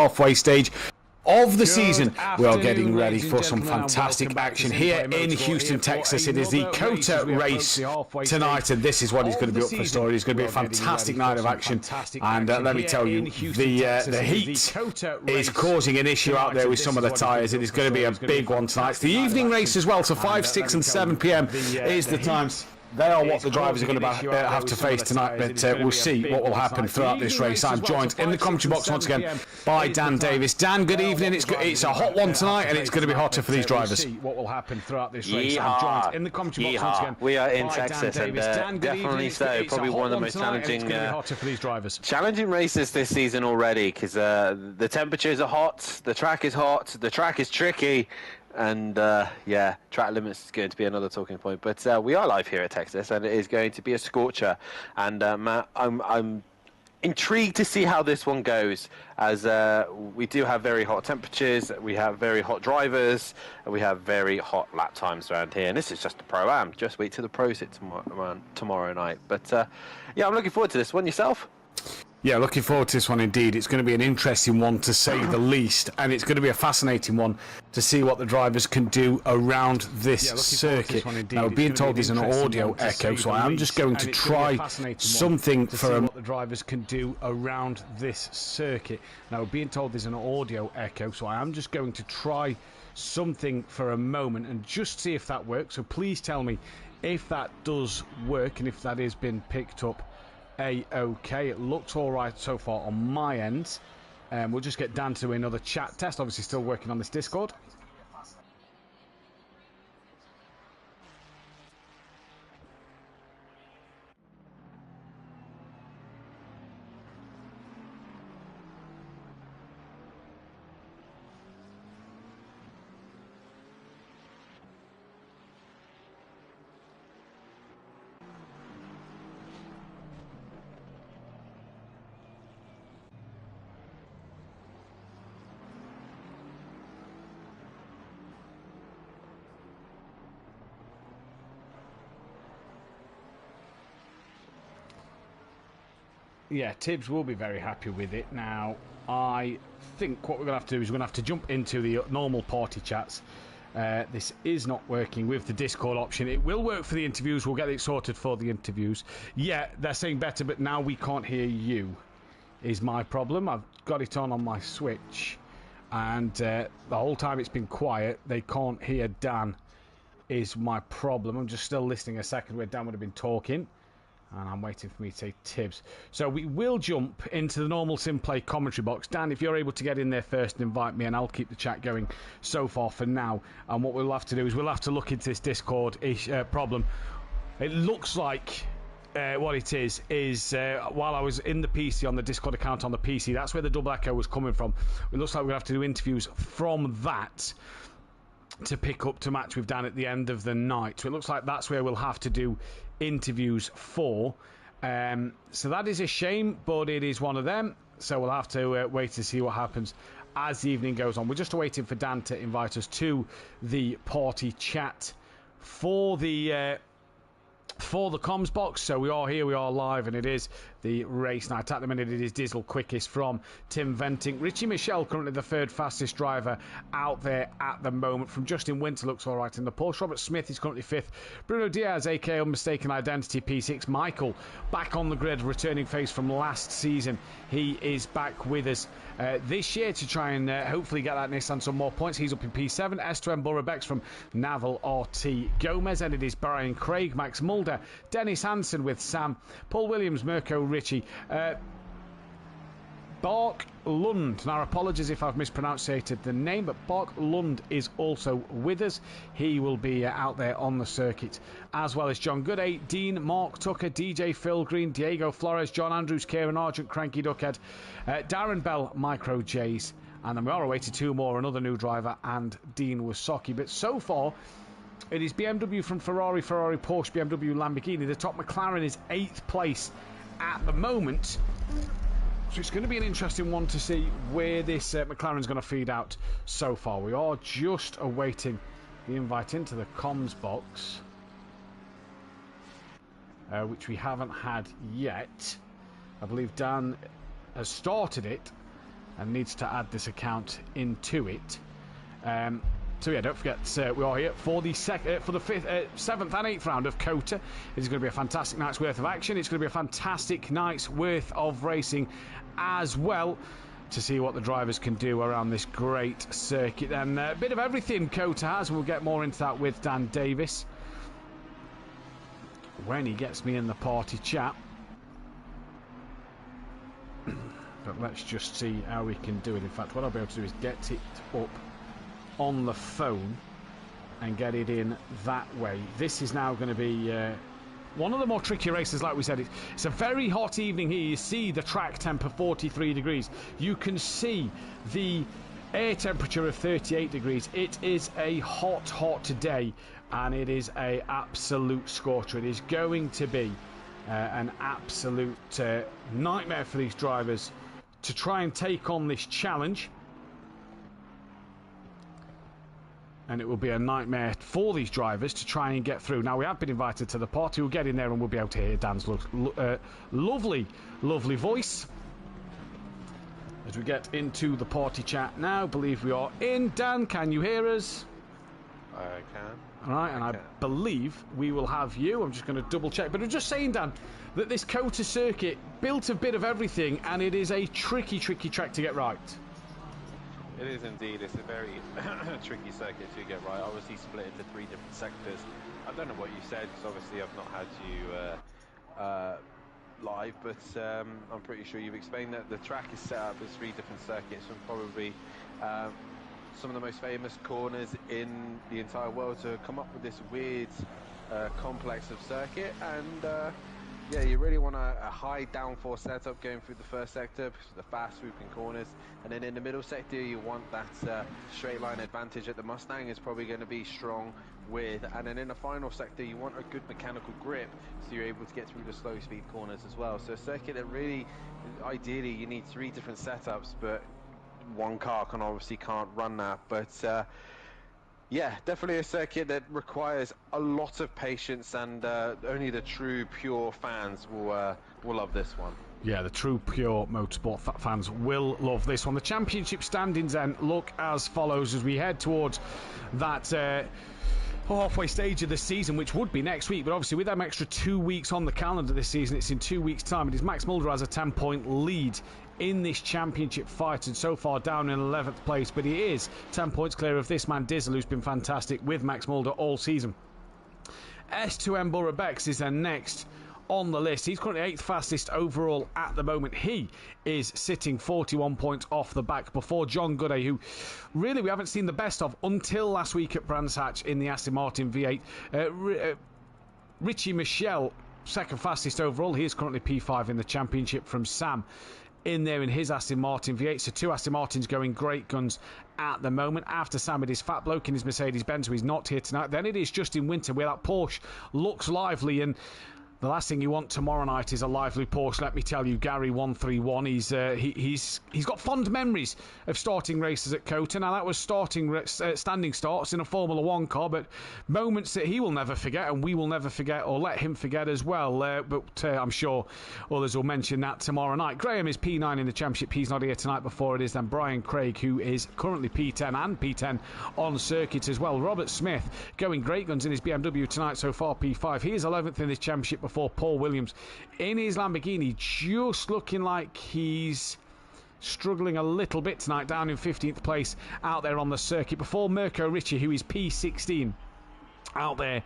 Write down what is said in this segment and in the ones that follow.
halfway stage of the season. We are getting ready for some fantastic action here in Houston, Texas. It is the COTA race tonight, and this is what is going to be up for story. It's going to be a fantastic night of action, and let me tell you, the heat is causing an issue out there with some of the tyres. It is going to be a big one tonight. It's the evening race as well, so 5, 6 and 7 p.m. is the time. They are what the drivers are going to have to face tonight, but we'll see what will happen throughout this race. I'm joined in the commentary box once again by Dan Davis. Dan, good evening. It's a hot one tonight, and it's going to be hotter for these drivers. What will happen throughout this race? I'm joined in the commentary box once again. We are in Texas, and definitely so. Probably one of the most challenging races this season already, because the temperatures are hot, the track is hot, the track is tricky. And yeah, track limits is going to be another talking point. But we are live here at Texas, and it is going to be a scorcher. And Matt, I'm intrigued to see how this one goes, as we do have very hot temperatures, we have very hot drivers, and we have very hot lap times around here. And this is just the Pro-Am. Just wait till the Pro Sit tomorrow night. But yeah, I'm looking forward to this one. Yourself? Yeah, looking forward to this one indeed. It's going to be an interesting one, to say the least, and it's going to be a fascinating one to see what the drivers can do around this circuit. Now, we're being told there's an audio echo, so I am just going to try something for what the drivers can do around this circuit. Now, we're being told there's an audio echo, so I am just going to try something for a moment and just see if that works. So please tell me if that does work and if that has been picked up. Okay, it looks all right so far on my end. We'll just get Dan to another chat test. Obviously still working on this Discord. Yeah, Tibbs will be very happy with it. Now, I think what we're going to have to do is we're going to have to jump into the normal party chats. This is not working with the Discord option. It will work for the interviews. We'll get it sorted for the interviews. Yeah, they're saying better, but now we can't hear you, is my problem. I've got it on my Switch, and the whole time it's been quiet. They can't hear Dan, is my problem. I'm just still listening a second where Dan would have been talking. And I'm waiting for me to say Tibbs. So we will jump into the normal SimPlay commentary box. Dan, if you're able to get in there first and invite me, and I'll keep the chat going so far for now. And what we'll have to do is we'll have to look into this Discord problem. It looks like what it is while I was in the PC, on the Discord account on the PC, that's where the double echo was coming from. It looks like we're going to have to do interviews from that to pick up to match with Dan at the end of the night. So it looks like that's where we'll have to do interviews for. So that is a shame, but it is one of them. So we'll have to wait to see what happens as the evening goes on. We're just waiting for Dan to invite us to the party chat for the comms box. So we are here, we are live, and it is the race night. At the minute it is Dizzle quickest from Tim Venting. Richie Michelle currently the third fastest driver out there at the moment. From Justin Winter looks all right in the Porsche. Robert Smith is currently fifth. Bruno Diaz, aka Unmistaken Identity, P6. Michael back on the grid, returning face from last season. He is back with us this year to try and hopefully get that Nissan some more points. He's up in P7. Esteban Burrabex from Naval RT Gomez, and it is Brian Craig, Max Mulder, Dennis Hansen with Sam, Paul Williams, Mirko Ritchie, Bark Lund. Now, apologies if I've mispronounced the name, but Bark Lund is also with us. He will be out there on the circuit, as well as John Gooday, Dean, Mark Tucker, DJ Phil Green, Diego Flores, John Andrews, Kieran Argent, Cranky Duckhead, Darren Bell, Micro Jays, and then we are awaiting two more, another new driver, and Dean Wasocki. But so far, it is BMW from Ferrari, Porsche, BMW, Lamborghini. The top McLaren is 8th place at the moment. So it's going to be an interesting one to see where this McLaren's going to feed out so far. We are just awaiting the invite into the comms box, which we haven't had yet. I believe Dan has started it, and needs to add this account into it. So yeah, don't forget we are here for the fifth, 7th and 8th round of COTA. It's going to be a fantastic night's worth of action. It's going to be a fantastic night's worth of racing as well, to see what the drivers can do around this great circuit. And a bit of everything COTA has. We'll get more into that with Dan Davis when he gets me in the party chat. But let's just see how we can do it. In fact, what I'll be able to do is get it up on the phone and get it in that way. This is now going to be one of the more tricky races. Like we said, it's a very hot evening here. You see the track temp of 43 degrees. You can see the air temperature of 38 degrees. It is a hot day, and it is a absolute scorcher. It is going to be an absolute nightmare for these drivers to try and take on this challenge. And it will be a nightmare for these drivers to try and get through. Now, we have been invited to the party. We'll get in there and we'll be able to hear Dan's lovely voice as we get into the party chat now. Believe we are in. Dan, can you hear us? I can. All right, and I believe we will have you. I'm just going to double check. But I'm just saying, Dan, that this COTA circuit built a bit of everything, and it is a tricky track to get right. It is indeed. It's a very tricky circuit to get right. Obviously split into 3 different sectors. I don't know what you said, because obviously I've not had you live, but I'm pretty sure you've explained that the track is set up as 3 different circuits, and probably some of the most famous corners in the entire world to come up with this weird complex of circuit. And yeah, you really want a high downforce setup going through the first sector because of the fast swooping corners, and then in the middle sector you want that straight line advantage that the Mustang is probably going to be strong with, and then in the final sector you want a good mechanical grip so you're able to get through the slow speed corners as well. So a circuit that really, ideally, you need 3 different setups, but one car can't run that. But yeah, definitely a circuit that requires a lot of patience, and only the true, pure fans will love this one. Yeah, the true, pure motorsport fans will love this one. The championship standings then look as follows as we head towards that halfway stage of the season, which would be next week. But obviously, with them extra 2 weeks on the calendar this season, it's in 2 weeks' time. It is Max Mulder has a 10-point lead in this championship fight, and so far down in 11th place, but he is 10 points clear of this man Dizzle, who's been fantastic with Max Mulder all season. S2M Borough Bex is then next on the list. He's currently 8th fastest overall at the moment. He is sitting 41 points off the back before John Gooday, who really we haven't seen the best of until last week at Brands Hatch in the Aston Martin V8. Richie Michelle, 2nd fastest overall. He is currently P5 in the championship from Sam in there in his Aston Martin V8. So 2 Aston Martins going great guns at the moment. After Sam, it is Fat Bloke in his Mercedes-Benz, who is not here tonight. Then it is Justin Winter, where that Porsche looks lively, and the last thing you want tomorrow night is a lively Porsche. Let me tell you, Gary 131. He's got fond memories of starting races at COTA. Now that was standing starts in a Formula 1 car, but moments that he will never forget, and we will never forget or let him forget as well. But I'm sure others will mention that tomorrow night. Graham is P9 in the championship. He's not here tonight. Before it is then Brian Craig, who is currently P10 and P10 on circuit as well. Robert Smith going great guns in his BMW tonight so far, P5. He is 11th in this championship before Paul Williams in his Lamborghini, just looking like he's struggling a little bit tonight, down in 15th place out there on the circuit before Mirko Ricci, who is P16 out there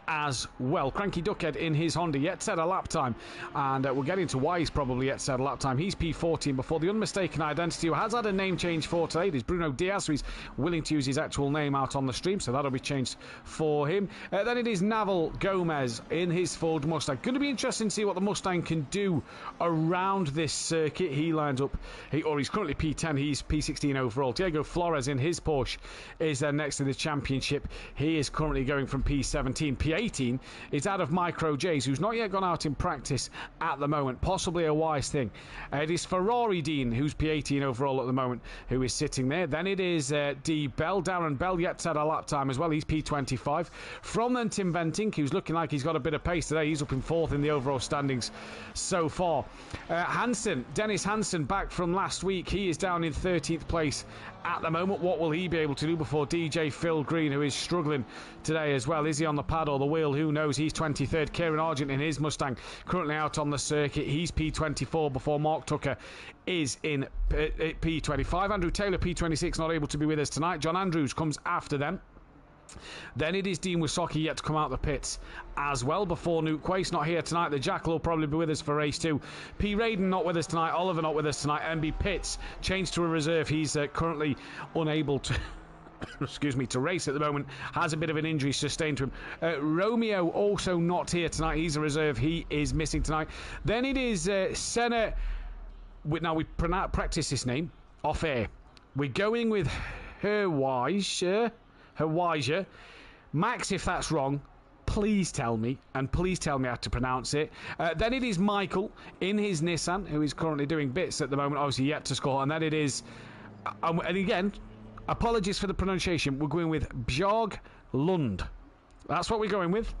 as well. Cranky Duckhead in his Honda yet set a lap time, and we'll get into why he's probably yet set a lap time. He's P14 before the unmistaken identity, who has had a name change for today. It is Bruno Diaz, so he's willing to use his actual name out on the stream, so that'll be changed for him. Then it is Naval Gomez in his Ford Mustang. Going to be interesting to see what the Mustang can do around this circuit. He lines up, he's currently P10, he's P16 overall. Diego Flores in his Porsche is next in the championship. He is currently going from P17. P18 is out of Micro J's, who's not yet gone out in practice at the moment. Possibly a wise thing. It is Ferrari Dean, who's P18 overall at the moment, who is sitting there. Then it is D. Bell. Darren Bell yet to have a lap time as well. He's P25. From then Tim Venting, who's looking like he's got a bit of pace today. He's up in 4th in the overall standings so far. Dennis Hansen, back from last week. He is down in 13th place at the moment. What will he be able to do before DJ Phil Green, who is struggling today as well? Is he on the pad or the wheel? Who knows? He's 23rd. Kieran Argent in his Mustang currently out on the circuit. He's P24 before Mark Tucker is in P25. Andrew Taylor, P26, not able to be with us tonight. John Andrews comes after them. Then it is Dean Wisocki yet to come out the pits as well before Nuke Quace, not here tonight. The Jackal will probably be with us for race 2. P. Raiden not with us tonight. Oliver not with us tonight. MB Pitts changed to a reserve. He's currently unable to excuse me, to race at the moment. Has a bit of an injury sustained to him. Romeo also not here tonight. He's a reserve. He is missing tonight. Then it is Senna. Now we practice this name off air. We're going with Herwijzer. Max, if that's wrong, please tell me, and please tell me how to pronounce it. Then it is Michael in his Nissan, who is currently doing bits at the moment, obviously yet to score. And then it is, and again, apologies for the pronunciation, we're going with Björk Lund. That's what we're going with.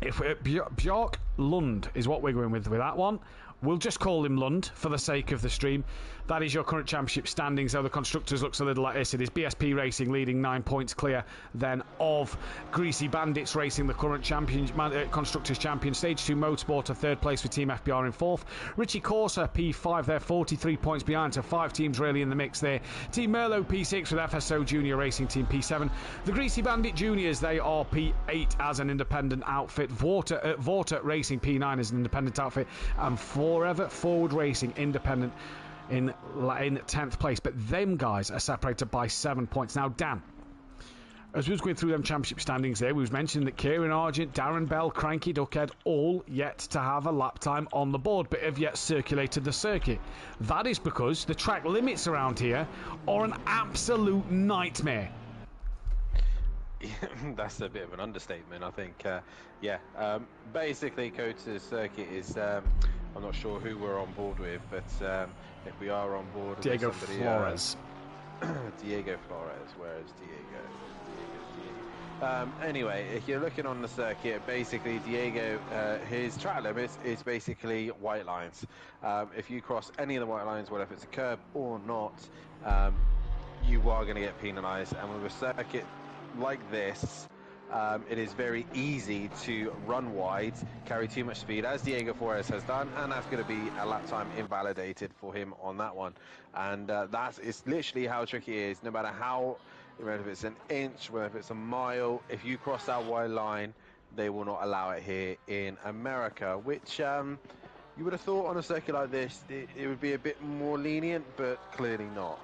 Björk Lund is what we're going with that one. We'll just call him Lund for the sake of the stream. That is your current championship standings, though the constructors looks a little like this. It is BSP Racing leading 9 points clear then of Greasy Bandits Racing, the current constructors champion. Stage 2 Motorsport, a 3rd place for Team FBR in 4th. Richie Corsa P5, they're 43 points behind, so 5 teams really in the mix there. Team Merlot P6 with FSO Junior Racing Team P7. The Greasy Bandit Juniors, they are P8 as an independent outfit. Vorta Racing P9 as an independent outfit, and Forever Forward Racing independent in 10th place. But them guys are separated by 7 points. Now, Dan, as we was going through them championship standings there, we was mentioning that Kieran Argent, Darren Bell, Cranky Duckhead, all yet to have a lap time on the board, but have yet circulated the circuit. That is because the track limits around here are an absolute nightmare. That's a bit of an understatement, I think. Basically, COTA's circuit is, I'm not sure who we're on board with, but if we are on board Diego with somebody Flores. Diego Flores, where is Diego? Anyway, if you're looking on the circuit, basically Diego, his track limits is basically white lines. If you cross any of the white lines, whether it's a curb or not, you are going to get penalised. And with a circuit like this, it is very easy to run wide, carry too much speed, as Diego Flores has done, and that's going to be a lap time invalidated for him on that one. And that is literally how tricky it is. No matter how, whether it's an inch, whether it's a mile, if you cross that white line, they will not allow it here in America, which you would have thought on a circuit like this it would be a bit more lenient, but clearly not.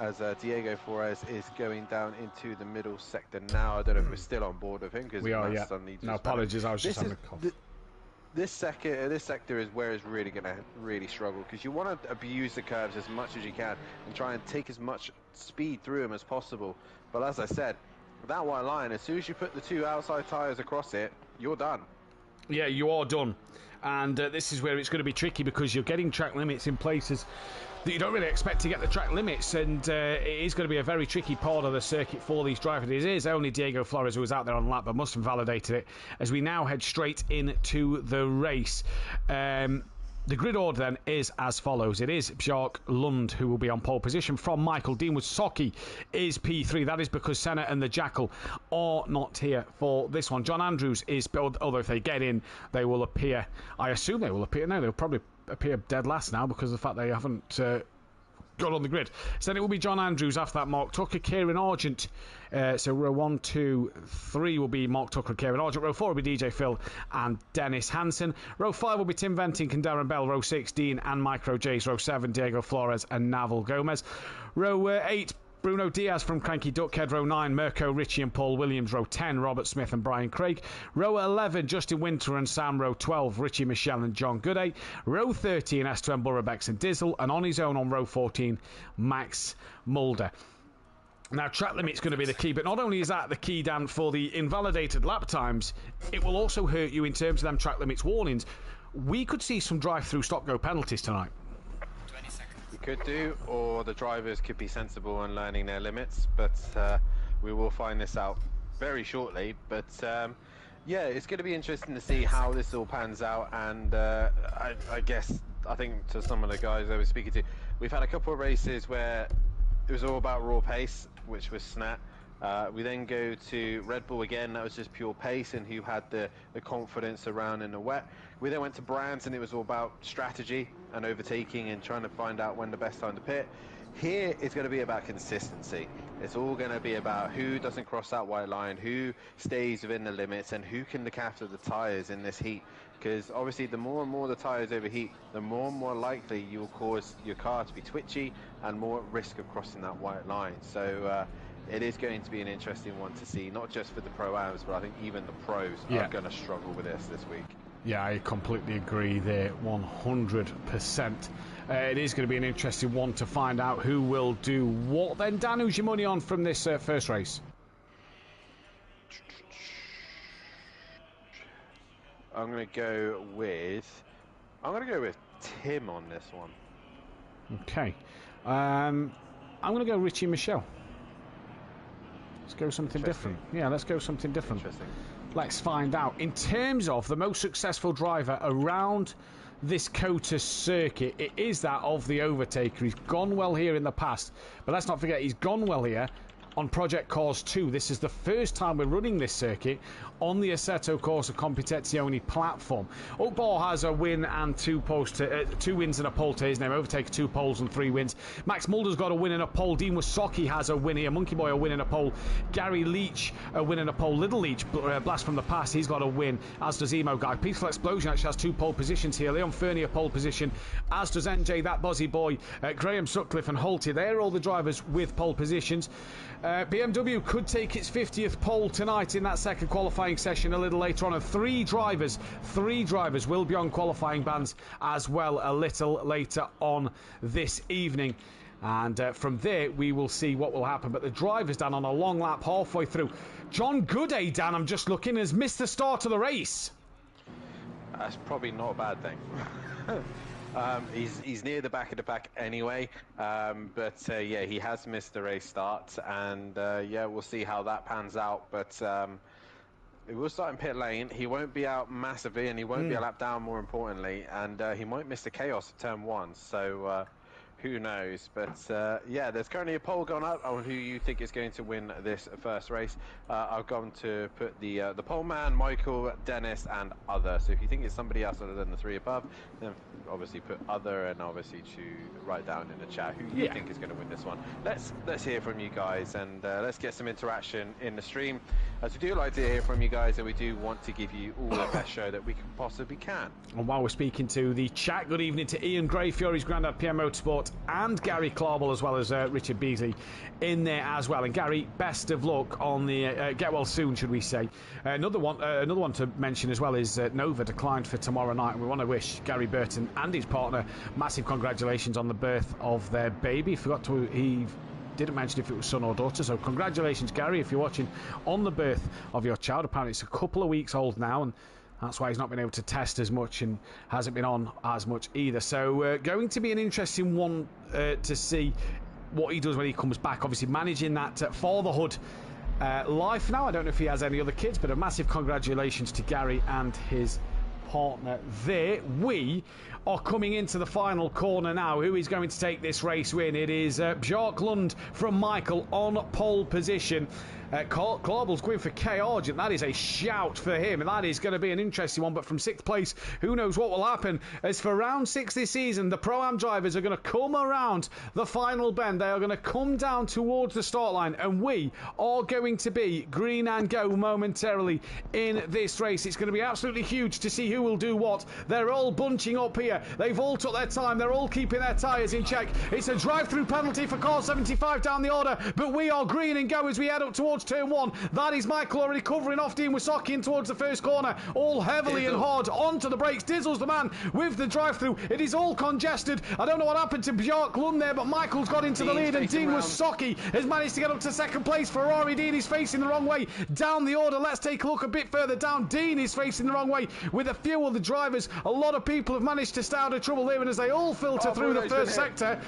As Diego Flores is going down into the middle sector now. I don't know if we're still on board with him, because we are, yeah. No, apologies, I was just having a cough. This sector is where it's really going to struggle, because you want to abuse the curves as much as you can and try and take as much speed through them as possible. But as I said, that white line, as soon as you put the 2 outside tyres across it, you're done. Yeah, you are done. And this is where it's going to be tricky, because you're getting track limits in places that you don't really expect to get the track limits, and it is going to be a very tricky part of the circuit for these drivers. It is only Diego Flores who was out there on lap, but must have validated it, as we now head straight into the race. The grid order then is as follows. It is Björk Lund who will be on pole position from Michael. Dean Wisocki is P3. That is because Senna and the Jackal are not here for this one. John Andrews is, although if they get in, they will appear, I assume they will appear, no, they'll probably appear dead last now because of the fact they haven't got on the grid. So then it will be John Andrews after that, Mark Tucker, Kieran Argent. So row 1, 2, 3 will be Mark Tucker and Kieran Argent. Row 4 will be DJ Phil and Dennis Hansen. Row 5 will be Tim Venting and Darren Bell. Row 6, Dean and Micro J's. Row 7, Diego Flores and Naval Gomez. Row 8, Bruno Diaz from Cranky Duckhead. Row 9, Mirko, Richie and Paul Williams. Row 10, Robert Smith and Brian Craig. Row 11, Justin Winter and Sam. Row 12, Richie Michelle and John Gooday. Row 13, Esteban Burrabex and Dizzle. And on his own on row 14, Max Mulder. Now, track limit's going to be the key, but not only is that the key, Dan, for the invalidated lap times, it will also hurt you in terms of them track limits warnings. We could see some drive-through stop-go penalties tonight. 20 seconds. We could do, or the drivers could be sensible and learning their limits, but we will find this out very shortly. But yeah, it's going to be interesting to see how this all pans out, and I think to some of the guys I was speaking to, we've had a couple of races where it was all about raw pace, which was snap. We then go to Red Bull again, that was just pure pace and who had the confidence around in the wet. We then went to Brands and it was all about strategy and overtaking and trying to find out when the best time to pit. Here it's going to be about consistency. It's all going to be about who doesn't cross that white line, who stays within the limits, and who can look after the tyres in this heat. Because obviously the more and more the tyres overheat, the more and more likely you will cause your car to be twitchy and more at risk of crossing that white line. So it is going to be an interesting one to see, not just for the Pro-Ams, but I think even the pros are going to struggle with this week. Yeah, I completely agree there, 100%. It is going to be an interesting one to find out who will do what. Then, Dan, who's your money on from this first race? I'm going to go with Tim on this one. Okay. I'm going to go Richie Michelle. Let's go something different. Yeah, let's go something different. Let's find out. In terms of the most successful driver around this COTA circuit, it is that of the Overtaker. He's gone well here in the past, but let's not forget he's gone well here on Project Cars 2. This is the first time we're running this circuit on the Assetto Corsa Competizione platform. Oakball has a win and 2 wins and a pole to his name. Overtaker 2 poles and 3 wins. Max Mulder's got a win and a pole. Dean Wasocki has a win here. Monkey Boy a win and a pole. Gary Leach a win and a pole. Little Leach, blast from the past, he's got a win, as does Emo Guy. Peaceful Explosion actually has 2 pole positions here. Leon Fernie a pole position, as does NJ, that Buzzy Boy, Graham Sutcliffe and Holty. They're all the drivers with pole positions. BMW could take its 50th pole tonight in that second qualifying session a little later on, and 3 drivers will be on qualifying bans as well a little later on this evening. And from there we will see what will happen. But the drivers, Dan, on a long lap halfway through. John Gooday, Dan, I'm just looking, has missed the start of the race. That's probably not a bad thing. He's near the back of the pack anyway, but yeah, he has missed the race start, and yeah, we'll see how that pans out. But it will start in pit lane. He won't be out massively, and he won't be a lap down, more importantly, and he might miss the chaos of turn 1. So who knows? But yeah, there's currently a poll going up on who you think is going to win this first race. I've gone to put the pole man, Michael, Dennis, and other. So if you think it's somebody else other than the 3 above, then obviously put other, and obviously to write down in the chat who you think is going to win this one. Let's hear from you guys, and let's get some interaction in the stream, as we do like to hear from you guys, and we do want to give you all the best show that we possibly can. And while we're speaking to the chat, good evening to Ian Gray, Fury's Grandad, PM Motorsport, and Gary Clarble, as well as Richard Beasley in there as well. And Gary, best of luck on the get well soon, should we say. Another one to mention as well is Nova declined for tomorrow night, and we want to wish Gary Burton and his partner massive congratulations on the birth of their baby. He didn't mention if it was son or daughter, so congratulations, Gary, if you're watching, on the birth of your child. Apparently it's a couple of weeks old now, and that's why he's not been able to test as much and hasn't been on as much either. So going to be an interesting one to see what he does when he comes back. Obviously managing that fatherhood life now. I don't know if he has any other kids, but a massive congratulations to Gary and his partner there. We are coming into the final corner now. Who is going to take this race win? It is Bjark Lund from Michael on pole position. Clarble's going for K Argent. That is a shout for him, and that is going to be an interesting one. But from 6th place, who knows what will happen? As for round 6 this season, the Pro-Am drivers are going to come around the final bend. They are going to come down towards the start line, and we are going to be green and go momentarily in this race. It's going to be absolutely huge to see who will do what. They're all bunching up here. They've all took their time. They're all keeping their tyres in check. It's a drive-through penalty for car 75 down the order, but we are green and go as we head up towards towards turn 1. That is Michael already covering off Dean Wysocki in towards the first corner. All heavily and hard onto the brakes. Dizzle's the man with the drive-through. It is all congested. I don't know what happened to Bjork Lund there, but Michael's got into the lead, and Dean Wysocki has managed to get up to second place. Ferrari Dean is facing the wrong way down the order. Let's take a look a bit further down. Dean is facing the wrong way with a few of the drivers. A lot of people have managed to stay out of trouble there, and as they all filter through the first sector,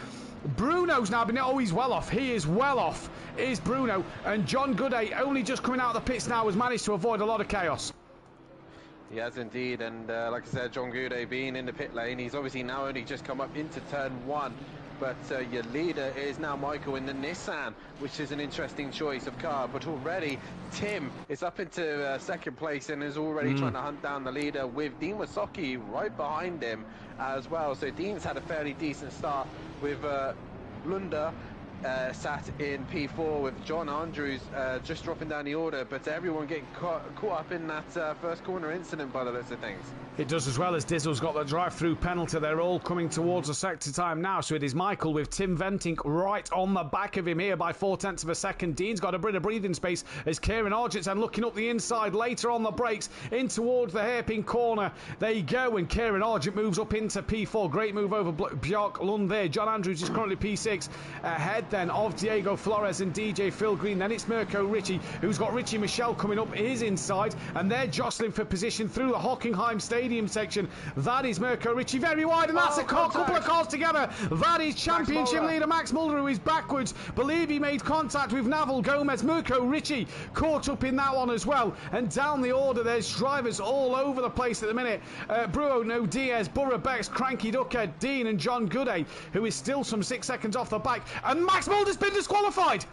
Bruno's now been... Oh, he's well off. He is well off, is Bruno. And John Gooday, only just coming out of the pits now, has managed to avoid a lot of chaos. He has indeed, and like I said, John Gooday being in the pit lane, he's obviously now only just come up into turn 1. But your leader is now Michael in the Nissan, which is an interesting choice of car. But already, Tim is up into second place and is already trying to hunt down the leader, with Dean Wysocki right behind him as well. So Dean's had a fairly decent start with Lunda sat in P4, with John Andrews just dropping down the order, but everyone getting caught up in that first corner incident by the looks of things. It does, as well as Dizzle's got the drive-through penalty. They're all coming towards the sector time now, so it is Michael with Tim Venting right on the back of him here by 0.4 of a second. Dean's got a bit of breathing space as Kieran Argent's and looking up the inside later on the brakes in towards the hairpin corner. There you go, and Kieran Argent moves up into P4. Great move over Bjork Lund there. John Andrews is currently P6 ahead then of Diego Flores and DJ Phil Green. Then it's Mirko Ricci, who's got Richie Michelle coming up his inside, and they're jostling for position through the Hockenheim Stadium section. That is Mirko Ricci very wide, and that's a couple of cars together. That is championship leader Max Mulder, who is backwards. Believe he made contact with Naval Gomez. Mirko Ricci caught up in that one as well, and down the order there's drivers all over the place at the minute. Bruno Diaz, Burra Bex, Cranky Ducker, Dean and John Gooday, who is still some 6 seconds off the back, and Max Mulder's been disqualified.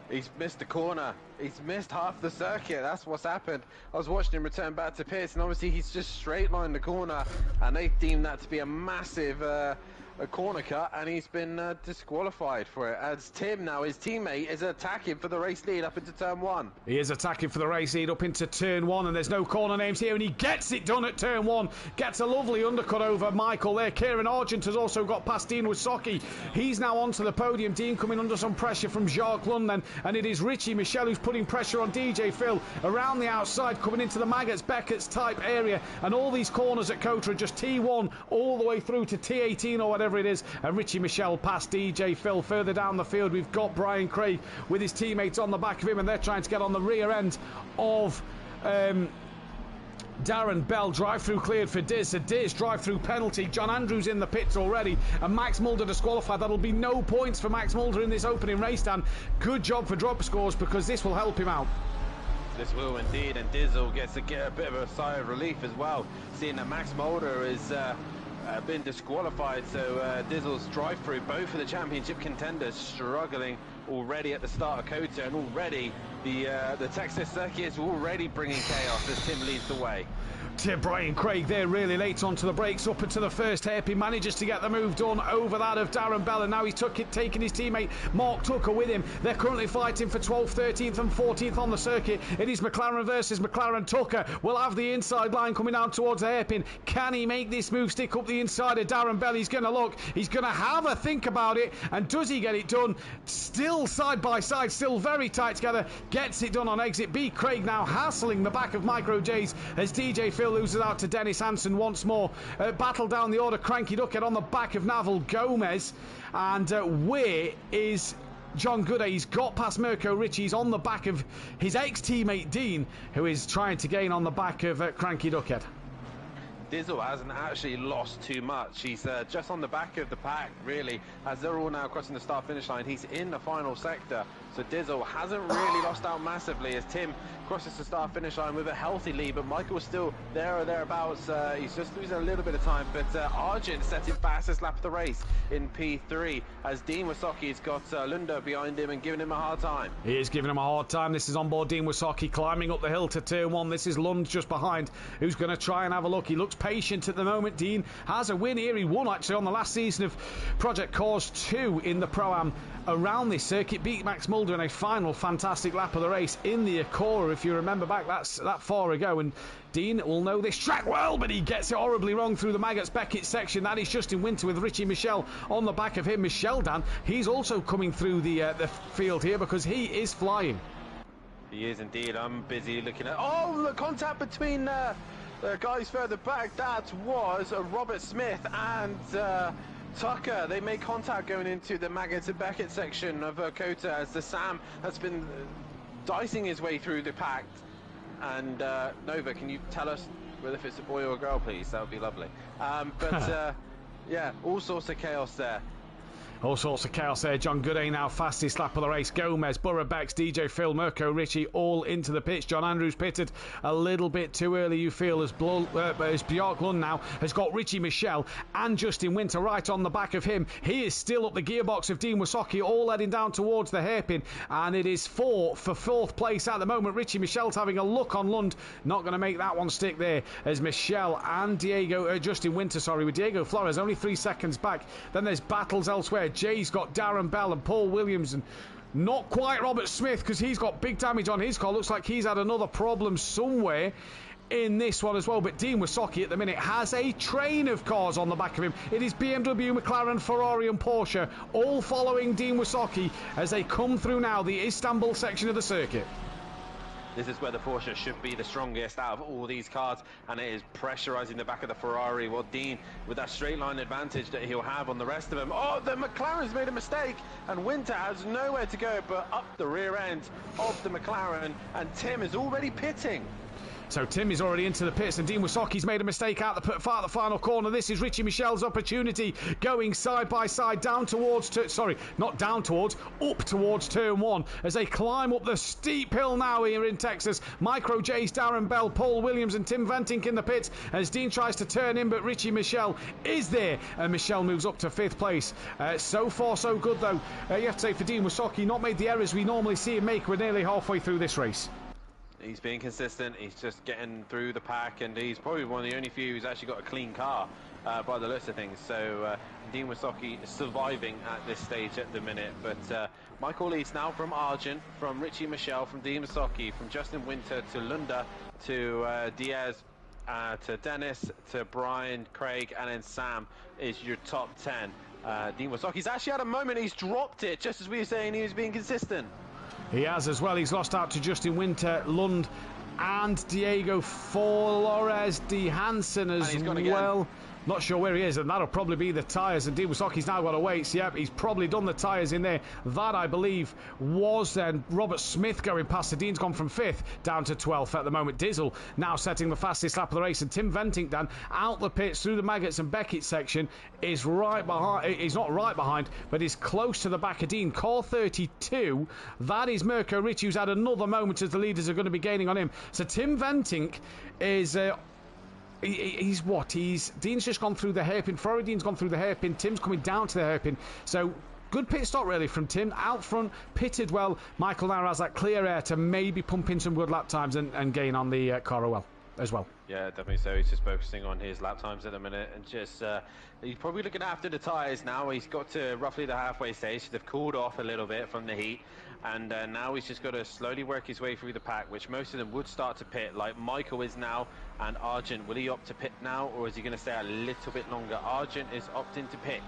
He's missed the corner. He's missed half the circuit. That's what's happened. I was watching him return back to pits, and obviously he's just straight lined the corner, and they deemed that to be a massive a corner cut, and he's been disqualified for it, as Tim, now his teammate, is attacking for the race lead up into turn 1. He is attacking for the race lead up into turn 1, and there's no corner names here, and he gets it done at turn 1. Gets a lovely undercut over Michael there. Kieran Argent has also got past Dean Wysocki. He's now onto the podium. Dean coming under some pressure from Jacques Lund, and it is Richie Michelle who's putting pressure on DJ Phil around the outside, coming into the Maggots Beckett's type area, and all these corners at COTA are just T1 all the way through to T18 or whatever it is, and Richie Michelle past DJ Phil. Further down the field we've got Brian Craig with his teammates on the back of him, and they're trying to get on the rear end of Darren Bell. Drive-through cleared for Diz. A Diz drive-through penalty. John Andrews in the pits already, and Max Mulder disqualified. That'll be no points for Max Mulder in this opening race, Dan. Good job for drop scores, because this will help him out. This will indeed, and Dizzle gets to get a bit of a sigh of relief as well, seeing that Max Mulder is been disqualified. So Dizzle's drive-through, both of the championship contenders struggling already at the start of COTA, and already the Texas circuit is already bringing chaos as Tim leads the way. Brian Craig there really late onto the brakes, up into the first hairpin, manages to get the move done over that of Darren Bell, and now he's taking his teammate Mark Tucker with him. They're currently fighting for 12th, 13th and 14th on the circuit. It is McLaren versus McLaren. Tucker will have the inside line coming down towards the hairpin. Can he make this move, stick up the inside of Darren Bell? He's going to look, he's going to have a think about it, and does he get it done? Still side by side, still very tight together, gets it done on exit B. Craig now hassling the back of Micro J's as DJ Phil loses out to Dennis Hansen once more. Battle down the order, Cranky Duckhead on the back of Naval Gomez, and where is John Gooday? He's got past Mirko Ricci. He's on the back of his ex-teammate Dean, who is trying to gain on the back of Cranky Duckhead. Dizzle hasn't actually lost too much. He's just on the back of the pack, really, as they're all now crossing the start-finish line. He's in the final sector, so Dizzle hasn't really lost out massively as Tim crosses the start-finish line with a healthy lead, but Michael's still there or thereabouts. He's just losing a little bit of time, but Argent setting fastest lap of the race in P3, as Dean Wysocki's got Lunda behind him and giving him a hard time. He is giving him a hard time. This is on board Dean Wysocki climbing up the hill to turn 1. This is Lund just behind, who's going to try and have a look. He looks patient at the moment. Dean has a win here. He won actually on the last season of Project Cars 2 in the Pro-Am around this circuit, beat Max Mulder in a final fantastic lap of the race in the Acura, if you remember back that far ago. And Dean will know this track well, but he gets it horribly wrong through the Maggots Beckett section. That is Justin Winter with Richie Michelle on the back of him. Michelle, Dan, he's also coming through the field here because he is flying. He is indeed. I'm busy looking at... Oh, the contact between the guys further back. That was Robert Smith and Tucker. They made contact going into the Maggott and Beckett section of COTA as the Sam has been dicing his way through the pack. And Nova, can you tell us whether if it's a boy or a girl, please? That would be lovely. Yeah, all sorts of chaos there. All sorts of chaos there. John Gooday now fastest lap of the race. Gomez, Burra Becks, DJ Phil, Mirko Ritchie all into the pits. John Andrews pitted a little bit too early, you feel, as Bjork Lund now has got Richie Michelle and Justin Winter right on the back of him. He is still up the gearbox of Dean Wysocki, all heading down towards the hairpin, and it is for fourth place at the moment. Richie Michelle's having a look on Lund, not going to make that one stick there, as Michelle and Justin Winter, with Diego Flores only 3 seconds back. Then there's battles elsewhere. Jay's got Darren Bell and Paul Williams, and not quite Robert Smith, because he's got big damage on his car. Looks like he's had another problem somewhere in this one as well. But Dean Wysocki at the minute has a train of cars on the back of him. It is BMW, McLaren, Ferrari and Porsche all following Dean Wysocki as they come through now the Istanbul section of the circuit. This is where the Porsche should be the strongest out of all these cars, and it is pressurising the back of the Ferrari. Well, Dean, with that straight line advantage that he'll have on the rest of them. Oh, the McLaren's made a mistake, and Winter has nowhere to go but up the rear end of the McLaren, and Tim is already pitting. So Tim is already into the pits, and Dean Wysocki's made a mistake out the final corner. This is Richie Michelle's opportunity, going side by side down towards up towards turn 1 as they climb up the steep hill now here in Texas. Micro J's, Darren Bell, Paul Williams and Tim Ventink in the pits as Dean tries to turn in, but Richie Michelle is there, and Michelle moves up to 5th place. So far so good though, you have to say, for Dean Wysocki, not made the errors we normally see him make. We're nearly halfway through this race. He's being consistent, he's just getting through the pack, and he's probably one of the only few who's actually got a clean car by the looks of things. So Dean Wysocki is surviving at this stage at the minute. But Michael leads now from Argent, from Richie Michelle, from Dean Wysocki, from Justin Winter to Lunda, to Diaz, to Dennis, to Brian, Craig, and then Sam is your top 10. Dean Wysocki's actually had a moment, he's dropped it, just as we were saying he was being consistent. He has as well. He's lost out to Justin Winter, Lund and Diego Flores de Hansen as well. Not sure where he is, and that'll probably be the tyres. And Dean Wysocki's now got to wait. So, yep, he's probably done the tyres in there. That, I believe, was then Robert Smith going past. So Dean's gone from 5th down to 12th at the moment. Dizzle now setting the fastest lap of the race. And Tim Ventink, Dan, out the pits through the Maggots and Beckett section, is right behind. He's not right behind, but is close to the back of Dean. Car 32. That is Mirko Ritchie, who's had another moment as the leaders are going to be gaining on him. So Tim Ventink is... He's Dean's just gone through the hairpin. Ferrari Dean's gone through the hairpin. Tim's coming down to the hairpin. So good pit stop really from Tim. Out front, pitted well. Michael now has that clear air to maybe pump in some good lap times and gain on the car as well. Yeah, definitely so. He's just focusing on his lap times at the minute, and just he's probably looking after the tyres now. He's got to roughly the halfway stage. They've cooled off a little bit from the heat, and now he's just got to slowly work his way through the pack, which most of them would start to pit, like Michael is now, and Argent. Will he opt to pit now, or is he going to stay a little bit longer? Argent is opting to pit.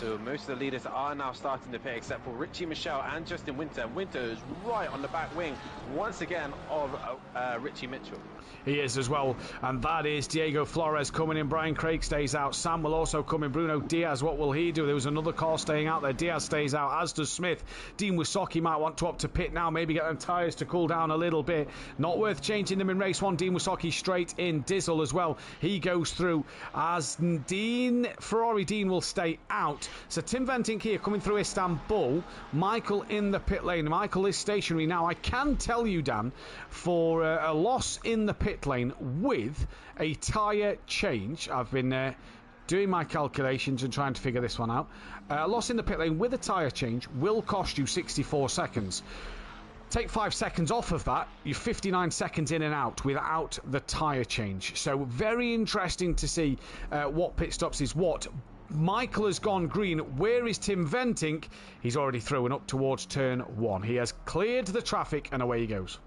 So most of the leaders are now starting to pit, except for Richie Michelle and Justin Winter. Winter is right on the back wing, once again, of Richie Mitchell. He is as well, and that is Diego Flores coming in. Brian Craig stays out. Sam will also come in. Bruno Diaz, what will he do? There was another car staying out there. Diaz stays out, as does Smith. Dean Wysocki might want to opt to pit now, maybe get them tyres to cool down a little bit. Not worth changing them in race 1. Dean Wysocki straight in. Dizzle as well, he goes through, as Ferrari Dean will stay out. So Tim Ventink here coming through Istanbul. Michael in the pit lane. Michael is stationary now. I can tell you, Dan, for a loss in the pit lane with a tyre change, I've been doing my calculations and trying to figure this one out. A loss in the pit lane with a tyre change will cost you 64 seconds. Take 5 seconds off of that, you're 59 seconds in and out without the tyre change. So very interesting to see what pit stops is what. Michael has gone green. Where is Tim Ventink? He's already thrown up towards turn 1. He has cleared the traffic and away he goes.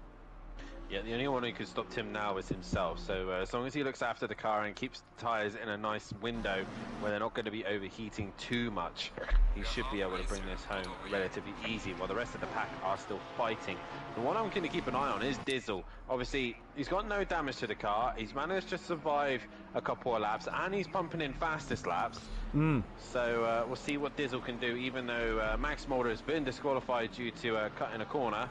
Yeah, the only one who could stop Tim now is himself. So as long as he looks after the car and keeps the tyres in a nice window where they're not going to be overheating too much, he should be able to bring this home relatively easy while the rest of the pack are still fighting. The one I'm going to keep an eye on is Dizzle. Obviously, he's got no damage to the car. He's managed to survive a couple of laps and he's pumping in fastest laps. So we'll see what Dizzle can do, even though Max Mulder has been disqualified due to a cut in a corner.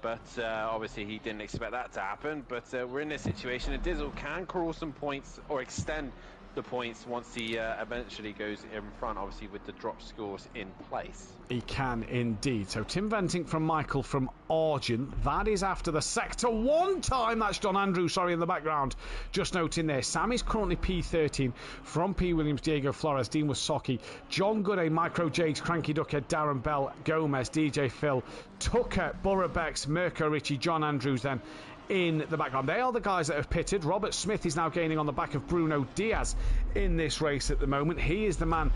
But obviously he didn't expect that to happen. But we're in this situation, and Dizzle can crawl some points or extend the points once he eventually goes in front, obviously with the drop scores in place. He can indeed. So Tim Venting from Michael from Argent. That is after the Sector 1 time. That's John Andrews, sorry, in the background. Just noting there, Sam is currently P13 from P. Williams, Diego Flores, Dean Wasocki, John Gooday, Micro Jakes, Cranky Ducker, Darren Bell, Gomez, DJ Phil, Tucker, Borough Bex, Mirko Ritchie, John Andrews then in the background. They are the guys that have pitted. Robert Smith is now gaining on the back of Bruno Diaz in this race at the moment. He is the man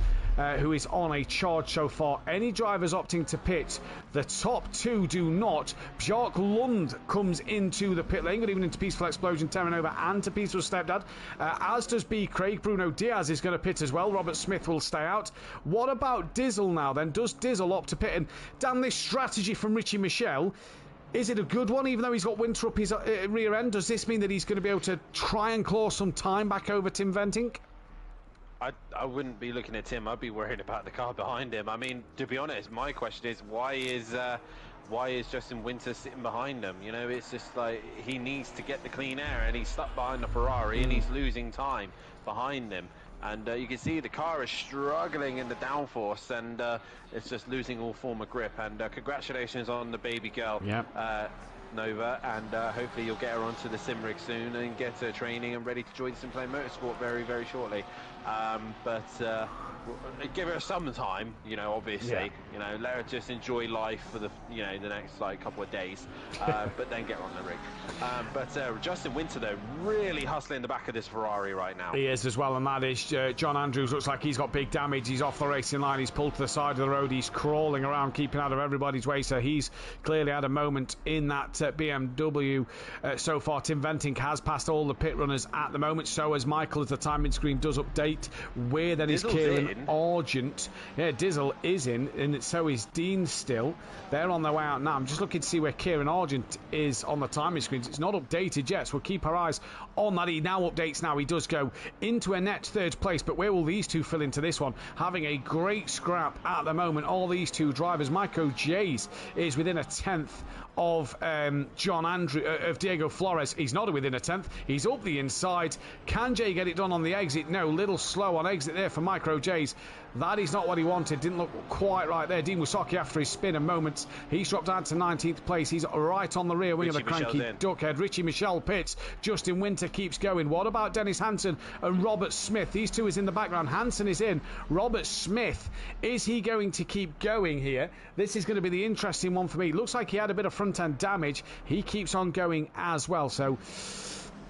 who is on a charge so far. Any drivers opting to pit, the top two do not. Björk Lund comes into the pit lane, got even into Peaceful Explosion, tearing over, and to Peaceful Stepdad, as does B. Craig. Bruno Diaz is going to pit as well. Robert Smith will stay out. What about Dizzle now then? Does Dizzle opt to pit? And damn, this strategy from Richie Michel, is it a good one, even though he's got winter up his rear end? Does this mean that he's going to be able to try and claw some time back over Tim Venting? I wouldn't be looking at Tim. I'd be worried about the car behind him. I mean, to be honest, my question is, why is Justin Winter sitting behind him? You know, it's just like he needs to get the clean air, and he's stuck behind the Ferrari, and he's losing time behind them. And you can see the car is struggling in the downforce, and it's just losing all form of grip. And congratulations on the baby girl, Nova, and hopefully you'll get her onto the sim rig soon and get her training and ready to join SimPlay Motorsport very, very shortly. But give her some time, you know, obviously, you know, let her just enjoy life for the, you know, the next like couple of days, but then get her on the rig. But Justin Winter though, really hustling the back of this Ferrari right now. He is as well, and that is John Andrews. Looks like he's got big damage. He's off the racing line. He's pulled to the side of the road. He's crawling around, keeping out of everybody's way. So he's clearly had a moment in that BMW so far. Tim Venting has passed all the pit runners at the moment. So as Michael, as the timing screen does update, where then is Kieran Argent? Yeah, Dizzle is in, and so is Dean still. They're on their way out now. I'm just looking to see where Kieran Argent is on the timing screens. It's not updated yet, so we'll keep our eyes on that. He now updates now. He does go into a net third place, but where will these two fill into this one? Having a great scrap at the moment, all these two drivers. Micro Jays is within a tenth of John Andrew of Diego Flores. He's not within a tenth. He's up the inside. Can Jay get it done on the exit? No, little slow on exit there for Micro Jays. That is not what he wanted. Didn't look quite right there. Dean Wasocki, after his spin and moments, he's dropped down to 19th place. He's right on the rear wing of the cranky duckhead. Richie Michel pits. Justin Winter keeps going. What about Dennis Hansen and Robert Smith? These two is in the background. Hansen is in. Robert Smith, is he going to keep going here? This is going to be the interesting one for me. Looks like he had a bit of front end damage. He keeps on going as well. So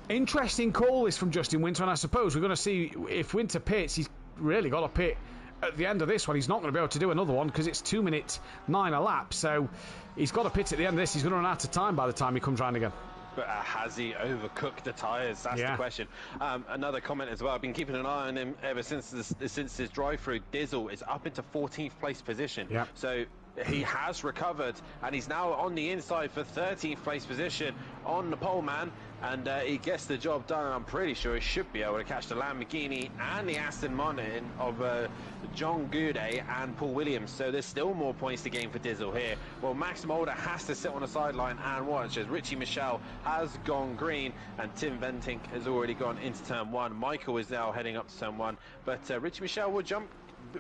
interesting call this from Justin Winter, and I suppose we're going to see if Winter pits. He's really got to pit at the end of this one. He's not going to be able to do another one because it's 2 minutes 9 a lap, so he's got to pit at the end of this. He's going to run out of time by the time he comes round again. But has he overcooked the tyres? That's the question. Another comment as well. I've been keeping an eye on him ever since his drive-through. Dizzle is up into 14th place position. So he has recovered, and he's now on the inside for 13th place position on the pole man, and he gets the job done, and I'm pretty sure he should be able to catch the Lamborghini and the Aston Martin of John Gooday and Paul Williams. So there's still more points to gain for Dizzle here. Well, Max Mulder has to sit on the sideline and watch as Richie Michel has gone green, and Tim Venting has already gone into turn 1. Michael is now heading up to turn 1, but Richie Michel will jump,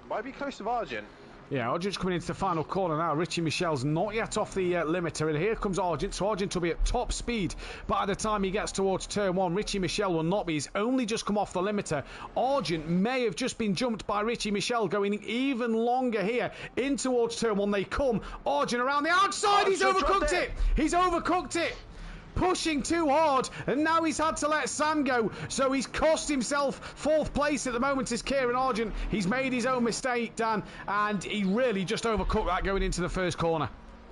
might be close to Argent. Yeah, Argent's coming into the final corner now. Richie Michel's not yet off the limiter, and here comes Argent. So Argent will be at top speed by the time he gets towards turn 1. Richie Michel will not be. He's only just come off the limiter. Argent may have just been jumped by Richie Michel, going even longer here in towards turn 1. They come. Argent around the outside. He's overcooked it. He's overcooked it. Pushing too hard, and now he's had to let Sam go, so he's cost himself 4th place at the moment is Kieran Argent. He's made his own mistake, Dan, and he really just overcooked that going into the first corner.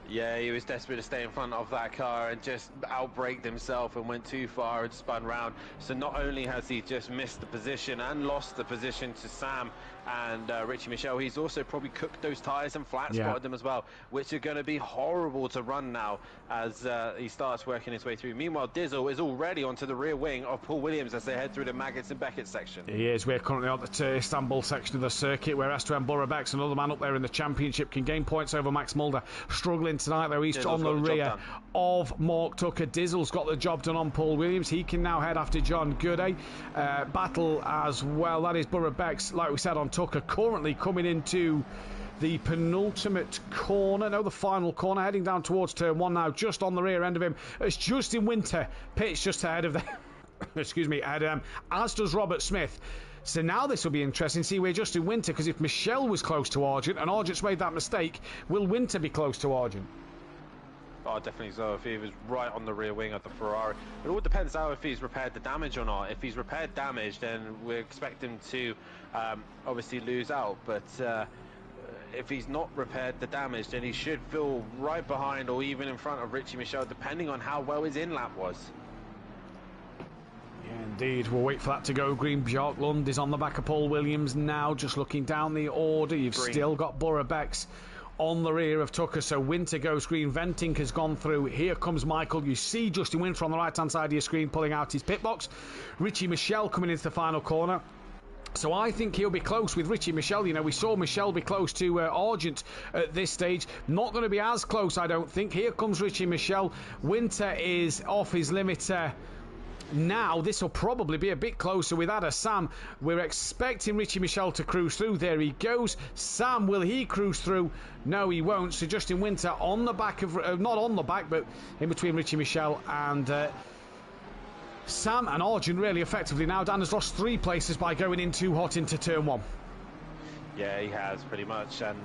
Yeah, he was desperate to stay in front of that car and just outbraked himself and went too far and spun round. So not only has he just missed the position and lost the position to Sam and Richie Michel, he's also probably cooked those tyres and flat spotted them as well, which are going to be horrible to run now as he starts working his way through. Meanwhile, Dizzle is already onto the rear wing of Paul Williams as they head through the Maggots and Beckett section. He is. We're currently on the Istanbul section of the circuit where Esteban Burabeks, another man up there in the championship, can gain points over Max Mulder. Struggling tonight though, he's on the rear of Mark Tucker. Dizzle's got the job done on Paul Williams. He can now head after John Gooday. Battle as well, that is Burabeks, like we said, on Tucker, currently coming into the penultimate corner, no, the final corner, heading down towards turn 1 now, just on the rear end of him. It's Justin Winter pitched just ahead of them. Excuse me, as does Robert Smith. So now this will be interesting to see where Justin Winter, because if Michel was close to Argent and Argent's made that mistake, will Winter be close to Argent? Oh, definitely so. If he was right on the rear wing of the Ferrari. It all depends how if he's repaired the damage or not. If he's repaired damage, then we expect him to obviously lose out. But if he's not repaired the damage, then he should feel right behind or even in front of Richie Michel, depending on how well his in-lap was. Yeah, indeed. We'll wait for that to go. Green. Bjarke Lund is on the back of Paul Williams now, just looking down the order. You've still got Burabeks on the rear of Tucker, so Winter goes green. Venting has gone through. Here comes Michael. You see Justin Winter on the right hand side of your screen pulling out his pit box. Richie Michel coming into the final corner. So I think he'll be close with Richie Michel. You know, we saw Michel be close to Argent at this stage. Not going to be as close, I don't think. Here comes Richie Michel. Winter is off his limiter. Now this will probably be a bit closer with Ada Sam. We're expecting Richie Michel to cruise through. There he goes. Sam, will he cruise through? No, he won't. So Justin Winter on the back of not on the back, but in between Richie Michel and Sam and Argent, really effectively now. Dan has lost 3 places by going in too hot into turn 1. Yeah, he has pretty much, and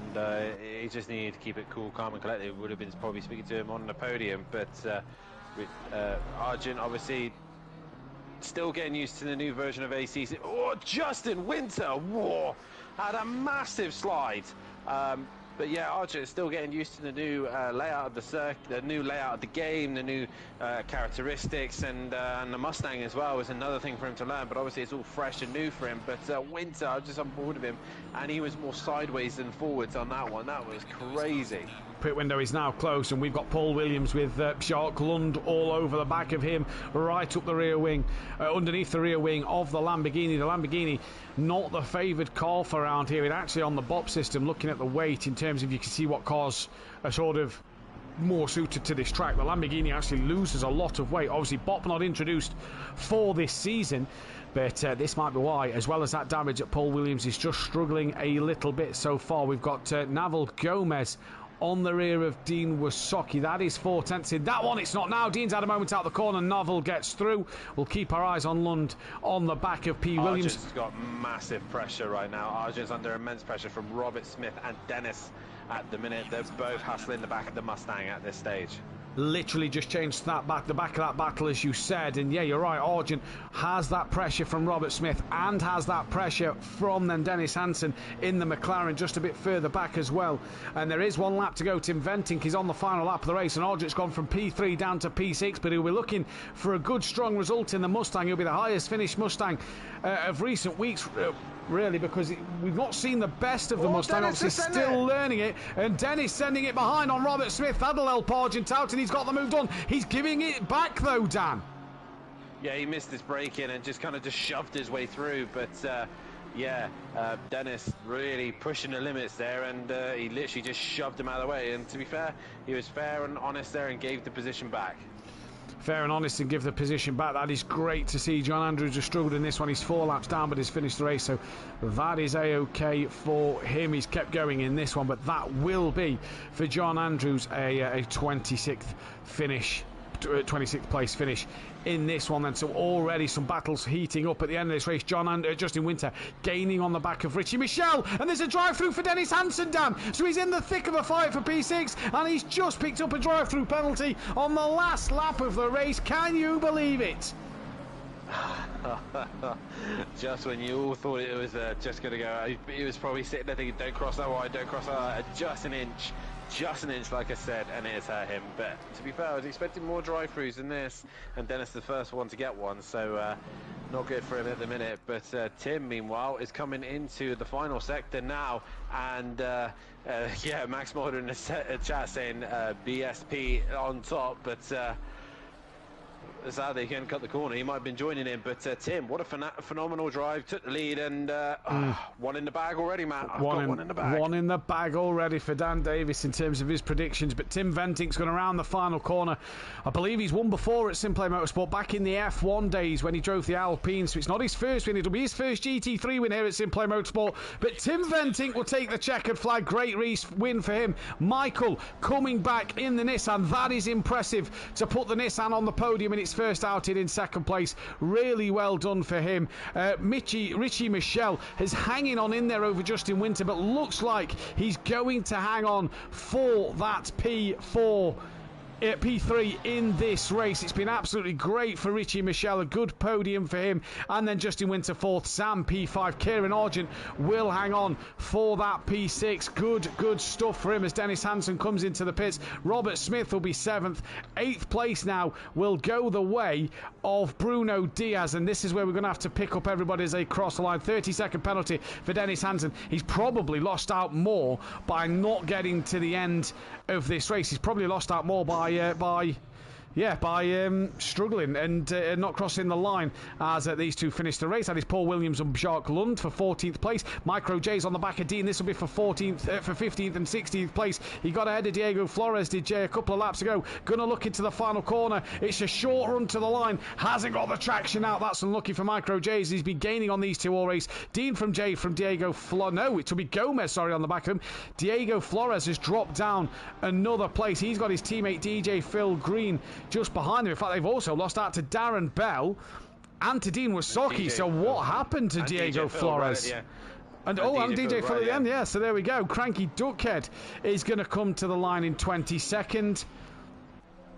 he just needed to keep it cool, calm and collected. Would have been probably speaking to him on the podium, but Argent obviously still getting used to the new version of ACC. Oh, Justin Winter, whoa, had a massive slide. But yeah, Argent is still getting used to the new layout of the circuit, the new layout of the game, the new characteristics, and the Mustang as well is another thing for him to learn. But obviously it's all fresh and new for him. But Winter, I'm just on board with him, and he was more sideways than forwards on that one. That was crazy. Pit window is now closed, and we've got Paul Williams with Bjarke Lund all over the back of him, right up the rear wing, underneath the rear wing of the Lamborghini. The Lamborghini, not the favoured car for around here. It actually on the BOP system, looking at the weight in terms of you can see what cars are sort of more suited to this track. The Lamborghini actually loses a lot of weight. Obviously BOP not introduced for this season, but this might be why, as well as that damage that Paul Williams is just struggling a little bit so far. We've got Naval Gomez on the rear of Dean Wysocki. That is 4 tenths in that one. It's not now. Dean's had a moment out the corner. Novel gets through. We'll keep our eyes on Lund on the back of P. Williams. Argent's got massive pressure right now. Argent's under immense pressure from Robert Smith and Dennis at the minute. They're both hustling the back of the Mustang at this stage. Literally just changed the back of that battle, as you said, and yeah, you're right. Argent has that pressure from Robert Smith and has that pressure from then Dennis Hansen in the McLaren just a bit further back as well. And there is 1 lap to go. Tim Venting is on the final lap of the race, and Argent's gone from P3 down to P6, but he'll be looking for a good strong result in the Mustang. He'll be the highest finished Mustang of recent weeks, really, because we've not seen the best of the Mustang. Dennis obviously still learning it, and Dennis sending it behind on Robert Smith. That'll help Argent out, and he's got the move done. He's giving it back though, Dan. Yeah, he missed his break in and just kind of just shoved his way through, but Dennis really pushing the limits there, and he literally just shoved him out of the way. And to be fair, he was fair and honest there and gave the position back. Fair and honest and give the position back. That is great to see. John Andrews has struggled in this one. He's 4 laps down, but he's finished the race, so that is a-okay for him. He's kept going in this one, but that will be for John Andrews a 26th finish, 26th place finish in this one then. So already some battles heating up at the end of this race. Justin Winter gaining on the back of Richie Michel, and there's a drive through for Dennis Hansen, Dan. So he's in the thick of a fight for P6, and he's just picked up a drive through penalty on the last lap of the race. Can you believe it? Just when you all thought it was just going to go, he was probably sitting there thinking, don't cross that wide, don't cross that, just an inch. just an inch, like I said, and it has hurt him. But to be fair, I was expecting more drive-throughs than this, and Dennis the first one to get one, so not good for him at the minute. But Tim, meanwhile, is coming into the final sector now, and yeah, Max Mulder in the chat saying BSP on top, but sadly, he couldn't cut the corner. He might have been joining in, but Tim, what a phenomenal drive. Took the lead, and one in the bag already, Matt. I've got one in the bag. One in the bag already for Dan Davis in terms of his predictions, but Tim Ventink's going around the final corner. I believe he's won before at SimPlay Motorsport back in the F1 days when he drove the Alpine, so it's not his first win. It'll be his first GT3 win here at SimPlay Motorsport, but Tim Ventink will take the checkered flag. Great race win for him. Michael coming back in the Nissan. That is impressive to put the Nissan on the podium in its first outing in second place. Really well done for him. Richie Michelle is hanging on in there over Justin Winter, but looks like he's going to hang on for that P3 in this race. It's been absolutely great for Richie Michelle, a good podium for him, and then Justin Winter fourth, Sam P5, Kieran Argent will hang on for that P6. Good stuff for him as Dennis Hansen comes into the pits. Robert Smith will be seventh. Eighth place now will go the way of Bruno Diaz, and this is where we're going to have to pick up everybody as they cross the line. 30-second penalty for Dennis Hansen. He's probably lost out more by not getting to the end of this race. He's probably lost out more by struggling and not crossing the line as these two finish the race. That is Paul Williams and Jacques Lund for 14th place. Micro J's on the back of Dean. This will be for 15th and 16th place. He got ahead of Diego Flores, did Jay, a couple of laps ago. Gonna look into the final corner. It's a short run to the line. Hasn't got the traction out. That's unlucky for Micro J's. He's been gaining on these two all race. Dean from Jay from Diego Flores. No, it will be Gomez, sorry, on the back of him. Diego Flores has dropped down another place. He's got his teammate DJ Phil Green just behind him. In fact, they've also lost out to Darren Bell and to Dean Wasocki. So what happened to Diego Flores? Right, yeah. And DJ Phil at the end, yeah. So there we go. Cranky Duckhead is going to come to the line in 22nd.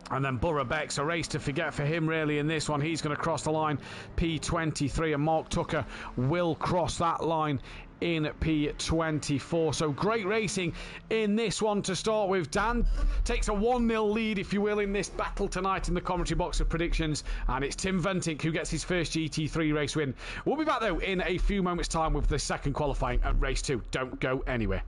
And then Burra Beck's a race to forget for him, really, in this one. He's going to cross the line P23, and Mark Tucker will cross that line in P24. So great racing in this one to start with. Dan takes a 1-0 lead, if you will, in this battle tonight in the commentary box of predictions, and it's Tim Ventink who gets his first GT3 race win. We'll be back, though, in a few moments' time with the second qualifying at race 2. Don't go anywhere.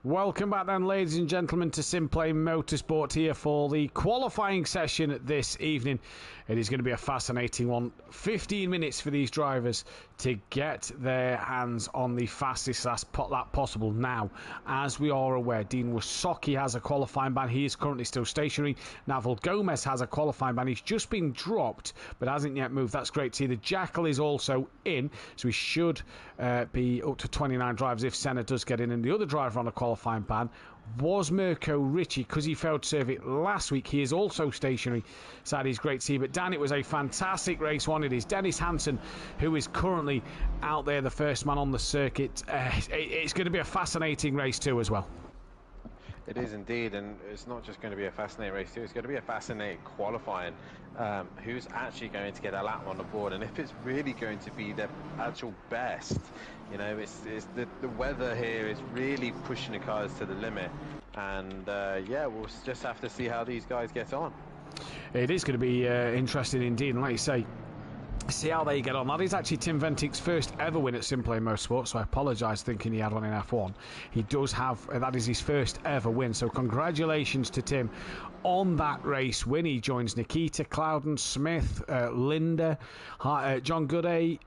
Welcome back then, ladies and gentlemen, to SimPlay Motorsport here for the qualifying session this evening. It is going to be a fascinating one. 15 minutes for these drivers to get their hands on the fastest lap possible. Now, as we are aware, Dean Wysocki has a qualifying ban. He is currently still stationary. Naval Gomez has a qualifying ban. He's just been dropped, but hasn't yet moved. That's great to see. The Jackal is also in, so we should be up to 29 drivers if Senna does get in. And the other driver on a qualifying ban was Mirko Ricci, because he failed to serve it last week. He is also stationary, so that is great to see. But Dan, it was a fantastic race one. It is Dennis Hansen who is currently out there, the first man on the circuit. It's going to be a fascinating race too as well. It is indeed, and it's not just going to be a fascinating race too, it's going to be a fascinating qualifying. Who's actually going to get a lap on the board, and if it's really going to be their actual best. You know, it's the weather here is really pushing the cars to the limit, and yeah, we'll just have to see how these guys get on. It is going to be interesting indeed, and like you say, see how they get on. That is actually Tim Ventic's first ever win at SimPlay Motorsport, so I apologise thinking he had one in F1. He does have, that is his first ever win, so congratulations to Tim on that race win. He joins Nikita, Clouden, Smith, Linda, John Gooday,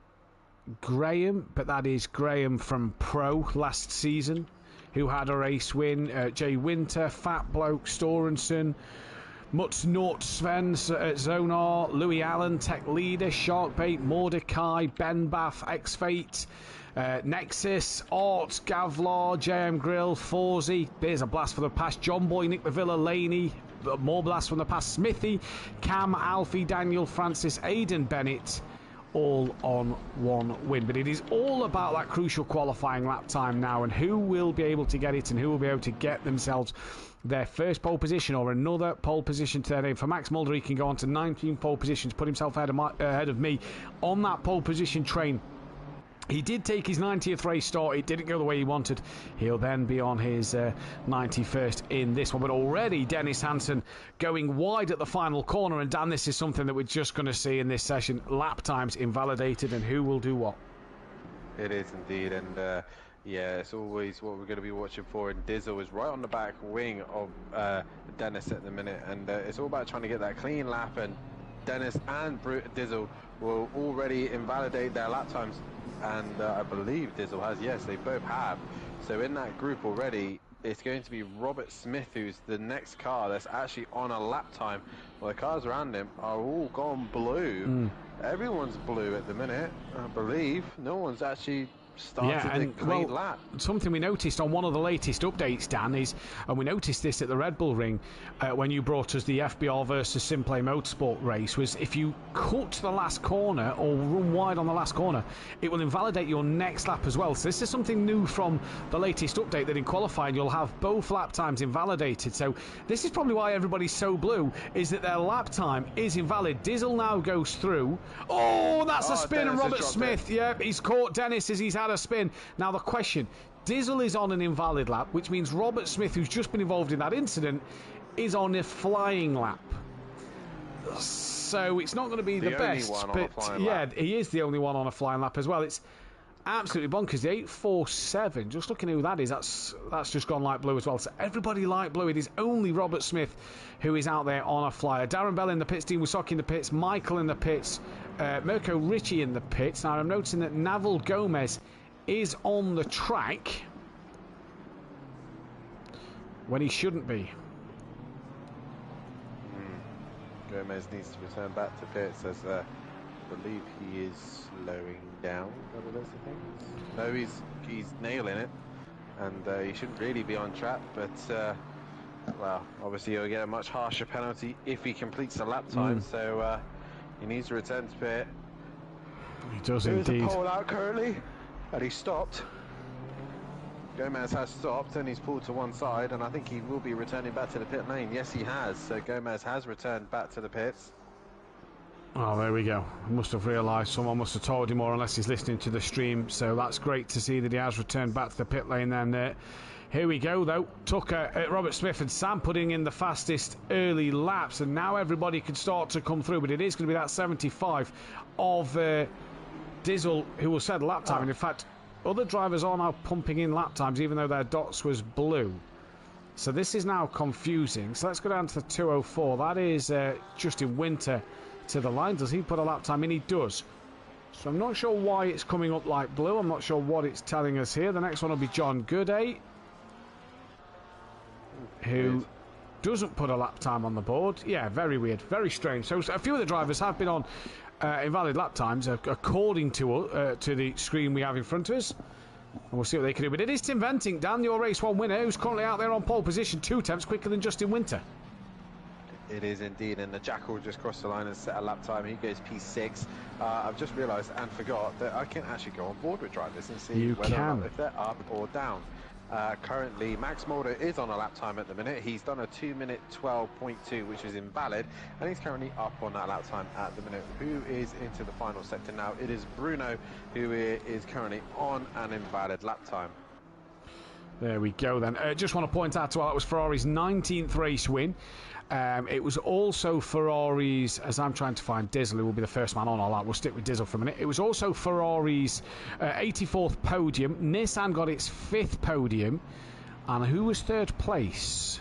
Graham, but that is Graham from Pro last season, who had a race win, Jay Winter, Fat Bloke, Storenson, Mutz Nort, Sven, Zonar, Louis Allen, Tech Leader, Sharkbait, Mordecai, Ben Bath, X-Fate, Nexus, Art, Gavlar, JM Grill, Forzy. There's a blast for the past. John Boy, Nick Lavilla, Laney, more blasts from the past. Smithy, Cam, Alfie, Daniel, Francis, Aidan Bennett, all on one win. But it is all about that crucial qualifying lap time now, and who will be able to get it and who will be able to get themselves their first pole position or another pole position to their name. For Max Mulder, he can go on to 19 pole positions, put himself ahead of me on that pole position train. He did take his 90th race start. It didn't go the way he wanted. He'll then be on his 91st in this one. But already Dennis Hansen going wide at the final corner. And Dan, this is something that we're just going to see in this session. Lap times invalidated, and who will do what? It is indeed, and yeah, it's always what we're going to be watching for. And Dizzle is right on the back wing of Dennis at the minute, and it's all about trying to get that clean lap. And Dennis and Dizzle will already invalidate their lap times, and I believe Dizzle has. Yes, they both have. So in that group already, it's going to be Robert Smith, who's the next car that's actually on a lap time. Well, the cars around him are all gone blue. Everyone's blue at the minute, I believe. No one's actually started the clean lap. Something we noticed on one of the latest updates, Dan, is, and we noticed this at the Red Bull Ring when you brought us the FBR versus SimPlay Motorsport race, was if you cut the last corner or run wide on the last corner, it will invalidate your next lap as well. So this is something new from the latest update, that in qualifying you'll have both lap times invalidated. So this is probably why everybody's so blue, is that their lap time is invalid. Dizzle now goes through. Oh, that's a spin, and Robert Smith, yeah, he's caught Dennis as he's had a spin. Now the question, Dizzle is on an invalid lap, which means Robert Smith, who's just been involved in that incident, is on a flying lap. So it's not going to be the best, but yeah, he is the only one on a flying lap as well. It's absolutely bonkers. The 847, just looking who that is, that's just gone light blue as well. So everybody light blue. It is only Robert Smith who is out there on a flyer. Darren Bell in the pits, Dean Wysocki in the pits, Michael in the pits, Mirko Ricci in the pits. Now I'm noticing that Naval Gomez is on the track when he shouldn't be. Gomez needs to return back to pits, as I believe he is slowing down. No, he's nailing it, and he shouldn't really be on track, but well, obviously he'll get a much harsher penalty if he completes the lap time, so he needs to return to pit. He does indeed. There's a pole out currently, and he stopped. Gomez has stopped and he's pulled to one side, and I think he will be returning back to the pit lane. Yes, he has. So Gomez has returned back to the pits. Oh, there we go. Must have realised, someone must have told him, or unless he's listening to the stream. So that's great to see that he has returned back to the pit lane then. Here we go, though. Tucker, Robert Smith and Sam putting in the fastest early laps, and now everybody can start to come through, but it is going to be that 75 of Dizzle who will set the lap time. And in fact, other drivers are now pumping in lap times, even though their dots was blue. So this is now confusing. So let's go down to the 2:04. That is Justin Winter to the line. Does he put a lap time in? He does. So I'm not sure why it's coming up like blue. I'm not sure what it's telling us here. The next one will be John Gooday, who doesn't put a lap time on the board. Yeah, very weird, very strange. So a few of the drivers have been on invalid lap times according to the screen we have in front of us. And we'll see what they can do. But it is Tim Venting, Dan, your race 1 winner, who's currently out there on pole position, 2 tenths quicker than Justin Winter. It is indeed, and the Jackal just crossed the line and set a lap time. He goes P6. I've just realised and forgot that I can actually go on board with drivers and see whether or not if they're up or down. Currently, Max Mulder is on a lap time at the minute. He's done a 2:12.2, which is invalid, and he's currently up on that lap time at the minute. Who is into the final sector now? It is Bruno, who is currently on an invalid lap time. There we go then. Just want to point out that was Ferrari's 19th race win. It was also Ferrari's, as I'm trying to find Dizzle, who will be the first man on all that. We'll stick with Dizzle for a minute. It was also Ferrari's 84th podium. Nissan got its 5th podium. And who was 3rd place?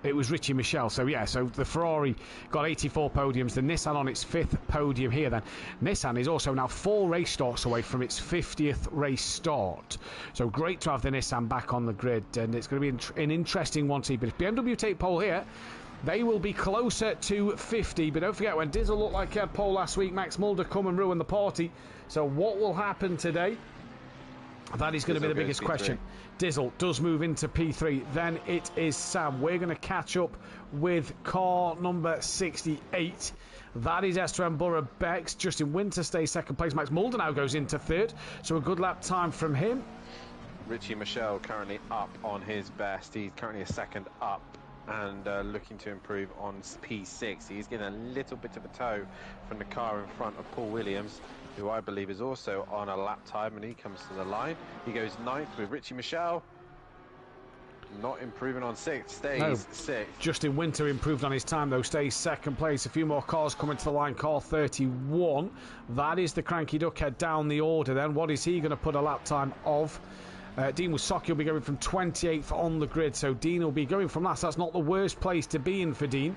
It was Richie Michel. So yeah, so the Ferrari got 84 podiums. The Nissan on its 5th podium here then. Nissan is also now 4 race starts away from its 50th race start. So great to have the Nissan back on the grid, and it's going to be an interesting one to see. But if BMW take pole here, they will be closer to 50. But don't forget, when Dizzle looked like he had pole last week, Max Mulder come and ruin the party. So what will happen today? That is going to be the biggest question. Dizzle does move into P3. Then it is Sam. We're going to catch up with car number 68. That is Esteban Burra-Bex. Justin Winter stays 2nd place. Max Mulder now goes into 3rd. So a good lap time from him. Richie Michel currently up on his best. He's currently a 2nd up and looking to improve on P6. He's getting a little bit of a tow from the car in front of Paul Williams, who I believe is also on a lap time, and he comes to the line. He goes 9th with Richie Michel. Not improving on 6th, stays 6th. Justin Winter improved on his time, though, stays 2nd place. A few more cars coming to the line. Car 31. That is the Cranky Duckhead down the order then. What is he going to put a lap time of? Dean Wysocki will be going from 28th on the grid, so Dean will be going from last. That's not the worst place to be in for Dean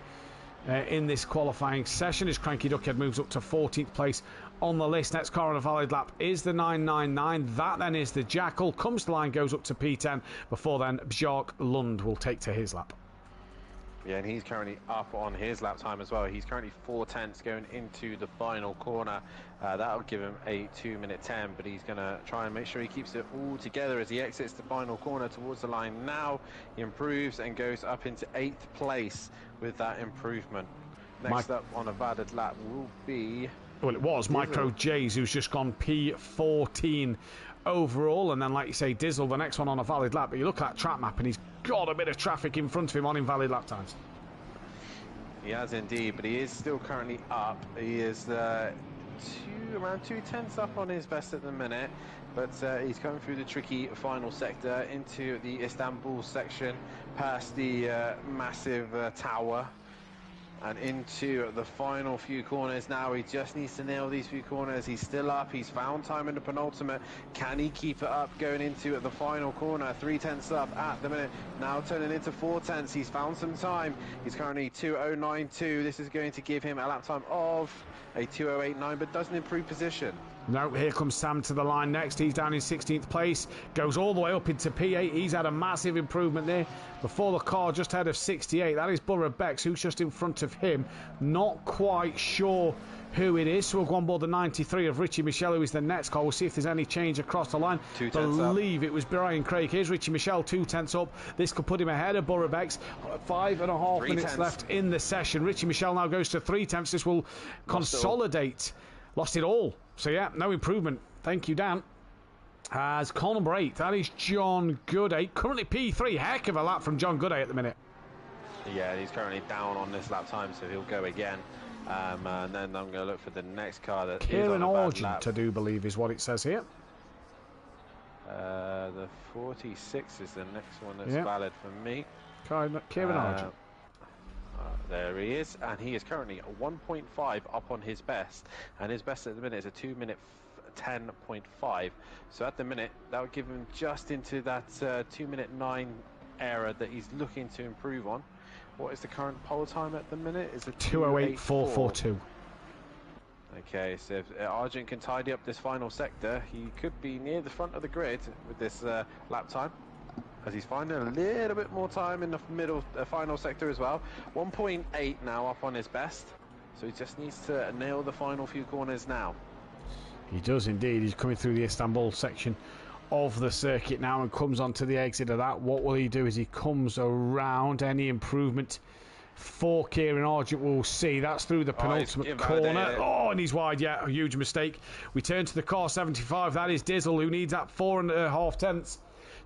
in this qualifying session, as Cranky Duckhead moves up to 14th place on the list. Next car on a valid lap is the 999. That then is the Jackal. Comes to the line, goes up to P10. Before then, Bjarke Lund will take to his lap. Yeah, and he's currently up on his lap time as well. He's currently 4 tenths going into the final corner. That'll give him a 2:10, but he's going to try and make sure he keeps it all together as he exits the final corner towards the line. Now he improves and goes up into 8th place with that improvement. Next up on a valid lap will be... Well, it was Micro J's, who's just gone P14 overall, and then, like you say, Dizzle, the next one on a valid lap. But you look at that track map, and he's got a bit of traffic in front of him on invalid lap times. He has indeed, but he is still currently up. He is around 2 tenths up on his best at the minute, but he's coming through the tricky final sector into the Istanbul section, past the massive tower, and into the final few corners now. He just needs to nail these few corners. He's still up. He's found time in the penultimate. Can he keep it up going into the final corner? 3 tenths up at the minute. Now turning into 4 tenths. He's found some time. He's currently 2:09.2. This is going to give him a lap time of a 2:08.9, but doesn't improve position. No, here comes Sam to the line next. He's down in 16th place. Goes all the way up into P8. He's had a massive improvement there. Before the car just ahead of 68. That is Burra-Bex, who's just in front of him. Not quite sure who it is. So we'll go on board the 93 of Richie Michel, who is the next car. We'll see if there's any change across the line. 2 tenths believe it was Brian Craig. Here's Richie Michel, 2 tenths up. This could put him ahead of Burra-Bex. 5.5 minutes left in the session. Richie Michel now goes to 3 tenths. This will consolidate. Lost it all. So yeah, no improvement. Thank you, Dan. As car number 8, that is John Gooday. Currently P3. Heck of a lap from John Gooday at the minute. Yeah, he's currently down on this lap time, so he'll go again. And then I'm going to look for the next car that Kieran is on a bad Argent, lap. I do believe, is what it says here. The 46 is the next one that's valid for me. Kieran Argent. There he is, and he is currently 1.5 up on his best, and his best at the minute is a 1:10.5. So at the minute, that would give him just into that 2:09 era that he's looking to improve on. What is the current pole time at the minute? Is it 2:08.442? Okay, so if Argent can tidy up this final sector, he could be near the front of the grid with this lap time, as he's finding a little bit more time in the middle final sector as well. 1.8 now up on his best, so he just needs to nail the final few corners now. He does indeed. He's coming through the Istanbul section of the circuit now and comes onto the exit of that. What will he do as he comes around? Any improvement for Kieran Argent, we'll see. That's through the penultimate corner. Oh, and he's wide. Yeah, a huge mistake. We turn to the car 75. That is Dizzle, who needs that 4.5 tenths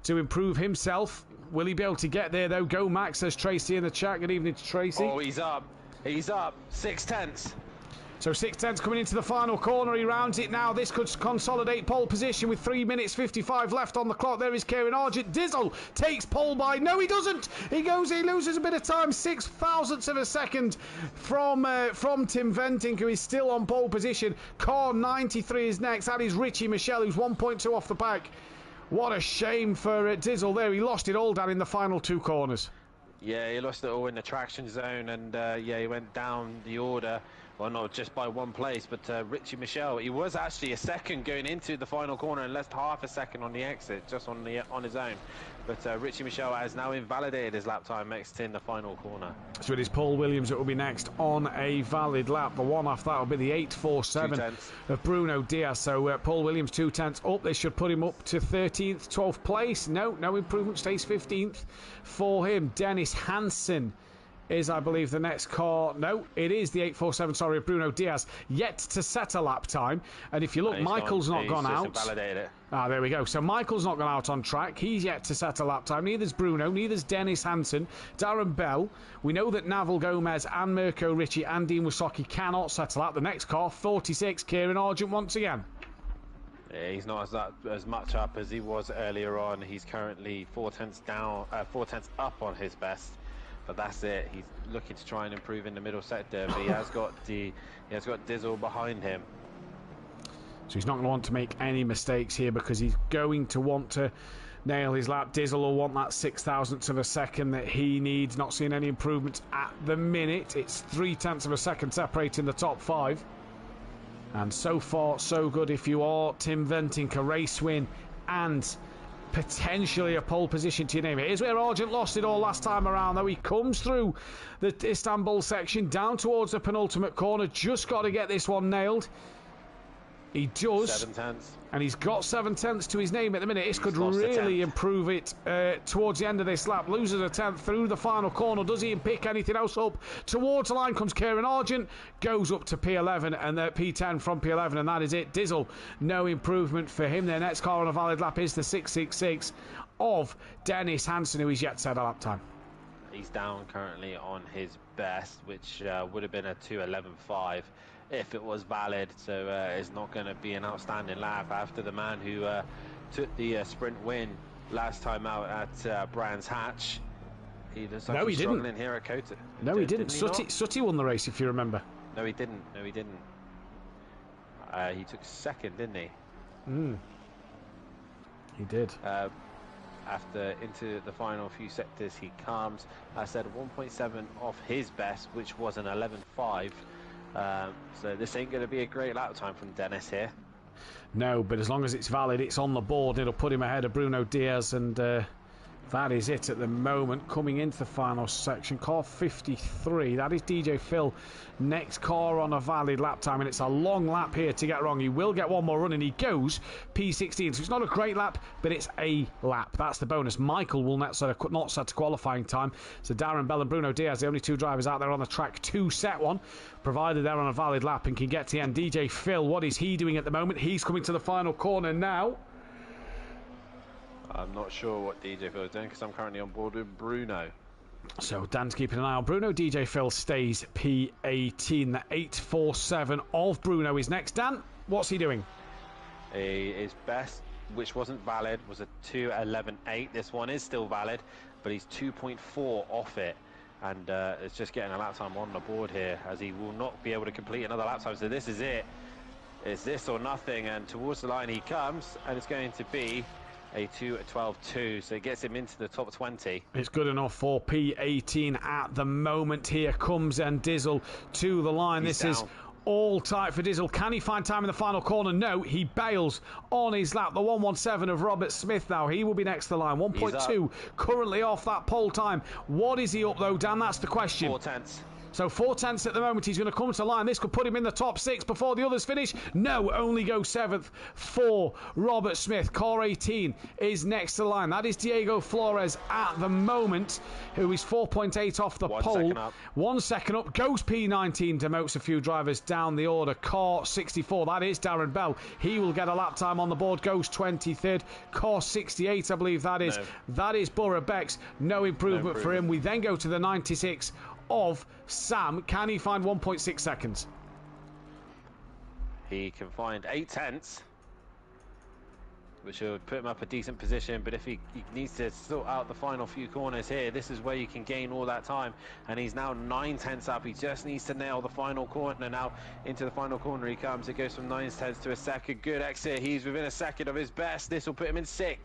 to improve himself. Will he be able to get there, though? Go Max, says Tracy in the chat. Good evening to Tracy. Oh, he's up. He's up. 6 tenths. So 6 tenths coming into the final corner. He rounds it now. This could consolidate pole position with 3 minutes 55 left on the clock. There is Kieran Argent. Dizzle takes pole by... No, he doesn't. He loses a bit of time. 6 thousandths of a second from Tim Venting, who is still on pole position. Car 93 is next. That is Richie Michelle, who's 1.2 off the pack. What a shame for Dizzle there. He lost it all down in the final 2 corners. Yeah, he lost it all in the traction zone, and yeah, he went down the order. Well, not just by 1 place, but Richie Michelle, he was actually a second going into the final corner and lost half a second on the exit, just on his own. But Richie Michelle has now invalidated his lap time next in the final corner. So it is Paul Williams that will be next on a valid lap. The one after that will be the 8.47 of Bruno Diaz. So Paul Williams 2 tenths up. This should put him up to 13th, 12th place. No improvement, stays 15th for him. Dennis Hansen is, I believe, the next car. No, it is the 8.47, sorry, of Bruno Diaz, yet to set a lap time. And if you look, Michael's not gone out. Invalidated it. Ah, there we go. So Michael's not gone out on track. He's yet to set a lap time. Neither's Bruno, neither's Dennis Hansen, Darren Bell. We know that Naval Gomez and Mirko Ricci and Dean Wysocki cannot set a lap. The next car, 46, Kieran Argent once again. Yeah, he's not as much up as he was earlier on. He's currently 4 tenths down, 4 tenths up on his best. But that's it. He's looking to try and improve in the middle sector, but he has got Dizzle behind him. So he's not going to want to make any mistakes here, because he's going to want to nail his lap. Dizzle will want that 6 thousandths of a second that he needs. Not seeing any improvements at the minute. It's 3 tenths of a second separating the top 5. And so far, so good. If you are Tim Venting, a race win and potentially a pole position to your name. Here's where Argent lost it all last time around, though. He comes through the Istanbul section down towards the penultimate corner. Just got to get this one nailed. He does. 7 tenths. And he's got 7 tenths to his name at the minute. This could really improve it towards the end of this lap. Loses a tenth through the final corner. Does he pick anything else up? Towards the line comes Kieran Argent. Goes up to P11 and P10 from P11, and that is it. Dizzle, no improvement for him. Their next car on a valid lap is the 666 of Dennis Hansen, who is yet to set a lap time. He's down currently on his best, which would have been a 2:11.5 if it was valid. So it's not going to be an outstanding lap after the man who took the sprint win last time out at Brands Hatch. He looks like he's struggling here at COTA. No, he didn't. Sutty won the race, if you remember. No, he didn't. He took second, didn't he? He did. After into the final few sectors he comes. I said 1.7 off his best, which was an 11.5. So this ain't going to be a great lap time from Dennis here. No, but as long as it's valid, it's on the board. It'll put him ahead of Bruno Diaz, and that is it at the moment. Coming into the final section, car 53. That is DJ Phil. Next car on a valid lap time, and it's a long lap here to get wrong. He will get one more run, and he goes P16. So it's not a great lap, but it's a lap. That's the bonus. Michael will not set a qualifying time. So Darren Bell and Bruno Diaz, the only 2 drivers out there on the track to set one, provided they're on a valid lap and can get to the end. DJ Phil, what is he doing at the moment? He's coming to the final corner now. I'm not sure what DJ Phil is doing, because I'm currently on board with Bruno. So Dan's keeping an eye on Bruno. DJ Phil stays P18. The 8.47 of Bruno is next. Dan, what's he doing? His best, which wasn't valid, was a 2:11.8. This one is still valid, but he's 2.4 off it. And it's just getting a lap time on the board here, as he will not be able to complete another lap time. So this is it. It's this or nothing, and towards the line he comes, and it's going to be a 2:12.2, so it gets him into the top 20. It's good enough for P18 at the moment. Here comes Dizzle to the line. This is all tight for Dizzle. Can he find time in the final corner? No, he bails on his lap. The 1:17 of Robert Smith now. He will be next to the line. 1.2 currently off that pole time. What is he up though, Dan? That's the question. 4 tenths. So 4 tenths at the moment. He's going to come to line. This could put him in the top 6 before the others finish. No, only go 7th for Robert Smith. Car 18 is next to the line. That is Diego Flores at the moment, who is 4.8 off the pole. 1 second up. Goes P19, demotes a few drivers down the order. Car 64, that is Darren Bell. He will get a lap time on the board. Goes 23rd. Car 68, I believe that is. No. That is Borough Bex. No improvement for him. We then go to the 96 of Sam. Can he find 1.6 seconds? He can find 8 tenths, which will put him up a decent position, but if he needs to sort out the final few corners here, this is where you can gain all that time, and he's now 9 tenths up. He just needs to nail the final corner. Now into the final corner he comes. It goes from 9 tenths to a second. Good exit. He's within a second of his best. This will put him in 6th.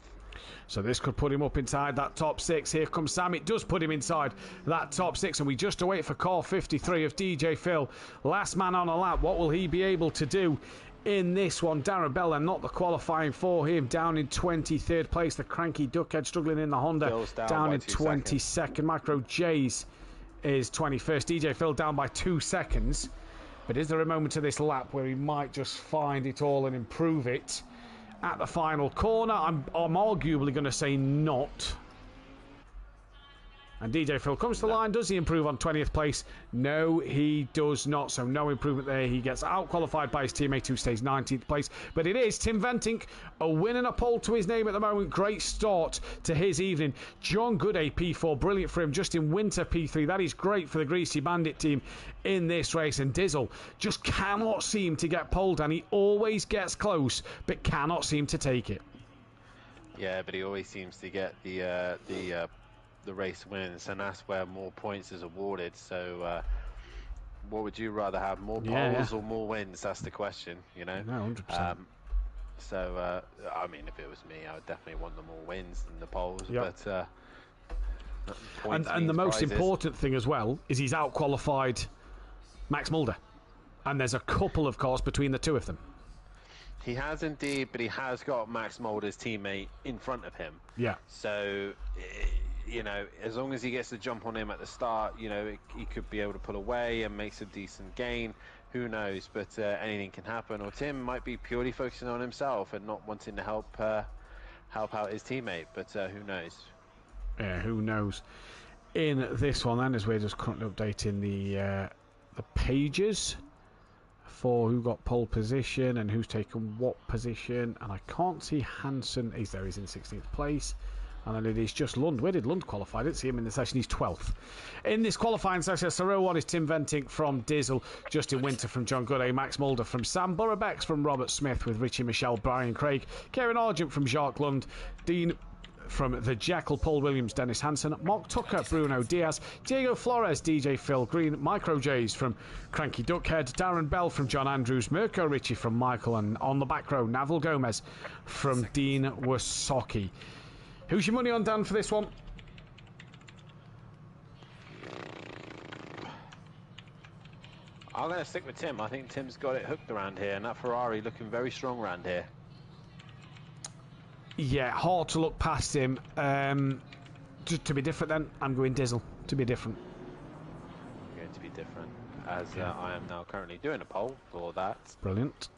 So this could put him up inside that top 6. Here comes Sam. It does put him inside that top 6. And we just await for car 53 of DJ Phil. Last man on a lap. What will he be able to do in this one? Darren Bell, and not the qualifying for him. Down in 23rd place. The cranky duckhead struggling in the Honda. Down in 22nd. Macro J's is 21st. DJ Phil down by 2 seconds. But is there a moment to this lap where he might just find it all and improve it? At the final corner, I'm arguably going to say not. And DJ Phil comes to the line. Does he improve on 20th place? No, he does not. So no improvement there. He gets out-qualified by his teammate who stays 19th place. But it is Tim Ventink, a win and a pole to his name at the moment. Great start to his evening. John Gooday P4, brilliant for him. Justin Winter P3. That is great for the Greasy Bandit team in this race. And Dizzle just cannot seem to get pole down. He always gets close, but cannot seem to take it. Yeah, but he always seems to get the race wins, and that's where more points is awarded. So what would you rather have, more poles or more wins? That's the question, you know. No, 100%. So I mean, if it was me, I would definitely want the more wins than the poles. Yep. But and the most important thing as well is he's out qualified Max Mulder, and there's a couple of cars between the two of them. He has indeed, but he has got Max Mulder's teammate in front of him. Yeah. So, you know, as long as he gets the jump on him at the start, you know, he could be able to pull away and make some decent gain. Who knows? But anything can happen. Or Tim might be purely focusing on himself and not wanting to help out his teammate. But who knows? Yeah, who knows? In this one, then, as we're just currently updating the pages for who got pole position and who's taken what position, and I can't see Hansen. He's there. He's in 16th place. And then it is just Lund. Where did Lund qualify? I didn't see him in the session. He's 12th. In this qualifying session, so row 1 is Tim Ventink from Dizzle, Justin Winter from John Gooday, Max Mulder from Sam, Borough Bex from Robert Smith with Richie Michelle, Brian Craig, Kieran Argent from Jacques Lund, Dean from the Jekyll, Paul Williams, Dennis Hansen, Mark Tucker, Bruno Diaz, Diego Flores, DJ Phil Green, Micro J's from Cranky Duckhead, Darren Bell from John Andrews, Mirko Ritchie from Michael, and on the back row, Naval Gomez from Dean Wasocki. Who's your money on, Dan, for this one? I'm going to stick with Tim. I think Tim's got it hooked around here, and that Ferrari looking very strong around here. Yeah, hard to look past him. Just to be different, then, I'm going Dizzle. To be different. Going to be different, as I am now currently doing a poll for that. Brilliant.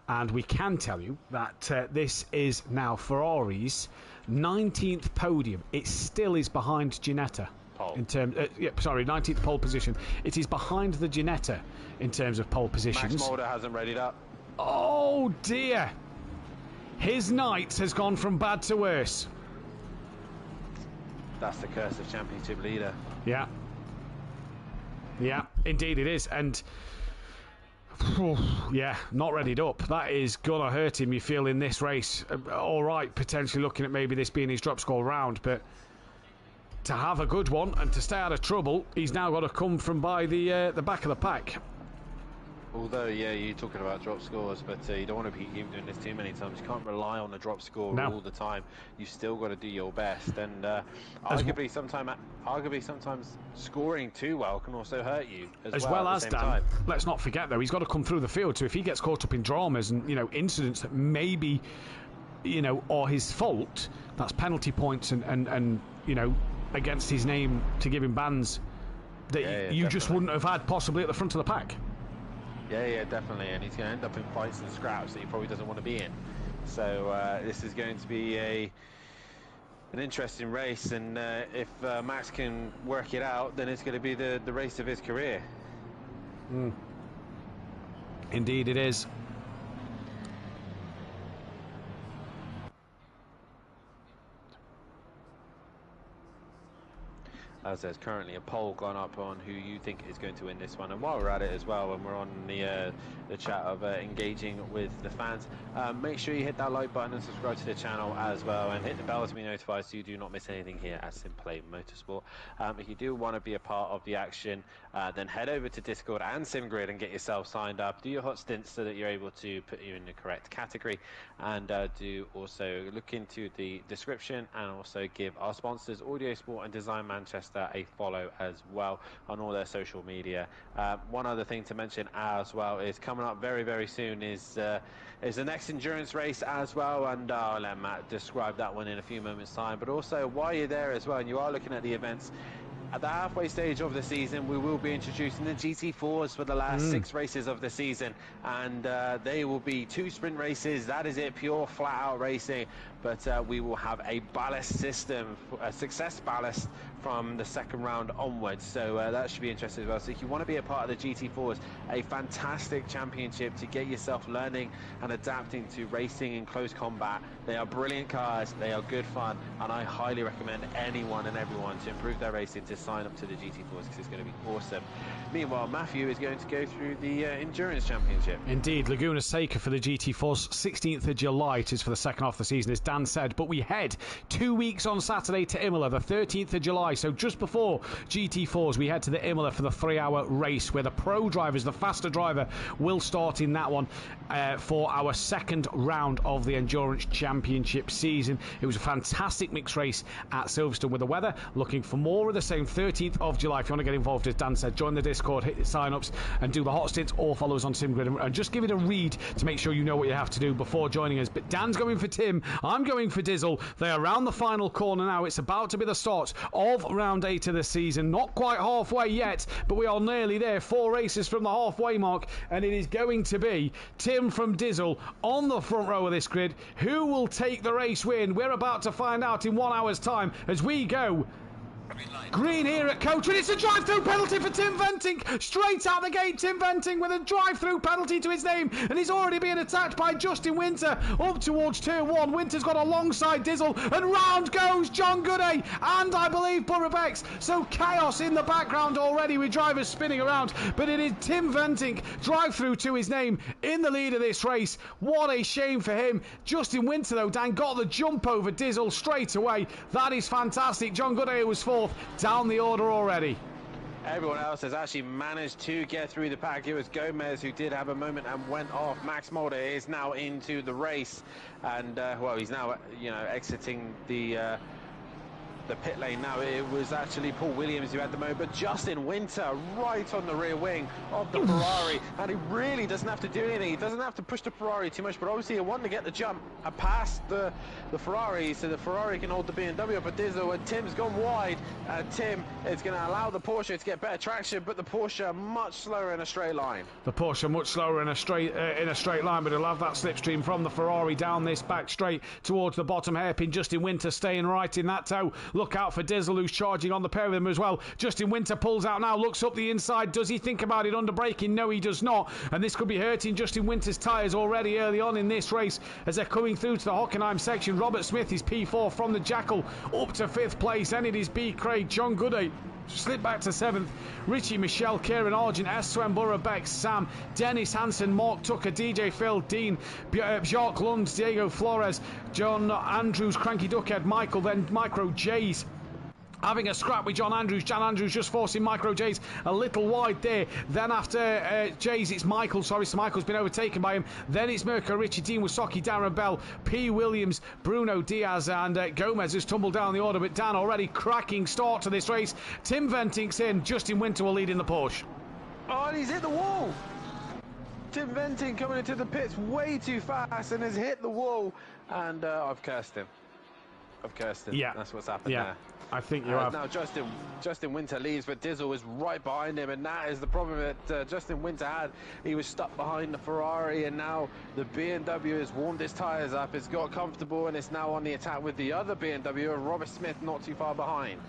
And we can tell you that this is now Ferrari's 19th podium. It still is ginetta in terms. 19th pole position. It is behind the Ginetta in terms of pole positions. Max Mulder hasn't readied up. Oh dear! His night has gone from bad to worse. That's the curse of championship leader. Yeah. Yeah, indeed it is, and. Yeah, not readied up. That is gonna hurt him, you feel, in this race. All right, potentially looking at maybe this being his drop score round, but to have a good one and to stay out of trouble, he's now got to come from by the back of the pack. Although, yeah, you're talking about drop scores, but you don't want to be doing this too many times. You can't rely on the drop score all the time. You've still got to do your best, and arguably sometimes scoring too well can also hurt you as well at the same time. Let's not forget though, he's got to come through the field. So if he gets caught up in dramas and incidents that maybe are his fault, that's penalty points and against his name to give him bans that you just wouldn't have had possibly at the front of the pack. Yeah, definitely, and he's going to end up in fights and scraps that he probably doesn't want to be in. So this is going to be an interesting race, and if Max can work it out, then it's going to be the race of his career. Indeed it is. As there's currently a poll gone up on who you think is going to win this one, and while we're at it as well, when we're on the chat of engaging with the fans, make sure you hit that like button and subscribe to the channel as well, and hit the bell to be notified so you do not miss anything here at SimPlay Motorsport. If you do want to be a part of the action, then head over to Discord and SimGrid and get yourself signed up. Do your hot stints so that you're able to put you in the correct category, and do also look into the description and also give our sponsors Audio Sport and Design Manchester a follow as well on all their social media. One other thing to mention as well is coming up very, very soon is the next endurance race as well, and I'll let Matt describe that one in a few moments time. But also, while you're there as well and you are looking at the events, at the halfway stage of the season, we will be introducing the GT4s for the last 6 races of the season, and they will be 2 sprint races. That is it, pure flat-out racing. But we will have a ballast system, a success ballast from the 2nd round onwards. So that should be interesting as well. So if you want to be a part of the GT4s, a fantastic championship to get yourself learning and adapting to racing in close combat. They are brilliant cars, they are good fun, and I highly recommend anyone and everyone to improve their racing to sign up to the GT4s, because it's going to be awesome. Meanwhile, Mathew is going to go through the Endurance Championship. Indeed, Laguna Seca for the GT4s, 16th of July it is for the second half of the season, as Dan said, but we head 2 weeks on Saturday to Imola, the 13th of July, so just before GT4s we head to the Imola for the 3-hour race, where the pro drivers, the faster driver, will start in that one for our 2nd round of the Endurance Championship season. It was a fantastic mixed race at Silverstone with the weather. Looking for more of the same, 13th of July. If you want to get involved, as Dan said, join the Discord, hit the sign-ups and do the hot stints, or follow us on SimGrid and just give it a read to make sure you know what you have to do before joining us. But Dan's going for Tim, I'm going for Dizzle. They are around the final corner now. It's about to be the start of round 8 of the season. Not quite halfway yet, but we are nearly there. 4 races from the halfway mark, and it is going to be Tim from Dizzle on the front row of this grid. Who will take the race win? We're about to find out in 1 hour's time as we go green here at COTA, and it's a drive-through penalty for Tim Venting. Straight out the gate, Tim Venting with a drive-through penalty to his name, and he's already being attacked by Justin Winter up towards turn 1. Winter's got alongside Dizzle, and round goes John Gooday and I believe Borough Bex. So chaos in the background already with drivers spinning around, but it is Tim Venting, drive-through to his name, in the lead of this race. What a shame for him. Justin Winter though, Dan, got the jump over Dizzle straight away. That is fantastic. John Gooday was 4th down the order already. Everyone else has actually managed to get through the pack. It was Gomez who did have a moment and went off. Max Mulder is now into the race, and well, he's now exiting the pit lane now. It was actually Paul Williams who had the moment, but Justin Winter right on the rear wing of the Ferrari, and he really doesn't have to do anything. He doesn't have to push the Ferrari too much, but obviously he wanted to get the jump past the Ferrari, so the Ferrari can hold the BMW up at Dizzle, and Tim's gone wide. Tim is going to allow the Porsche to get better traction, but the Porsche much slower in a straight line. The Porsche much slower in a straight line, but he'll have that slipstream from the Ferrari down this back straight towards the bottom hairpin. Justin Winter staying right in that tow. Look out for Dizzle, who's charging on the pair of them as well. Justin Winter pulls out now, looks up the inside. Does he think about it under braking? No, he does not. And this could be hurting Justin Winter's tyres already early on in this race as they're coming through to the Hockenheim section. Robert Smith is P4 from the Jackal up to 5th place. Then it is B. Craig. John Gooday slipped back to 7th. Richie, Michelle, Kieran Argent, S. Swen, Borough Beck, Sam, Dennis Hansen, Mark Tucker, DJ Phil, Dean, Jacques Lund, Diego Flores, John Andrews, Cranky Duckhead, Michael, then Micro Jays having a scrap with John Andrews. John Andrews just forcing Micro J's a little wide there. Then after J's, it's Michael. Sorry, so Michael's been overtaken by him. Then it's Mirko, Richie, Dean Wysocki, Darren Bell, P. Williams, Bruno Diaz, and Gomez has tumbled down the order. But Dan, already cracking start to this race. Tim Venting's in. Justin Winter will lead in the Porsche. Oh, and he's hit the wall. Tim Venting coming into the pits way too fast and has hit the wall. And I've cursed him. Yeah, that's what's happened there. I think you have. Now Justin Winter leaves, but Dizzle was right behind him, and that is the problem that Justin Winter had. He was stuck behind the Ferrari, and now the BMW has warmed its tyres up. It's got comfortable, and it's now on the attack with the other BMW, and Robert Smith not too far behind.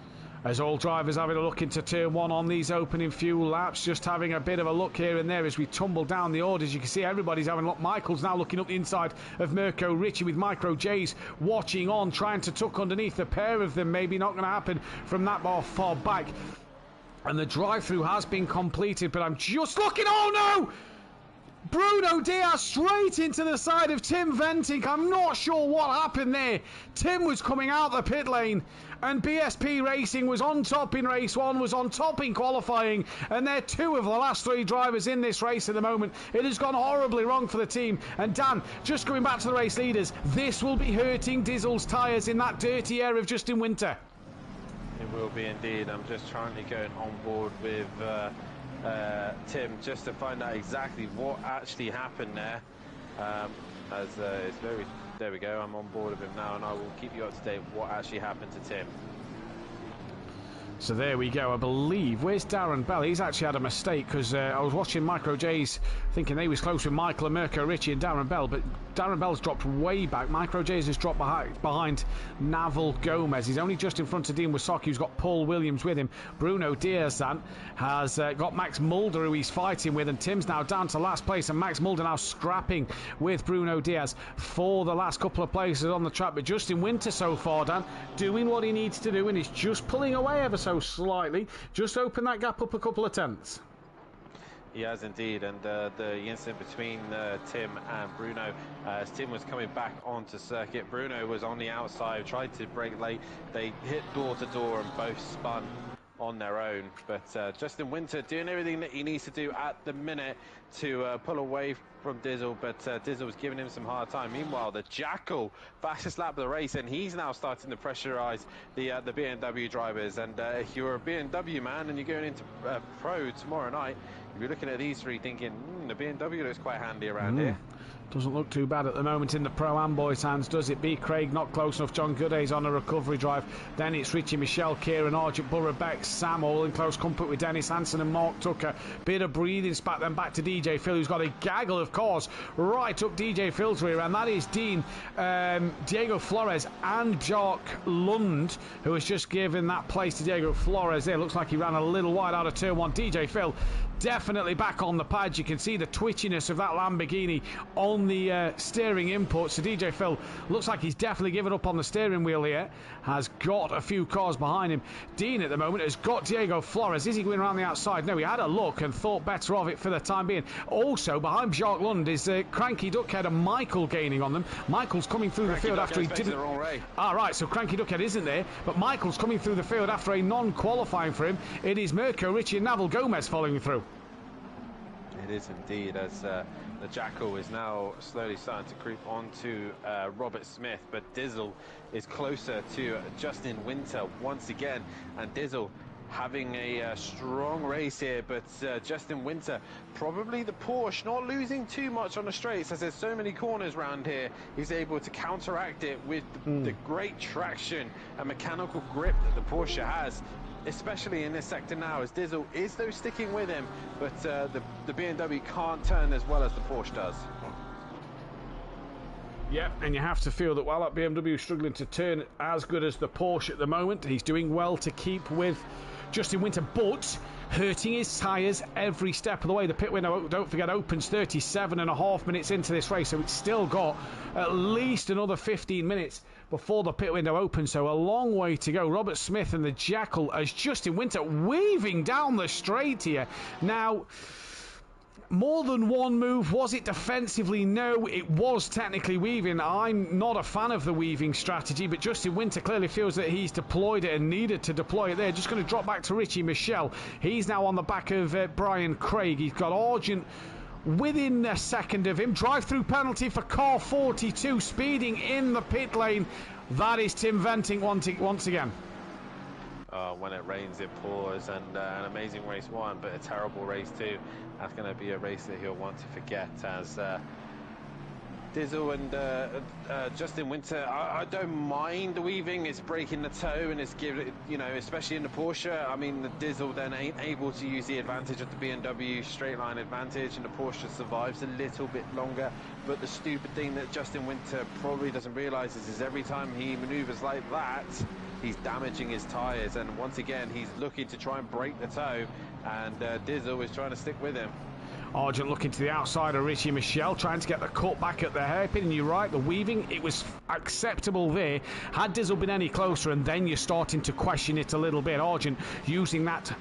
As all drivers having a look into Turn 1 on these opening few laps, just having a bit of a look here and there as we tumble down the orders. You can see everybody's having a look. Michael's now looking up the inside of Mirko Richie with Micro J's watching on, trying to tuck underneath. The pair of them maybe not going to happen from that far back. And the drive-through has been completed, but I'm just looking. Oh no! Bruno Diaz straight into the side of Tim Venting. I'm not sure what happened there. Tim was coming out the pit lane, and BSP Racing was on top in race 1, was on top in qualifying, and they're 2 of the last 3 drivers in this race at the moment. It has gone horribly wrong for the team. And Dan, just going back to the race leaders, this will be hurting Dizzle's tyres in that dirty air of Justin Winter. It will be indeed. I'm just trying to go on board with Tim just to find out exactly what actually happened there. There we go. I'm on board with him now, and I will keep you up to date what actually happened to Tim. So there we go. I believe, where's Darren Bell? He's actually had a mistake, because I was watching Micro J's thinking they was close with Michael and Mirko Richie and Darren Bell, but Darren Bell's dropped way back. Micro J's has dropped behind Naval Gomez. He's only just in front of Dean Wysocki, who's got Paul Williams with him. Bruno Diaz then has got Max Mulder, who he's fighting with, and Tim's now down to last place, and Max Mulder now scrapping with Bruno Diaz for the last couple of places on the track. But Justin Winter so far, Dan, doing what he needs to do, and he's just pulling away ever so slightly, just open that gap up a couple of tenths. He has indeed, and the incident between Tim and Bruno, as Tim was coming back onto circuit, Bruno was on the outside, tried to brake late, they hit door to door and both spun on their own. But Justin Winter doing everything that he needs to do at the minute to pull away from Dizzle, but Dizzle was giving him some hard time. Meanwhile, the Jackal, fastest lap of the race, and he's now starting to pressurize the BMW drivers. And if you're a BMW man and you're going into Pro tomorrow night, you're looking at these 3 thinking, the BMW looks quite handy around here. Doesn't look too bad at the moment in the Pro-Am boys' hands, does it? B. Craig not close enough. John Gooday's on a recovery drive. Then it's Richie Michelle, Kieran Argent, Burra Beck, Sam all in close company with Dennis Hansen and Mark Tucker. Bit of breathing spat, then back to DJ Phil, who's got a gaggle of cars right up DJ Phil's rear, and that is Dean, Diego Flores and Jacques Lund, who has just given that place to Diego Flores there. Looks like he ran a little wide out of turn 1. DJ Phil definitely back on the pad. You can see the twitchiness of that Lamborghini on the steering input. So DJ Phil looks like he's definitely given up on the steering wheel here. Has got a few cars behind him. Dean at the moment has got Diego Flores. Is he going around the outside? No, he had a look and thought better of it for the time being. Also behind Jacques Lund is Cranky Duckhead and Michael gaining on them. Michael's coming through the field after he didn't. Right, so Cranky Duckhead isn't there, but Michael's coming through the field after a non-qualifying for him. It is Mirko Richie and Naval Gomez following through. It is indeed, as the Jackal is now slowly starting to creep onto Robert Smith, but Dizzle is closer to Justin Winter once again, and Dizzle having a strong race here, but Justin Winter, probably the Porsche, not losing too much on the straights, as there's so many corners around here. He's able to counteract it with the great traction and mechanical grip that the Porsche has, especially in this sector now, as Dizzle is though sticking with him, but the BMW can't turn as well as the Porsche does. Yeah, and you have to feel that while that BMW is struggling to turn as good as the Porsche at the moment, he's doing well to keep with Justin Winter, but hurting his tyres every step of the way. The pit window, don't forget, opens 37.5 minutes into this race, so it's still got at least another 15 minutes before the pit window opens, so a long way to go. Robert Smith and the Jackal as Justin Winter weaving down the straight here. Now, more than one move. Was it defensively? No, it was technically weaving. I'm not a fan of the weaving strategy, but Justin Winter clearly feels that he's deployed it and needed to deploy it there. Just going to drop back to Richie Michelle. He's now on the back of Brian Craig. He's got Argent within a second of him. Drive-through penalty for car 42, speeding in the pit lane. That is Tim Venting once again. When it rains, it pours, and an amazing race one, but a terrible race two. That's going to be a race that he'll want to forget, as Dizzle and Justin Winter. I don't mind the weaving. It's breaking the toe, and it's giving, you know, especially in the Porsche. I mean, the Dizzle then ain't able to use the advantage of the BMW straight line advantage, and the Porsche survives a little bit longer. But the stupid thing that Justin Winter probably doesn't realise is every time he manoeuvres like that, he's damaging his tyres, and once again he's looking to try and break the toe, and Dizzle is trying to stick with him. Argent looking to the outside of Richie Michelle, trying to get the cut back at the hairpin, and you're right, the weaving, it was acceptable there. Had Dizzle been any closer, and then you're starting to question it a little bit. Argent using that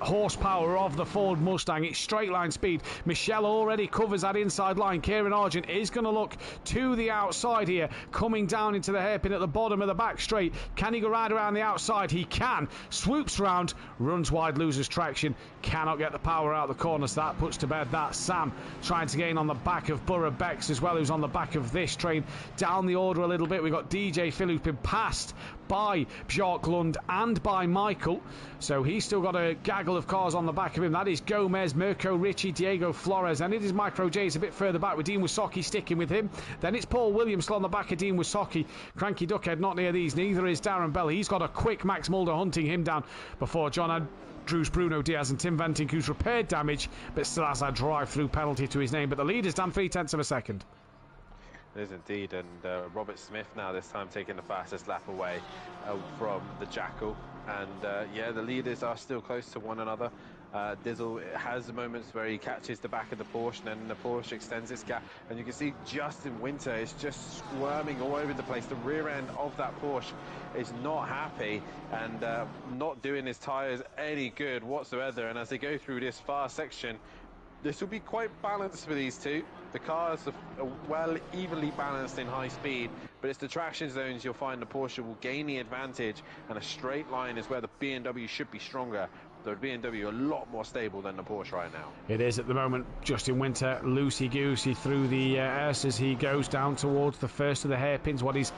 horsepower of the Ford Mustang, it's straight line speed. Michelle already covers that inside line. Kieran Argent is going to look to the outside here, coming down into the hairpin at the bottom of the back straight. Can he go right around the outside? He can. Swoops round, runs wide, loses traction, cannot get the power out of the corner, so that puts to bed that. Sam trying to gain on the back of Borough Bex as well, who's on the back of this train. Down the order a little bit, we've got DJ Phil, who's been passed by Jacques Lund and by Michael, so he's still got a gaggle of cars on the back of him. That is Gomez, Mirko Ricci, Diego Flores, and it is Micro J's a bit further back with Dean Wysocki sticking with him. Then it's Paul Williams still on the back of Dean Wysocki. Cranky Duckhead not near these, neither is Darren Bell. He's got a quick Max Mulder hunting him down before John Andrews, Bruno Diaz and Tim Venting, who's repaired damage but still has a drive-through penalty to his name. But the lead is down 0.3 of a second. It is indeed, and Robert Smith now this time taking the fastest lap away from the Jackal, and yeah, the leaders are still close to one another. Dizzle has moments where he catches the back of the Porsche, and then the Porsche extends its gap, and you can see Justin Winter is just squirming all over the place. The rear end of that Porsche is not happy, and not doing his tyres any good whatsoever, and as they go through this far section, this will be quite balanced for these two. The cars are well evenly balanced in high speed, but it's the traction zones you'll find the Porsche will gain the advantage, and a straight line is where the BMW should be stronger. The BMW a lot more stable than the Porsche right now. It is at the moment. Justin Winter loosey-goosey through the S as he goes down towards the first of the hairpins, what is,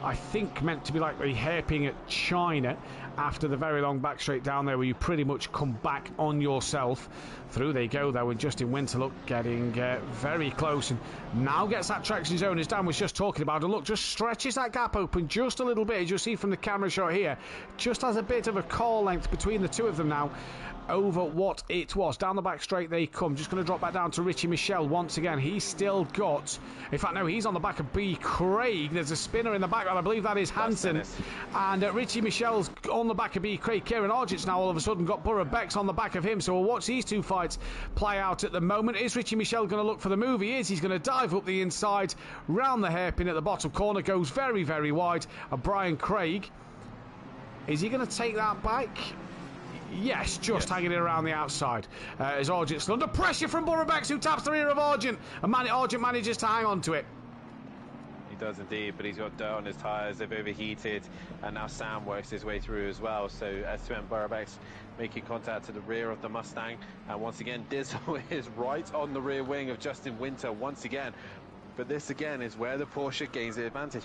I think, meant to be like the hairpin at China, after the very long back straight down there where you pretty much come back on yourself. Through they go though, with Justin Winter, look, getting very close, and now gets that traction zone as Dan was just talking about, and look, just stretches that gap open just a little bit, as you'll see from the camera shot here. Just has a bit of a car length between the two of them now over what it was. Down the back straight they come. Just going to drop back down to Richie Michelle once again. He's still got, in fact no, he's on the back of B. Craig. There's a spinner in the background, I believe that is Hansen, and Richie Michelle's on the back of B. Craig. Kieran Argent's now all of a sudden got Borough Bex on the back of him, so we'll watch these two fights play out at the moment. Is Richie Michelle going to look for the move? He is. He's going to dive up the inside, round the hairpin at the bottom corner, goes very, very wide. Brian Craig, is he going to take that back? Yes, just hanging it around the outside. As Argent's under pressure from Borough Bex, who taps the rear of Argent, and Argent manages to hang on to it. He does indeed, but he's got dirt on his tyres, they've overheated, and now Sam works his way through as well. So S2M Borough Bex making contact to the rear of the Mustang, and once again Dizzle is right on the rear wing of Justin Winter once again. But this again is where the Porsche gains the advantage.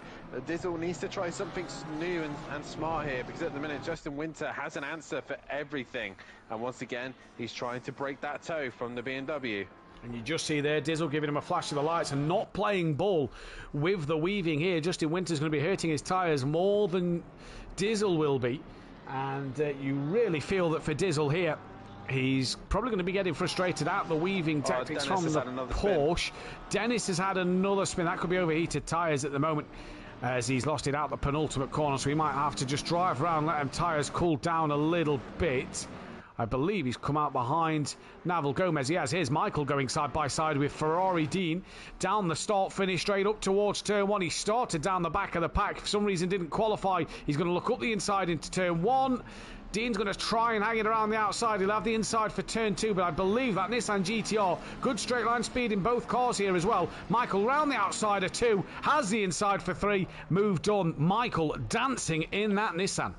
Dizzle needs to try something new and smart here, because at the minute Justin Winter has an answer for everything, and once again he's trying to break that toe from the BMW. And you just see there Dizzle giving him a flash of the lights and not playing ball with the weaving here. Justin Winter's going to be hurting his tyres more than Dizzle will be, and you really feel that for Dizzle here, he's probably going to be getting frustrated at the weaving tactics from the Porsche. Dennis has had another spin. That could be overheated tyres at the moment, as he's lost it out the penultimate corner, so he might have to just drive around, let them tyres cool down a little bit. I believe he's come out behind Naval Gomez. He has his. Michael going side by side with Ferrari Dean. Down the start finish, straight up towards turn one. He started down the back of the pack. For some reason didn't qualify. He's going to look up the inside into turn one. Dean's going to try and hang it around the outside. He'll have the inside for turn 2, but I believe that Nissan GTR, good straight line speed in both cars here as well. Michael round the outside of 2, has the inside for 3, moved on. Michael dancing in that Nissan.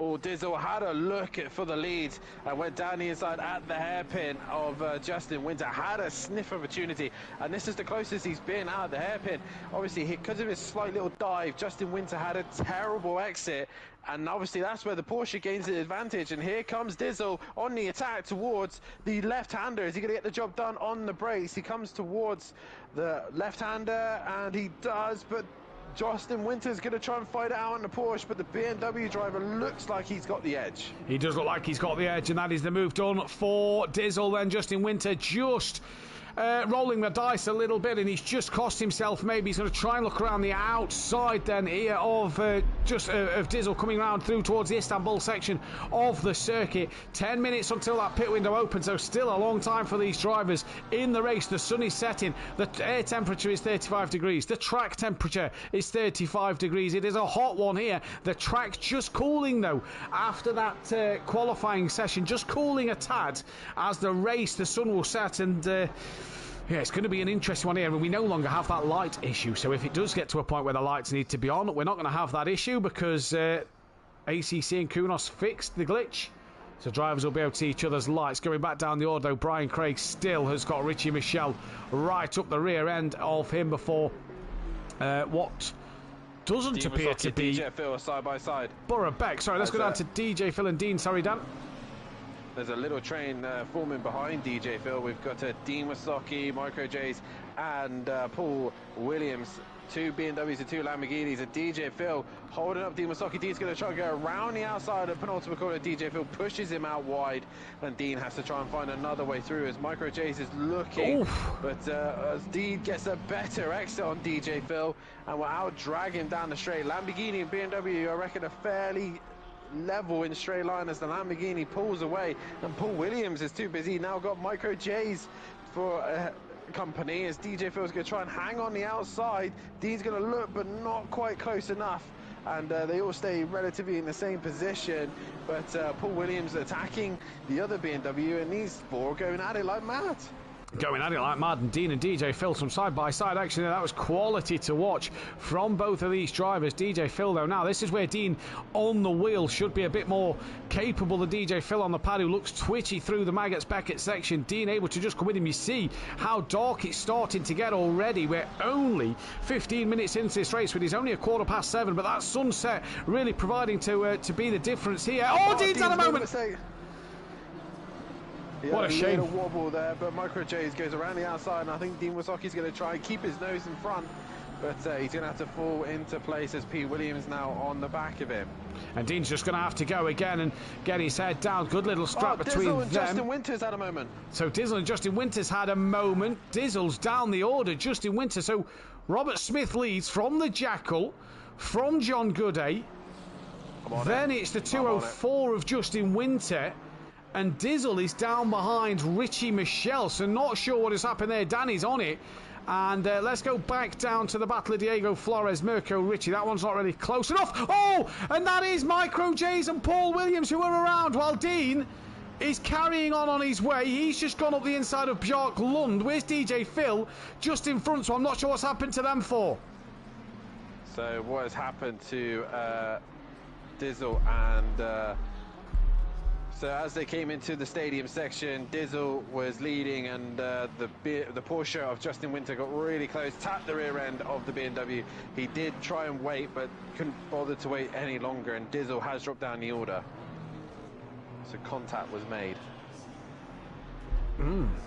Oh, Dizzle had a look for the lead and went down the inside at the hairpin of Justin Winter. Had a sniff opportunity, and this is the closest he's been out of the hairpin. Obviously, because of his slight little dive, Justin Winter had a terrible exit, and obviously that's where the Porsche gains the advantage. And here comes Dizzle on the attack towards the left-hander. Is he going to get the job done on the brakes? He comes towards the left-hander, and he does, but Justin Winter's going to try and fight it out on the Porsche, but the BMW driver looks like he's got the edge. He does look like he's got the edge, and that is the move done for Dizzle. Then Justin Winter just rolling the dice a little bit, and he's just cost himself. Maybe he's going to try and look around the outside then here of Dizzle coming round through towards the Istanbul section of the circuit. 10 minutes until that pit window opens, so still a long time for these drivers in the race. The sun is setting, the air temperature is 35 degrees, the track temperature is 35 degrees. It is a hot one here. The track just cooling though after that qualifying session, just cooling a tad as the race, the sun will set, and yeah, it's going to be an interesting one here. I mean, we no longer have that light issue, so if it does get to a point where the lights need to be on, we're not going to have that issue because ACC and Kunos fixed the glitch. So drivers will be able to see each other's lights. Going back down the order, though, Brian Craig still has got Richie Michelle right up the rear end of him before what doesn't appear to be DJ Phil side by side. Borough Beck. Sorry, let's go down to DJ Phil and Dean. Sorry, Dan. There's a little train forming behind DJ Phil. We've got Dean Wasocki, Micro J's, and Paul Williams. 2 BMWs and 2 Lamborghinis, and DJ Phil holding up Dean Wasocki. Dean's going to try and go around the outside of penultimate corner. DJ Phil pushes him out wide, and Dean has to try and find another way through as Micro J's is looking. Oof. But as Dean gets a better exit on DJ Phil, and we're out dragging down the straight. Lamborghini and BMW, I reckon, are fairly level in straight line as the Lamborghini pulls away, and Paul Williams is too busy. Now got Micro J's for company as DJ Phil's going to try and hang on the outside. Dean's going to look, but not quite close enough, and they all stay relatively in the same position, but Paul Williams attacking the other BMW, and these 4 going at it like mad. Going at it like mad, and Dean and DJ Phil, some side-by-side action there. That was quality to watch from both of these drivers. DJ Phil, though, now this is where Dean on the wheel should be a bit more capable than DJ Phil on the pad, who looks twitchy through the Maggots Beckett section. Dean able to just come with him. You see how dark it's starting to get already. We're only 15 minutes into this race, with it's only 7:15, but that sunset really providing to be the difference here. Oh, Dean's had a moment! Yeah, what a shame. A wobble there, but Micro J's goes around the outside, and I think Dean Wasocki's going to try and keep his nose in front, but he's going to have to fall into place as Pete Williams now on the back of him. And Dean's just going to have to go again and get his head down. Good little scrap between Dizzle and them. Justin Winters had a moment. So Dizzle and Justin Winters had a moment. Dizzle's down the order, Justin Winters. So Robert Smith leads from the Jackal, from John Gooday. Then it's the 204 of Justin Winter. And Dizzle is down behind Richie Michelle, so not sure what has happened there. Danny's on it. And let's go back down to the battle of Diego Flores, Mirko Richie. That one's not really close enough. Oh, and that is Micro J's and Paul Williams who are around, while Dean is carrying on his way. He's just gone up the inside of Bjark Lund. Where's DJ Phil? Just in front, so I'm not sure what's happened to them four. So what has happened to Dizzle and... So as they came into the stadium section, Dizzle was leading, and the Porsche of Justin Winter got really close, tapped the rear end of the BMW. He did try and wait, but couldn't bother to wait any longer, and Dizzle has dropped down the order. So contact was made.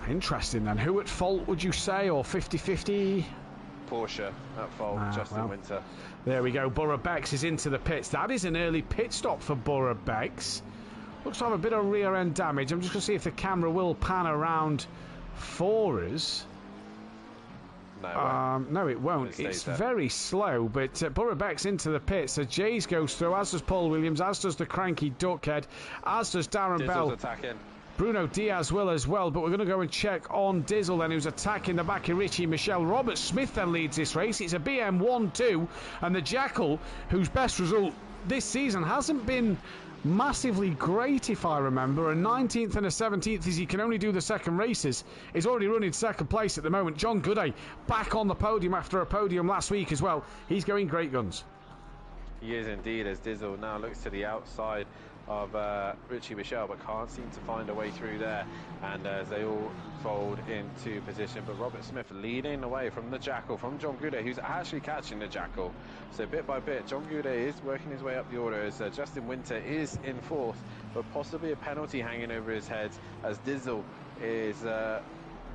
Interesting then. Who at fault would you say, or 50-50? Porsche at fault, Justin Winter. There we go. Borough Becks is into the pits. That is an early pit stop for Borough Becks. Looks to have a bit of rear end damage. I'm just going to see if the camera will pan around for us. No, it won't. It's very slow, but Borough Beck's into the pits. So Jays goes through, as does Paul Williams, as does the cranky Duckhead, as does Darren Bell. Attacking. Bruno Diaz will as well, but we're going to go and check on Dizzle then, who's attacking the back of Richie Michelle. Robert Smith then leads this race. It's a BM 1-2, and the Jackal, whose best result this season hasn't been massively great, if I remember. A 19th and a 17th, as he can only do the second races. He's already running second place at the moment. John Gooday back on the podium after a podium last week as well. He's going great guns. He is indeed, as Dizzle now looks to the outside of Richie Michelle, but can't seem to find a way through there, and as they all fold into position. But Robert Smith leading away from the Jackal, from John Gooday, who's actually catching the Jackal. So bit by bit, John Gooday is working his way up the order, as Justin Winter is in fourth, but possibly a penalty hanging over his head, as Dizzle is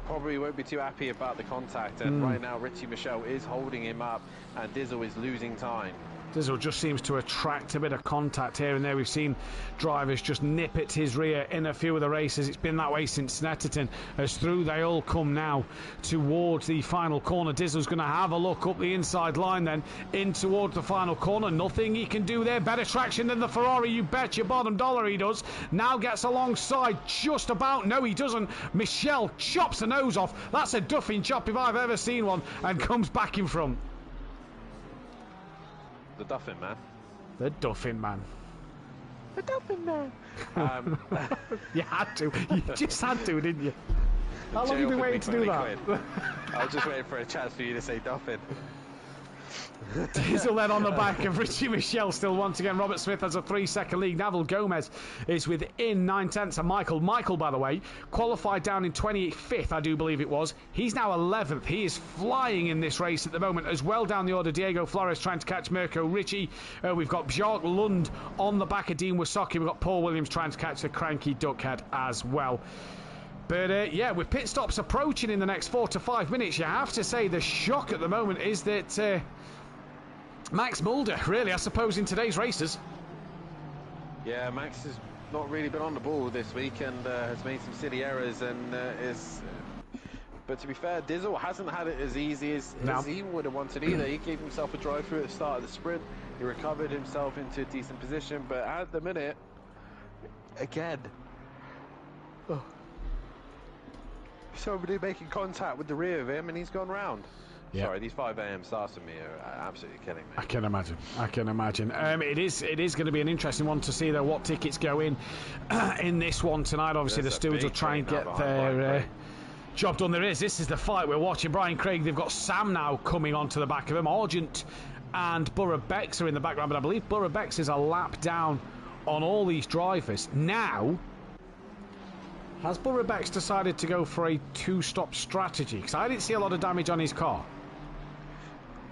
probably won't be too happy about the contact, and right now Richie Michelle is holding him up, and Dizzle is losing time. Dizzle just seems to attract a bit of contact here and there. We've seen drivers just nip at his rear in a few of the races. It's been that way since Snetterton. As through they all come now towards the final corner. Dizzle's going to have a look up the inside line then in towards the final corner. Nothing he can do there. Better traction than the Ferrari, you bet your bottom dollar he does. Now gets alongside just about. No, he doesn't. Michelle chops the nose off. That's a Duffin chop if I've ever seen one, and comes back in front. The Duffin man. The Duffin man. The Duffin man. You had to. You just had to, didn't you? How long have you been waiting to do that? I was just waiting for a chance for you to say Duffin. Dizzle then on the back of Richie Michelle still once again. Robert Smith has a 3-second lead. Naval Gomez is within 9/10 of Michael. Michael, by the way, qualified down in 25th, I do believe it was. He's now 11th. He is flying in this race at the moment as well down the order. Diego Flores trying to catch Mirko Ricci. We've got Björk Lund on the back of Dean Wysocki. We've got Paul Williams trying to catch the cranky Duckhead as well. But yeah, with pit stops approaching in the next 4 to 5 minutes, you have to say the shock at the moment is that Max Mulder, really, I suppose, in today's races. Yeah, Max has not really been on the ball this week and has made some silly errors and but to be fair, Dizzle hasn't had it as easy as he would have wanted either. He gave himself a drive through at the start of the sprint. He recovered himself into a decent position, but at the minute, again, somebody making contact with the rear of him and he's gone round. Yep. Sorry, these 5 AM starts for me are absolutely killing me. I can imagine. I can imagine. It is going to be an interesting one to see, though, what tickets go in this one tonight. Obviously, the stewards will try and get their job done. This is the fight we're watching. Brian Craig, they've got Sam now coming onto the back of him. Argent and Borough Bex are in the background, but I believe Borough Bex is a lap down on all these drivers. Now, has Borough Bex decided to go for a 2-stop strategy? Because I didn't see a lot of damage on his car.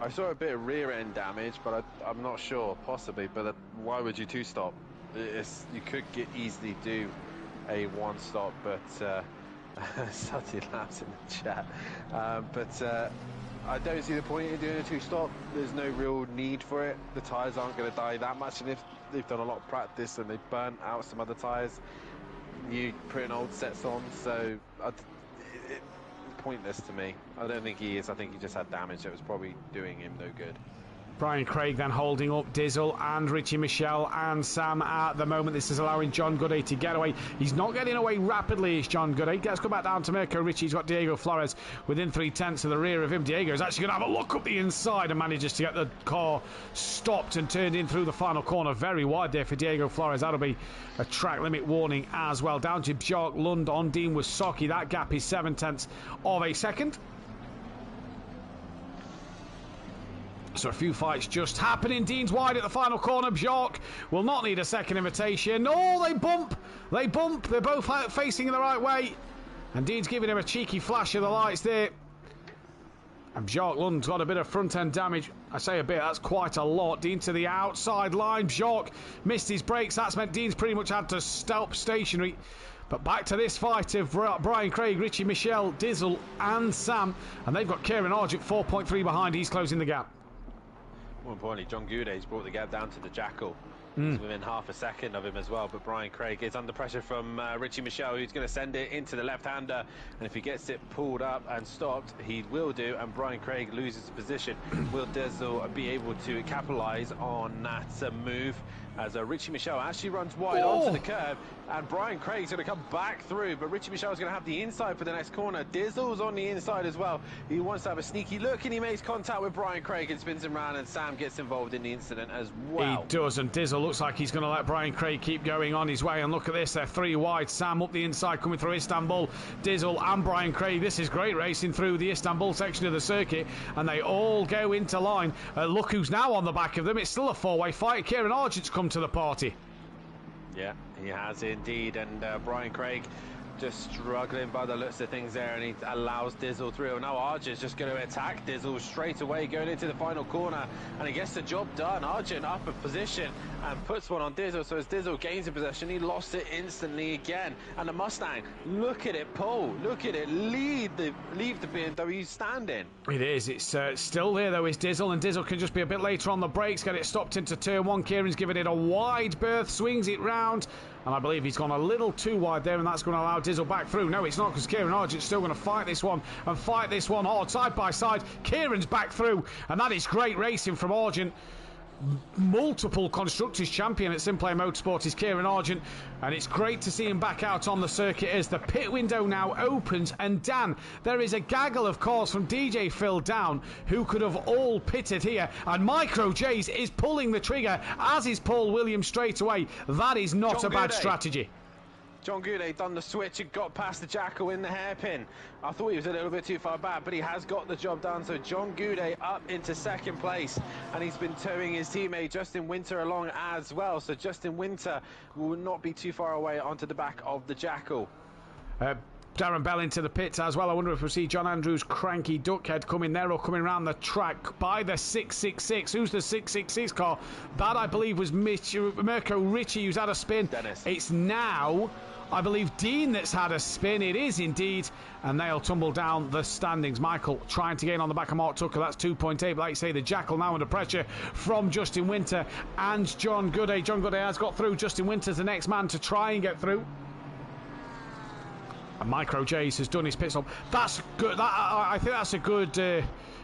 I saw a bit of rear end damage, but I'm not sure, possibly. But why would you 2-stop? You could easily do a 1-stop, but Sutty laughs in the chat. I don't see the point in doing a 2-stop. There's no real need for it. The tyres aren't going to die that much, and if they've done a lot of practice and they've burnt out some other tyres, you putting old sets on, so it's pointless to me. I don't think he is. I think he just had damage that was probably doing him no good. Brian Craig then holding up Dizzle and Richie Michelle and Sam at the moment. This is allowing John Gooday to get away. He's not getting away rapidly, is John Gooday. Let's go back down to Mirko Ricci. He's got Diego Flores within 3/10 of the rear of him. Diego is actually going to have a look up the inside and manages to get the car stopped and turned in through the final corner. Very wide there for Diego Flores. That'll be a track limit warning as well. Down to Björk Lund on Dean Wysocki. That gap is 7/10 of a second. So a few fights just happening. Dean's wide at the final corner. Björk will not need a second invitation. Oh, they bump. They bump. They're both facing in the right way. And Dean's giving him a cheeky flash of the lights there. And Björk Lund's got a bit of front-end damage. I say a bit, that's quite a lot. Dean to the outside line. Björk missed his brakes. That's meant Dean's pretty much had to stop stationary. But back to this fight of Brian Craig, Richie Michelle, Dizzle and Sam. And they've got Kieran Argent 4.3 behind. He's closing the gap. More importantly, John Goudet's brought the gap down to the Jackal. He's within half a second of him as well, but Brian Craig is under pressure from Richie Michelle, who's going to send it into the left-hander, and if he gets it pulled up and stopped, he will do, and Brian Craig loses the position. Will Dizzle be able to capitalise on that move as Richie Michelle actually runs wide onto the curb, and Brian Craig's going to come back through, but Richie Michelle's going to have the inside for the next corner. Dizzle's on the inside as well. He wants to have a sneaky look, and he makes contact with Brian Craig and spins him round, and Sam gets involved in the incident as well. He does, and Dizzle looks like he's going to let Brian Craig keep going on his way. And look at this, they're 3 wide. Sam up the inside coming through Istanbul. Dizzle and Brian Craig. This is great racing through the Istanbul section of the circuit. And they all go into line. Look who's now on the back of them. It's still a 4-way fight. Kieran Argent's come to the party. Yeah, he has indeed. And Brian Craig just struggling by the looks of things there, and he allows Dizzle through. And now Argent's just going to attack Dizzle straight away, going into the final corner, and he gets the job done. Argent up a position and puts one on Dizzle, so as Dizzle gains in possession, he lost it instantly again. And the Mustang, look at it pull, look at it leave the BMW standing. It is, it's still there though, is Dizzle, and Dizzle can just be a bit later on the brakes, get it stopped into turn 1. Kieran's giving it a wide berth, swings it round, and I believe he's gone a little too wide there, and that's going to allow Dizzle back through. No, it's not, because Kieran Argent's still going to fight this one hard, side by side. Kieran's back through, and that is great racing from Argent. Multiple Constructors champion at SimPlay Motorsport is Kieran Argent, and it's great to see him back out on the circuit as the pit window now opens. And Dan, there is a gaggle of calls from DJ Phil down, who could have all pitted here, and Micro J's is pulling the trigger, as is Paul Williams straight away. That is not a bad strategy. John Goudet done the switch and got past the Jackal in the hairpin. I thought he was a little bit too far back, but he has got the job done. So John Goudet up into 2nd place, and he's been towing his teammate Justin Winter along as well. So Justin Winter will not be too far away onto the back of the Jackal. Darren Bell into the pits as well. I wonder if we'll see John Andrews' cranky duckhead coming there or coming around the track by the 666. Who's the 666 car? That, I believe, was Mirko Ricci, who's had a spin. Dennis. It's now, I believe, Dean that's had a spin. It is indeed. And they'll tumble down the standings. Michael trying to gain on the back of Mark Tucker. That's 2.8. But like you say, the Jackal now under pressure from Justin Winter and John Goudet. John Goudet has got through. Justin Winter's the next man to try and get through. And Micro J's has done his pit stop. That's good. I think that's a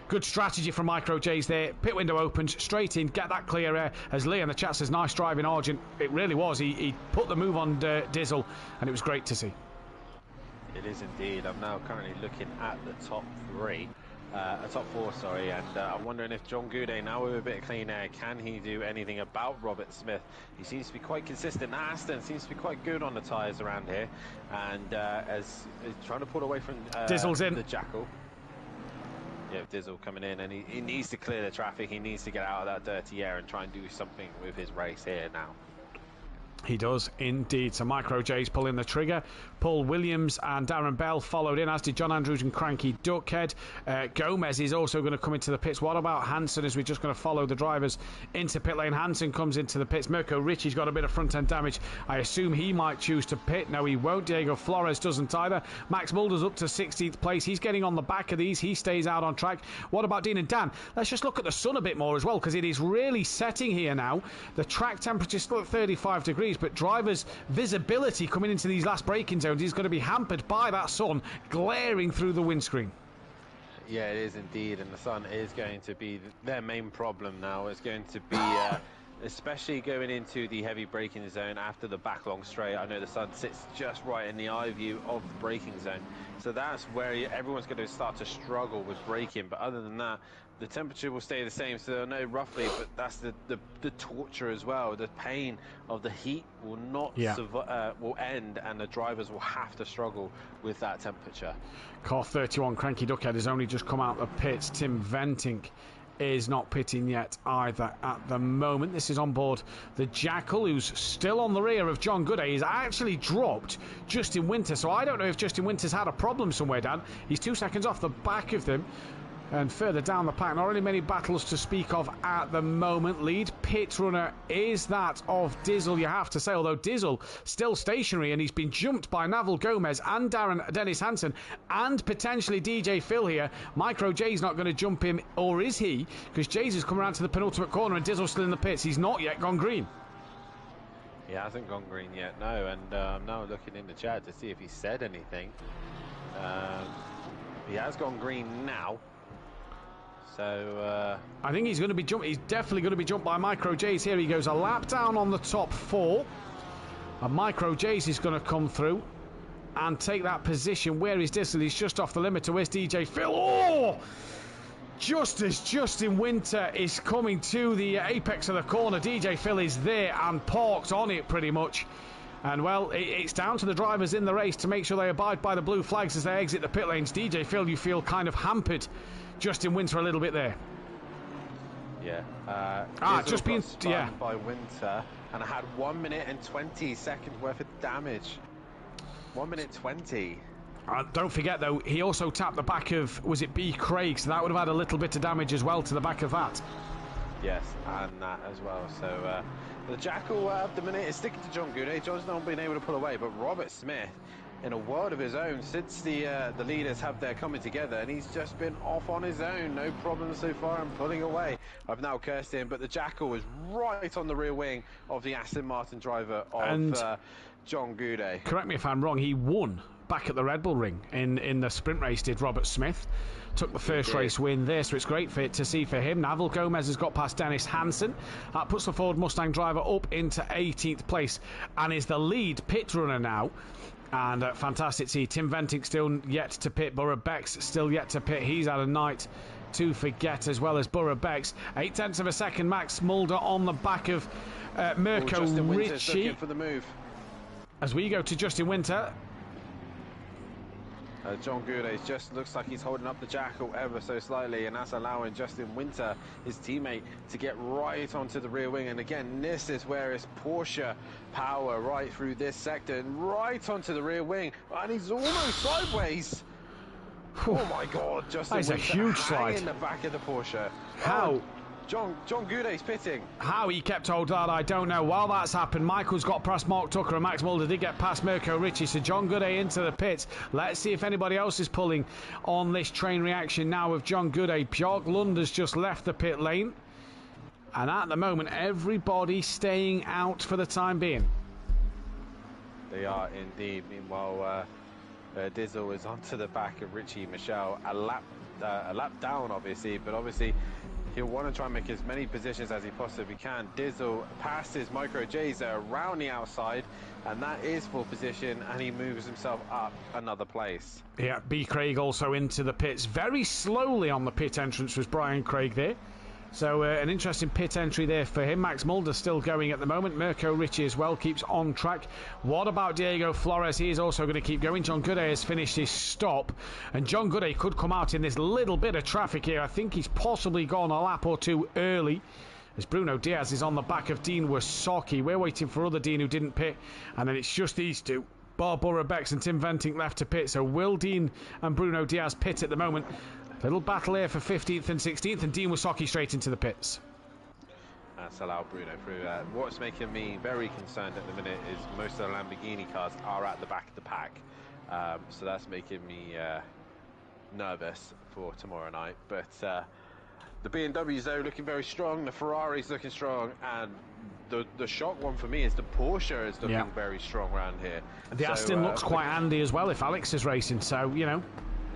good strategy from Micro J's there. Pit window opens, straight in, get that clear air. As Lee in the chat says, nice driving Argent. It really was. He put the move on Dizzle, and it was great to see. It is indeed. I'm now currently looking at the top 4, sorry, and I'm wondering if John Goudet, now with a bit of clean air, can he do anything about Robert Smith? He seems to be quite consistent. Aston seems to be quite good on the tyres around here, and as he's trying to pull away from Dizzle's in. the Jackal. Yeah, Dizzle coming in, and he needs to clear the traffic. He needs to get out of that dirty air and try and do something with his race here now. He does indeed. So Micro J's pulling the trigger. Paul Williams and Darren Bell followed in, as did John Andrews and Cranky Duckhead. Gomez is also going to come into the pits. What about Hansen, as we're just going to follow the drivers into pit lane? Hansen comes into the pits. Mirko Ricci's got a bit of front end damage. I assume he might choose to pit. No, he won't. Diego Flores doesn't either. Max Mulder's up to 16th place. He's getting on the back of these. He stays out on track. What about Dean and Dan? Let's just look at the sun a bit more as well, because it is really setting here now. The track temperature is still at 35 degrees, but drivers' visibility coming into these last braking zones is going to be hampered by that sun glaring through the windscreen. Yeah, it is indeed, and the sun is going to be their main problem now. It's going to be especially going into the heavy braking zone after the back long straight. I know the sun sits just right in the eye view of the braking zone, so that's where everyone's going to start to struggle with braking. But other than that, the temperature will stay the same, so they'll know roughly, but that's the torture as well. The pain of the heat will not will end, and the drivers will have to struggle with that temperature. Car 31, Cranky Duckhead, has only just come out of pits. Tim Ventink is not pitting yet either at the moment. This is on board the Jackal, who's still on the rear of John Goudet. He's actually dropped Justin Winter, so I don't know if Justin Winter's had a problem somewhere, Dan. He's 2 seconds off the back of them. And further down the pack, not really many battles to speak of at the moment. Lead pit runner is that of Dizzle, you have to say, although Dizzle still stationary, and he's been jumped by Naval Gomez and Dennis Hansen and potentially DJ Phil here. Micro J's not going to jump him, or is he? Because J's has come around to the penultimate corner and Dizzle's still in the pits. He's not yet gone green. He hasn't gone green yet, no, and I'm now looking in the chat to see if he said anything. He has gone green now. So I think he's going to be jumped. He's definitely going to be jumped by Micro J's here. He goes a lap down on the top 4, and Micro J's is going to come through and take that position. Where is Dizzle? He's just off the limiter. Where's DJ Phil? Oh! Just as Justin Winter is coming to the apex of the corner, DJ Phil is there and parked on it pretty much. And, well, it's down to the drivers in the race to make sure they abide by the blue flags as they exit the pit lanes. DJ Phil, you feel kind of hampered Justin Winter a little bit there. Yeah. Just being spun by Winter, and I had 1 minute and 20 seconds worth of damage. 1 minute 20. Don't forget, though, he also tapped the back of, was it B. Craig? So that would have had a little bit of damage as well to the back of that. Yes, and that as well. So the Jackal at the minute is sticking to John Goudet. John's not been able to pull away, but Robert Smith, in a world of his own, since the leaders have their coming together, and he's just been off on his own. No problem so far and pulling away. I've now cursed him, but the Jackal is right on the rear wing of the Aston Martin driver of John Goudet. Correct me if I'm wrong, he won back at the Red Bull Ring in the sprint race, did Robert Smith. Took the first race win there, so it's great to see for him. Naval Gomez has got past Dennis Hansen. That puts the Ford Mustang driver up into 18th place and is the lead pit runner now. And fantastic to see Tim Venting still yet to pit. Borough Beck's still yet to pit. He's had a night to forget, as well as Borough Beck's. 0.8 of a second, Max Mulder on the back of Mirko Ricci. Looking for the move. As we go to Justin Winter. John Goudet just looks like he's holding up the Jackal ever so slightly, and that's allowing Justin Winter, his teammate, to get right onto the rear wing. And again, this is where it's Porsche power right through this sector and right onto the rear wing, and he's almost sideways. Oh my God, Justin Winter, a huge slide in the back of the Porsche. How? John Goudet's pitting. How he kept hold of that, I don't know. While that's happened, Michael's got past Mark Tucker and Max Mulder did get past Mirko Ricci, so John Goudet into the pits. Let's see if anybody else is pulling on this train reaction now of John Goudet. Björk Lund has just left the pit lane, and at the moment everybody staying out for the time being. They are indeed. Meanwhile, Dizzle is onto the back of Richie Michel, a lap down obviously, but obviously he'll want to try and make as many positions as he possibly can. Dizzle passes Micro Jazer around the outside, and that is full position, and he moves himself up another place. Yeah, B. Craig also into the pits. Very slowly on the pit entrance was Brian Craig there. So an interesting pit entry there for him. Max Mulder still going at the moment. Mirko Ricci as well keeps on track. What about Diego Flores? He is also going to keep going. John Goudet has finished his stop, and John Goudet could come out in this little bit of traffic here. I think he's possibly gone a lap or two early, as Bruno Diaz is on the back of Dean Wasocki. We're waiting for other Dean who didn't pit, and then it's just these two, Barbara Becks and Tim Venting, left to pit. So will Dean and Bruno Diaz pit at the moment? Little battle here for 15th and 16th, and Dean Wasocki straight into the pits. That's allowed Bruno through. What's making me very concerned at the minute is most of the Lamborghini cars are at the back of the pack. So that's making me nervous for tomorrow night. But the BMWs, though, looking very strong. The Ferrari's looking strong. And the shock one for me is the Porsche is looking very strong around here. The Aston looks quite handy as well if Alex is racing, so, you know.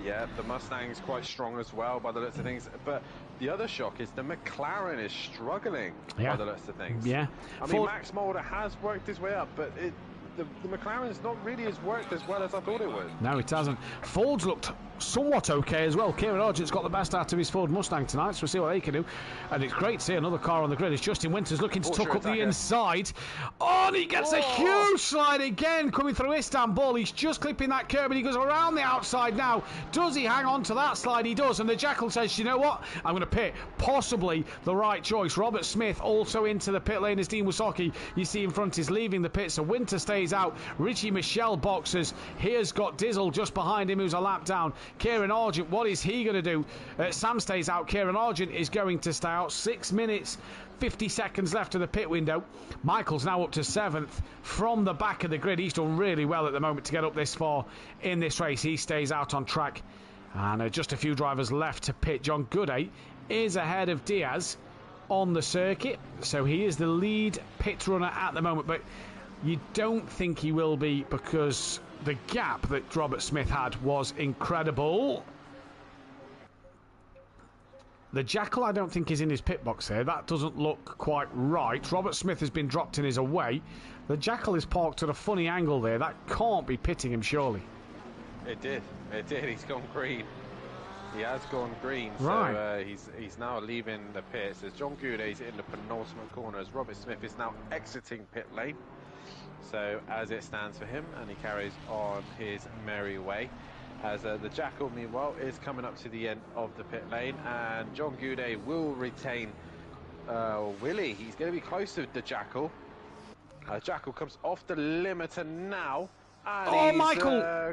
Yeah, the Mustang's quite strong as well by the looks of things. But the other shock is the McLaren is struggling by the looks of things. Yeah. I mean, Max Mulder has worked his way up, but the McLaren's not really as worked as well as I thought it would. No, it hasn't. Ford's looked somewhat okay as well. Kieran Argent's got the best out of his Ford Mustang tonight, so we'll see what they can do. And it's great to see another car on the grid as Justin Winters looking to tuck up the inside. Oh, and he gets a huge slide again coming through Istanbul. He's just clipping that curb and he goes around the outside now. Does he hang on to that slide? He does. And the Jackal says, you know what? I'm going to pit. Possibly the right choice. Robert Smith also into the pit lane as Dean Wasocki, you see in front, is leaving the pit. So Winter stays out. Richie Michel boxes. Here's got Dizzle just behind him who's a lap down. Kieran Argent, what is he going to do? Sam stays out. Kieran Argent is going to stay out. 6 minutes, 50 seconds left of the pit window. Michael's now up to 7th from the back of the grid. He's done really well at the moment to get up this far in this race. He stays out on track. And just a few drivers left to pit. John Goudet is ahead of Diaz on the circuit. So he is the lead pit runner at the moment. But you don't think he will be, because the gap that Robert Smith had was incredible. The Jackal, I don't think, is in his pit box here. That doesn't look quite right. Robert Smith has been dropped in his away. The Jackal is parked at a funny angle there. That can't be pitting him, surely. It did. It did. He's gone green. He has gone green, right. So he's now leaving the pits as John Goudet's in the penultimate corner as Robert Smith is now exiting pit lane. So as it stands for him, and he carries on his merry way. As the Jackal, meanwhile, is coming up to the end of the pit lane, and John Goudet will retain Willie. He's going to be close to the Jackal. Jackal comes off the limiter now. Oh,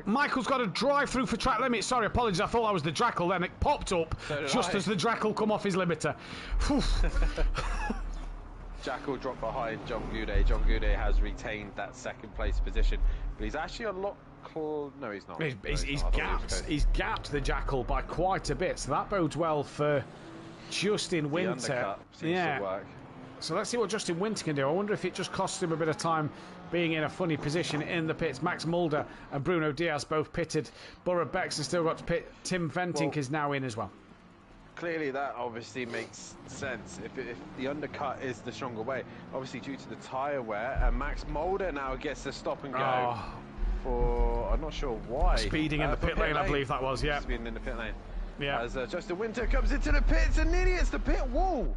Michael's got a drive-through for track limits. Sorry, apologies. I thought that was the Jackal. Then it popped up just as the Jackal come off his limiter. Jackal dropped behind John Goudet. John Goudet has retained that second place position, but he's actually a lot close. No, he's not. He's gapped the Jackal by quite a bit, so that bodes well for Justin Winter. The undercut seems to work. So let's see what Justin Winter can do. I wonder if it just costs him a bit of time being in a funny position in the pits. Max Mulder and Bruno Diaz both pitted. Borough Bex has still got to pit. Tim Ventink is now in as well. Clearly that obviously makes sense if the undercut is the stronger way. Obviously due to the tyre wear, and Max Mulder now gets to stop and go for, I'm not sure why. Speeding in the pit lane, I believe that was, yeah. Speeding in the pit lane. Yeah. As Justin Winter comes into the pits and nearly hits the pit wall.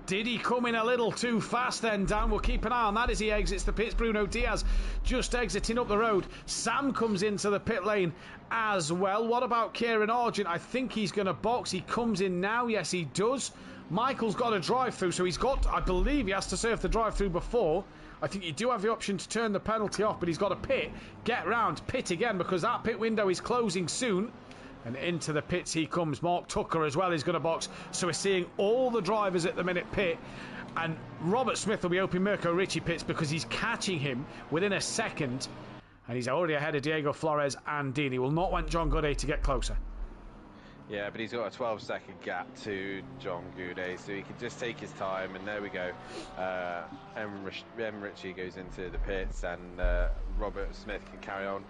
Did he come in a little too fast then, Dan? We'll keep an eye on that as he exits the pits. Bruno Diaz just exiting up the road. Sam comes into the pit lane as well. What about Kieran Argent? I think he's going to box. He comes in now. Yes, he does. Michael's got a drive-through, so he's got, I believe he has to serve the drive-through before. I think you do have the option to turn the penalty off, but he's got to pit, get round, pit again, because that pit window is closing soon. And into the pits he comes. Mark Tucker as well is going to box. So we're seeing all the drivers at the minute pit. And Robert Smith will be opening Mirko Ricci pits because he's catching him within a second. And he's already ahead of Diego Flores and Dean. He will not want John Goudet to get closer. Yeah, but he's got a 12-second gap to John Goudet, so he can just take his time. And there we go. Ricci goes into the pits, and Robert Smith can carry on,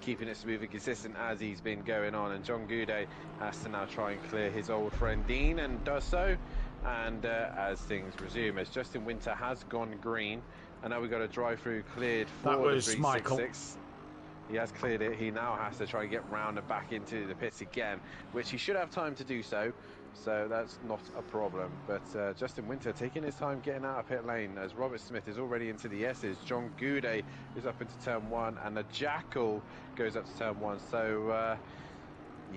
keeping it smooth and consistent as he's been going on, and John Goudet has to now try and clear his old friend Dean, and does so. And as things resume, as Justin Winter has gone green, and now we've got a drive-through cleared for that was the 366. Michael. He has cleared it. He now has to try and get round and back into the pits again, which he should have time to do so. So that's not a problem. But Justin Winter taking his time getting out of pit lane, as Robert Smith is already into the S's. John Goudet is up into turn 1, and the Jackal goes up to turn 1. So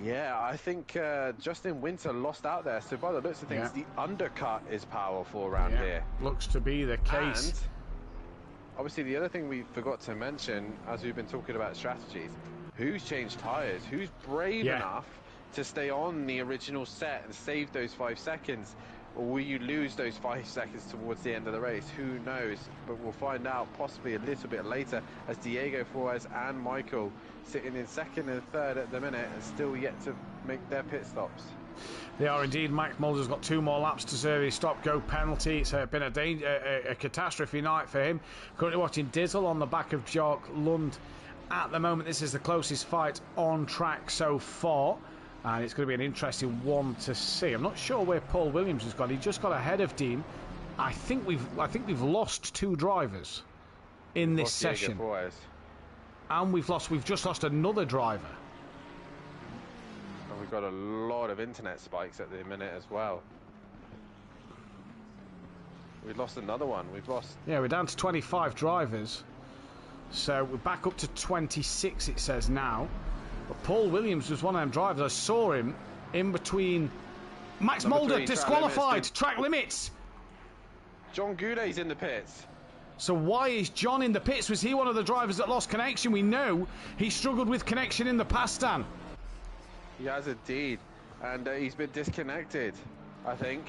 yeah, I think Justin Winter lost out there. So by the looks of things, the undercut is powerful around here. Looks to be the case. And obviously the other thing we forgot to mention, as we've been talking about strategies, who's changed tyres? Who's brave enough to stay on the original set and save those 5 seconds? Or will you lose those 5 seconds towards the end of the race? Who knows? But we'll find out possibly a little bit later, as Diego Flores and Michael sitting in second and third at the minute and still yet to make their pit stops. They are indeed. Mike Mulder's got 2 more laps to serve his stop-go penalty. It's been a catastrophe night for him. Currently watching Dizzle on the back of Jock Lund at the moment. This is the closest fight on track so far, and it's going to be an interesting one to see. I'm not sure where Paul Williams has gone. He just got ahead of Dean. I think we've lost 2 drivers in this session, and we've just lost another driver. And we've got a lot of internet spikes at the minute as well. We've lost another one. Yeah, we're down to 25 drivers, so we're back up to 26. It says now. But Paul Williams was one of them drivers. I saw him in between. Max Mulder disqualified. Track limits. John Goudet's in the pits. So why is John in the pits? Was he one of the drivers that lost connection? We know he struggled with connection in the past, Dan. He has indeed, and he's been disconnected, I think.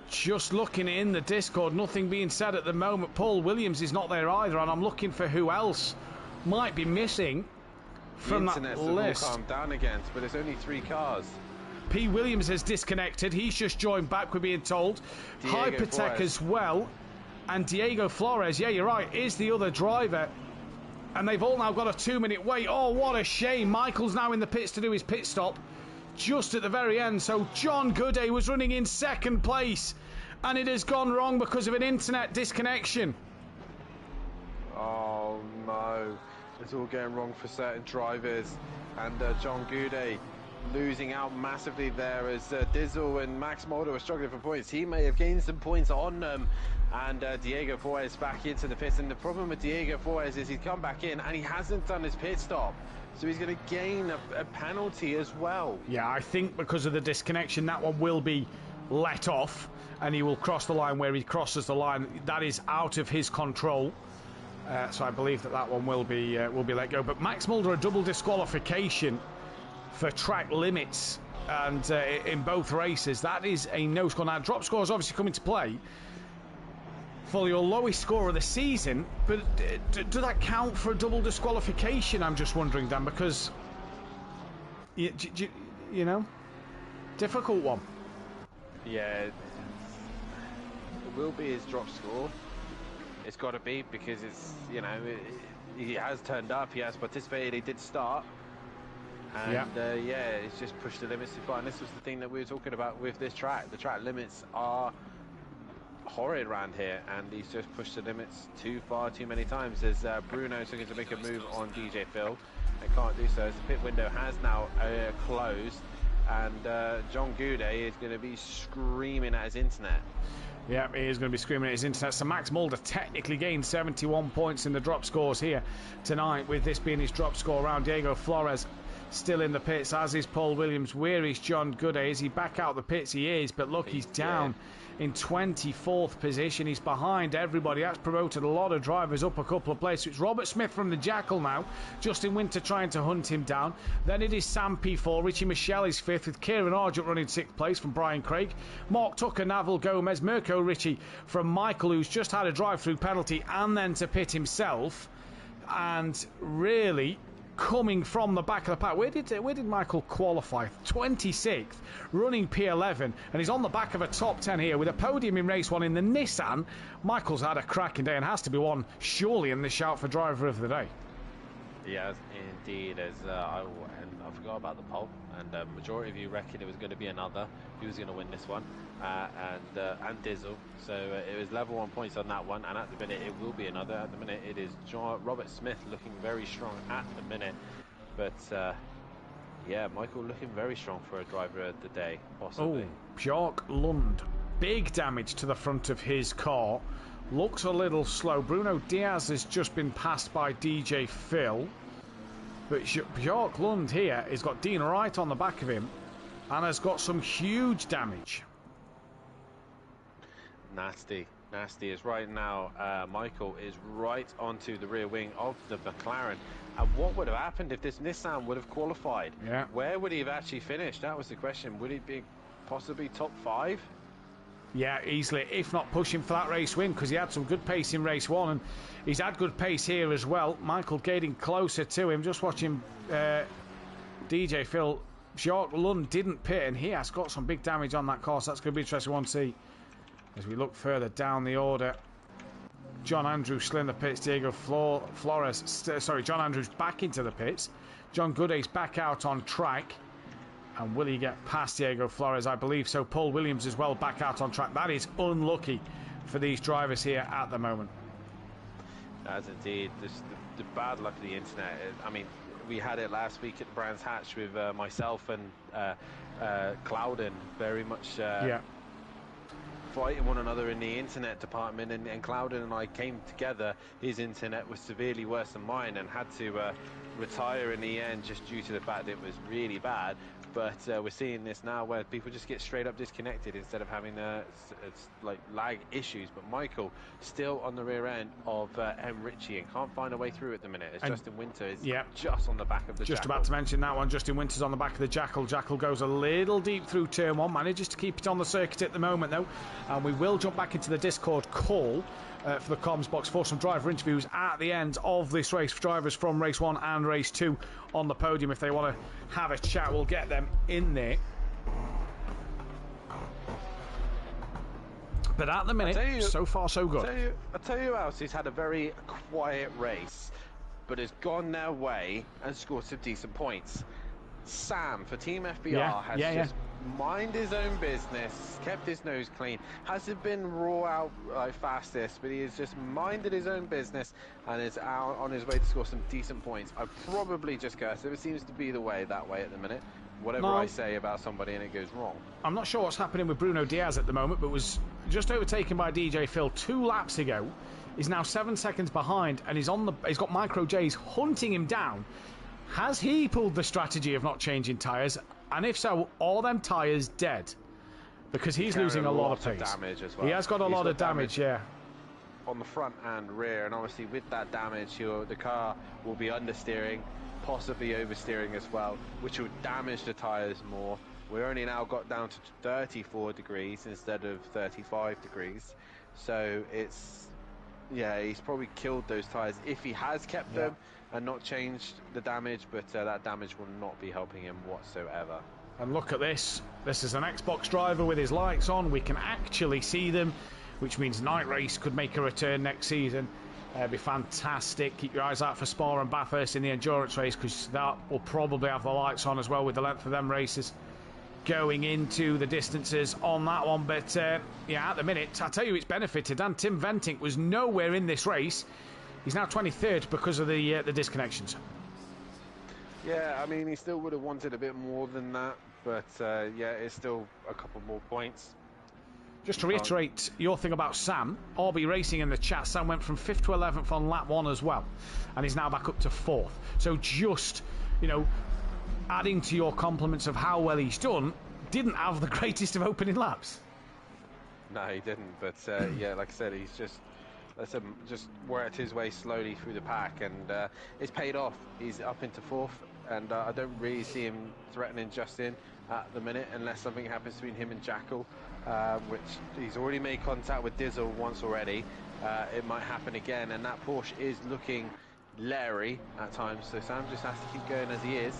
Just looking in the Discord, nothing being said at the moment. Paul Williams is not there either, and I'm looking for who else might be missing from that list. All calmed down again, but it's only 3 cars. P. Williams has disconnected. He's just joined back, we're being told. Hypertech as well. And Diego Flores, yeah, you're right, is the other driver. And they've all now got a 2-minute wait. Oh, what a shame. Michael's now in the pits to do his pit stop just at the very end. So John Goudet was running in second place, and it has gone wrong because of an internet disconnection. Oh, no. It's all going wrong for certain drivers, and John Goudet losing out massively there as Dizzle and Max Mulder were struggling for points. He may have gained some points on them, and Diego Flores back into the pits. And the problem with Diego Flores is he's come back in and he hasn't done his pit stop, so he's going to gain a penalty as well. Yeah, I think because of the disconnection, that one will be let off, and he will cross the line where he crosses the line. That is out of his control. So I believe that one will be let go. But Max Mulder, a double disqualification for track limits, and in both races, that is a no score. Now, drop score is obviously coming to play for your lowest score of the season, but do that count for a double disqualification? I'm just wondering, Dan, because you know, difficult one. Yeah, it will be his drop score. It's got to be, because it's, you know, he has turned up, he has participated, he did start, and yeah, it's just pushed the limits too far. And this was the thing that we were talking about with this track. The track limits are horrid around here, and he's just pushed the limits too far, too many times. As Bruno's looking to make a move on DJ Phil, and can't do so as the pit window has now closed, and John Goudet is going to be screaming at his internet. Yeah, he is going to be screaming at his internet. So Max Mulder technically gained 71 points in the drop scores here tonight, with this being his drop score round. Diego Flores still in the pits, as is Paul Williams. Where is John Goudet? Is he back out the pits? He is, but look, he's down in 24th position. He's behind everybody. That's promoted a lot of drivers up a couple of places. It's Robert Smith from the Jackal now. Justin Winter trying to hunt him down. Then it is Sam P4. Richie Michelle is 5th, with Kieran Argent running 6th place from Brian Craig. Mark Tucker, Naval Gomez, Mirko Ritchie from Michael, who's just had a drive-through penalty and then to pit himself. And really coming from the back of the pack. Where did Michael qualify? 26th, running P11, and he's on the back of a top 10 here with a podium in race 1 in the Nissan. Michael's had a cracking day and has to be one surely in the shout for driver of the day. Yes, indeed. As I forgot about the poll, and majority of you reckon it was going to be another who was going to win this one, and Dizzle. So it was level 1 points on that one, and at the minute it will be another. At the minute it is Robert Smith looking very strong at the minute, but yeah, Michael looking very strong for a driver of the day, possibly. Oh, Bjork Lund, big damage to the front of his car. Looks a little slow. Bruno Diaz has just been passed by DJ Phil, but Bjork Lund here has got Dean right on the back of him and has got some huge damage. Nasty is right now. Michael is right onto the rear wing of the McLaren. And what would have happened if this Nissan would have qualified? Yeah. Where would he have actually finished? That was the question. Would he be possibly top 5? Yeah, easily, if not pushing for that race win, because he had some good pace in race 1, and he's had good pace here as well. Michael getting closer to him. Just watching DJ Phil. Bjork Lund didn't pit, and he has got some big damage on that course. That's going to be interesting one to see as we look further down the order. John Andrews still in the pits. Diego Flores, sorry, John Andrews back into the pits. John Gooday's back out on track. And will he get past Diego Flores? I believe so. Paul Williams as well back out on track. That is unlucky for these drivers here at the moment. That's indeed. The bad luck of the internet. I mean, we had it last week at the Brands Hatch with myself and Clouden very much fighting one another in the internet department, and Clouden and I came together. His internet was severely worse than mine and had to retire in the end just due to the fact that it was really bad. But we're seeing this now where people just get straight up disconnected instead of having it's like lag issues. But Michael still on the rear end of M. Ritchie and can't find a way through at the minute, as Justin Winter is just on the back of the Just Jackal. about to mention that one. Justin Winter's on the back of the Jackal. Jackal goes a little deep through turn 1, manages to keep it on the circuit at the moment though, and we will jump back into the Discord call for the comms box for some driver interviews at the end of this race for drivers from race 1 and race 2 on the podium. If they want to have a chat, we'll get them in there. But at the minute, so far so good. I'll tell you who else who's had a very quiet race but has gone their way and scored some decent points. Sam for Team FBR has just mind his own business, kept his nose clean, hasn't been raw out like fastest, but he has just minded his own business and is out on his way to score some decent points. I probably just cursed him. It seems to be the way that way at the minute. Whatever I say about somebody and it goes wrong. I'm not sure what's happening with Bruno Diaz at the moment, but was just overtaken by DJ Phil 2 laps ago. He's now 7 seconds behind, and he's got Micro J's hunting him down. Has he pulled the strategy of not changing tyres? And if so, are them tyres dead? Because he's losing a lot of pace. Damage as well. He has got a lot of damage, yeah. On the front and rear, and obviously with that damage, the car will be understeering, possibly oversteering as well, which will damage the tyres more. We're only now got down to 34 degrees instead of 35 degrees. So it's, yeah, he's probably killed those tyres if he has kept them and not changed the damage, but that damage will not be helping him whatsoever. And look at this. This is an Xbox driver with his lights on. We can actually see them, which means Night Race could make a return next season. It'd be fantastic. Keep your eyes out for Spa and Bathurst in the endurance race, because that will probably have the lights on as well with the length of them races going into the distances on that one. But yeah, at the minute, I tell you, it's benefited. And Tim Ventink was nowhere in this race. He's now 23rd because of the disconnections. Yeah, I mean, he still would have wanted a bit more than that, but yeah, it's still a couple more points. Just to reiterate your thing about Sam, RB Racing in the chat, Sam went from 5th to 11th on lap 1 as well, and he's now back up to 4th. So just, you know, adding to your compliments of how well he's done, didn't have the greatest of opening laps. No, he didn't, but yeah, like I said, he's just worked his way slowly through the pack, and it's paid off. He's up into 4th, and I don't really see him threatening Justin at the minute unless something happens between him and Jackal, which he's already made contact with Dizzle once already. It might happen again, and that Porsche is looking leery at times, so Sam just has to keep going as he is.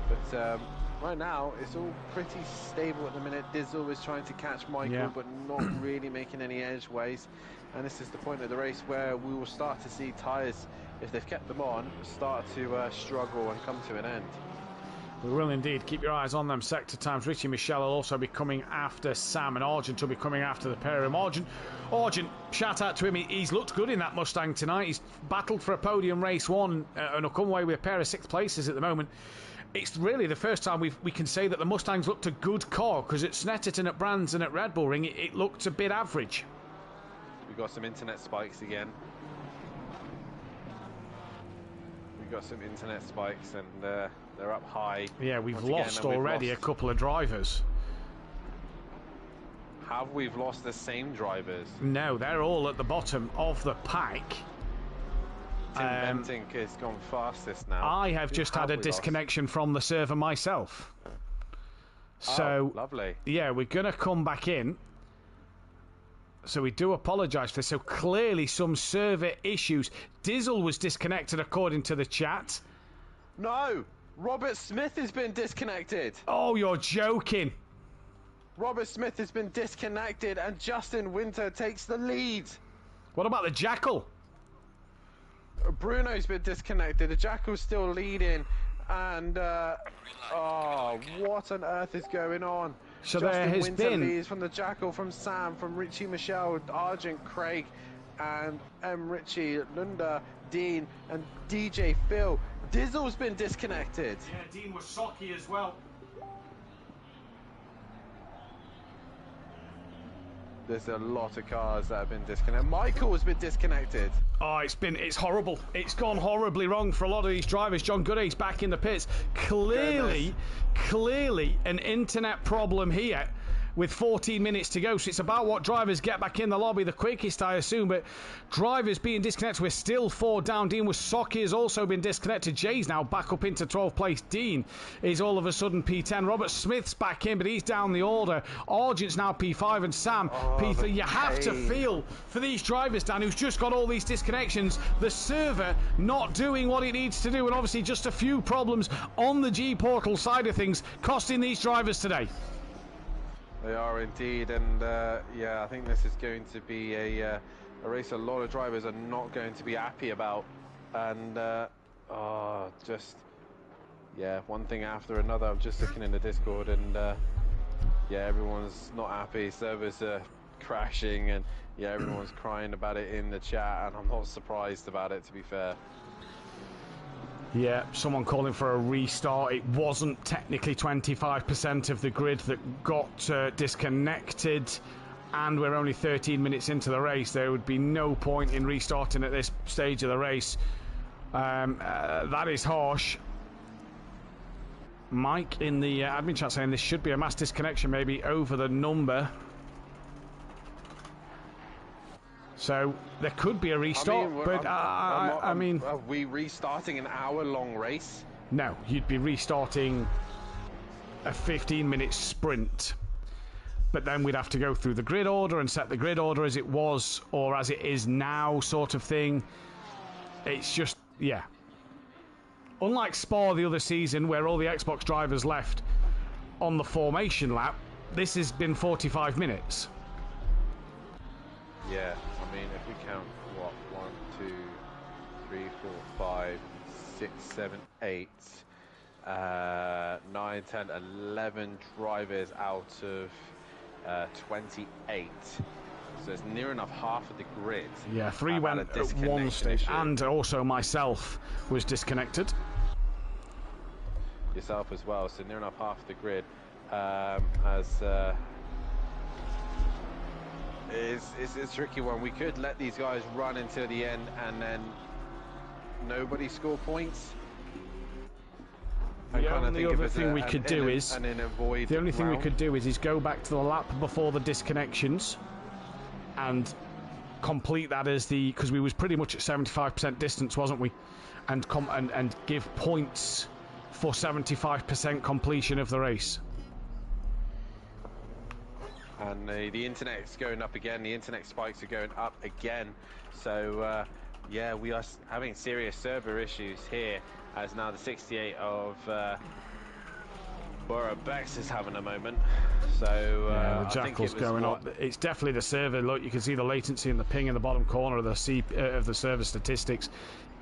But right now, it's all pretty stable at the minute. Dizzle is trying to catch Michael, but not really making any edgeways. And this is the point of the race where we will start to see tyres, if they've kept them on, start to struggle and come to an end. We will indeed. Keep your eyes on them sector times. Richie Michelle will also be coming after Sam, and Argent will be coming after the pair of them. Argent, shout out to him. He's looked good in that Mustang tonight. He's battled for a podium race 1 and will come away with a pair of 6th places at the moment. It's really the first time we can say that the Mustangs looked a good car, because at Snetterton, at Brands and at Red Bull Ring it looked a bit average. We've got some internet spikes again. We've got some internet spikes, and they're up high. Yeah, we've lost already a couple of drivers. Have we lost the same drivers? No, they're all at the bottom of the pack. Tim Ventink has gone fastest now. I have just had a disconnection from the server myself. So, lovely. Yeah, we're going to come back in. So we do apologise for this. So clearly some server issues. Dizzle was disconnected according to the chat. No! Robert Smith has been disconnected. Oh, you're joking. Robert Smith has been disconnected, and Justin Winter takes the lead. What about the Jackal? Bruno's been disconnected. The Jackal's still leading, and oh, what on earth is going on? So Justin there has Winter been leads from the Jackal, from Sam, from Richie Michelle, Argent, Craig, and Richie, Lunda, Dean, and DJ Phil. Dizzle's been disconnected. Yeah, Dean was socky as well. There's a lot of cars that have been disconnected. Michael's been disconnected. Oh, it's horrible. It's gone horribly wrong for a lot of these drivers. John Gooday's back in the pits. Clearly an internet problem here with 14 minutes to go. So it's about what drivers get back in the lobby the quickest, I assume. But drivers being disconnected, we're still 4 down. Dean Wasocki has also been disconnected. Jay's now back up into 12th place. Dean is all of a sudden P10. Robert Smith's back in, but he's down the order. Argent's now P5 and Sam P3. You have to feel for these drivers, Dan, who's just got all these disconnections. The server not doing what it needs to do, and obviously just a few problems on the G-Portal side of things costing these drivers today. They are indeed, and yeah, I think this is going to be a race a lot of drivers are not going to be happy about, and just, yeah, one thing after another. I'm just looking in the Discord, and yeah, everyone's not happy. Servers are crashing, and yeah, everyone's crying about it in the chat, and I'm not surprised about it, to be fair. Yeah, someone calling for a restart. It wasn't technically 25% of the grid that got disconnected, and we're only 13 minutes into the race. There would be no point in restarting at this stage of the race. That is harsh. Mike in the admin chat saying this should be a mass disconnection, maybe over the number. So there could be a restart, I mean, are we restarting an hour-long race? No, you'd be restarting a 15-minute sprint, but then we'd have to go through the grid order and set the grid order as it was or as it is now, sort of thing. It's just, yeah. Unlike Spa the other season, where all the Xbox drivers left on the formation lap, this has been 45 minutes. Yeah, I mean, if we count, what, 1, 2, 3, 4, 5, 6, 7, 8, 9, 10, 11 drivers out of 28. So it's near enough half of the grid. Yeah, 3 went at one stage, and also myself was disconnected. Yourself as well, so near enough half of the grid It's a tricky one. We could let these guys run until the end and then nobody score points. The only other thing we could do is go back to the lap before the disconnections and complete that as the, because we was pretty much at 75% distance, wasn't we? And give points for 75% completion of the race. And the internet's going up again. The internet spikes are going up again. So yeah, we are having serious server issues here, as now the 68 of Bex is having a moment. So yeah, the Jackal's going up. It's definitely the server. Look, you can see the latency in the ping in the bottom corner of the server statistics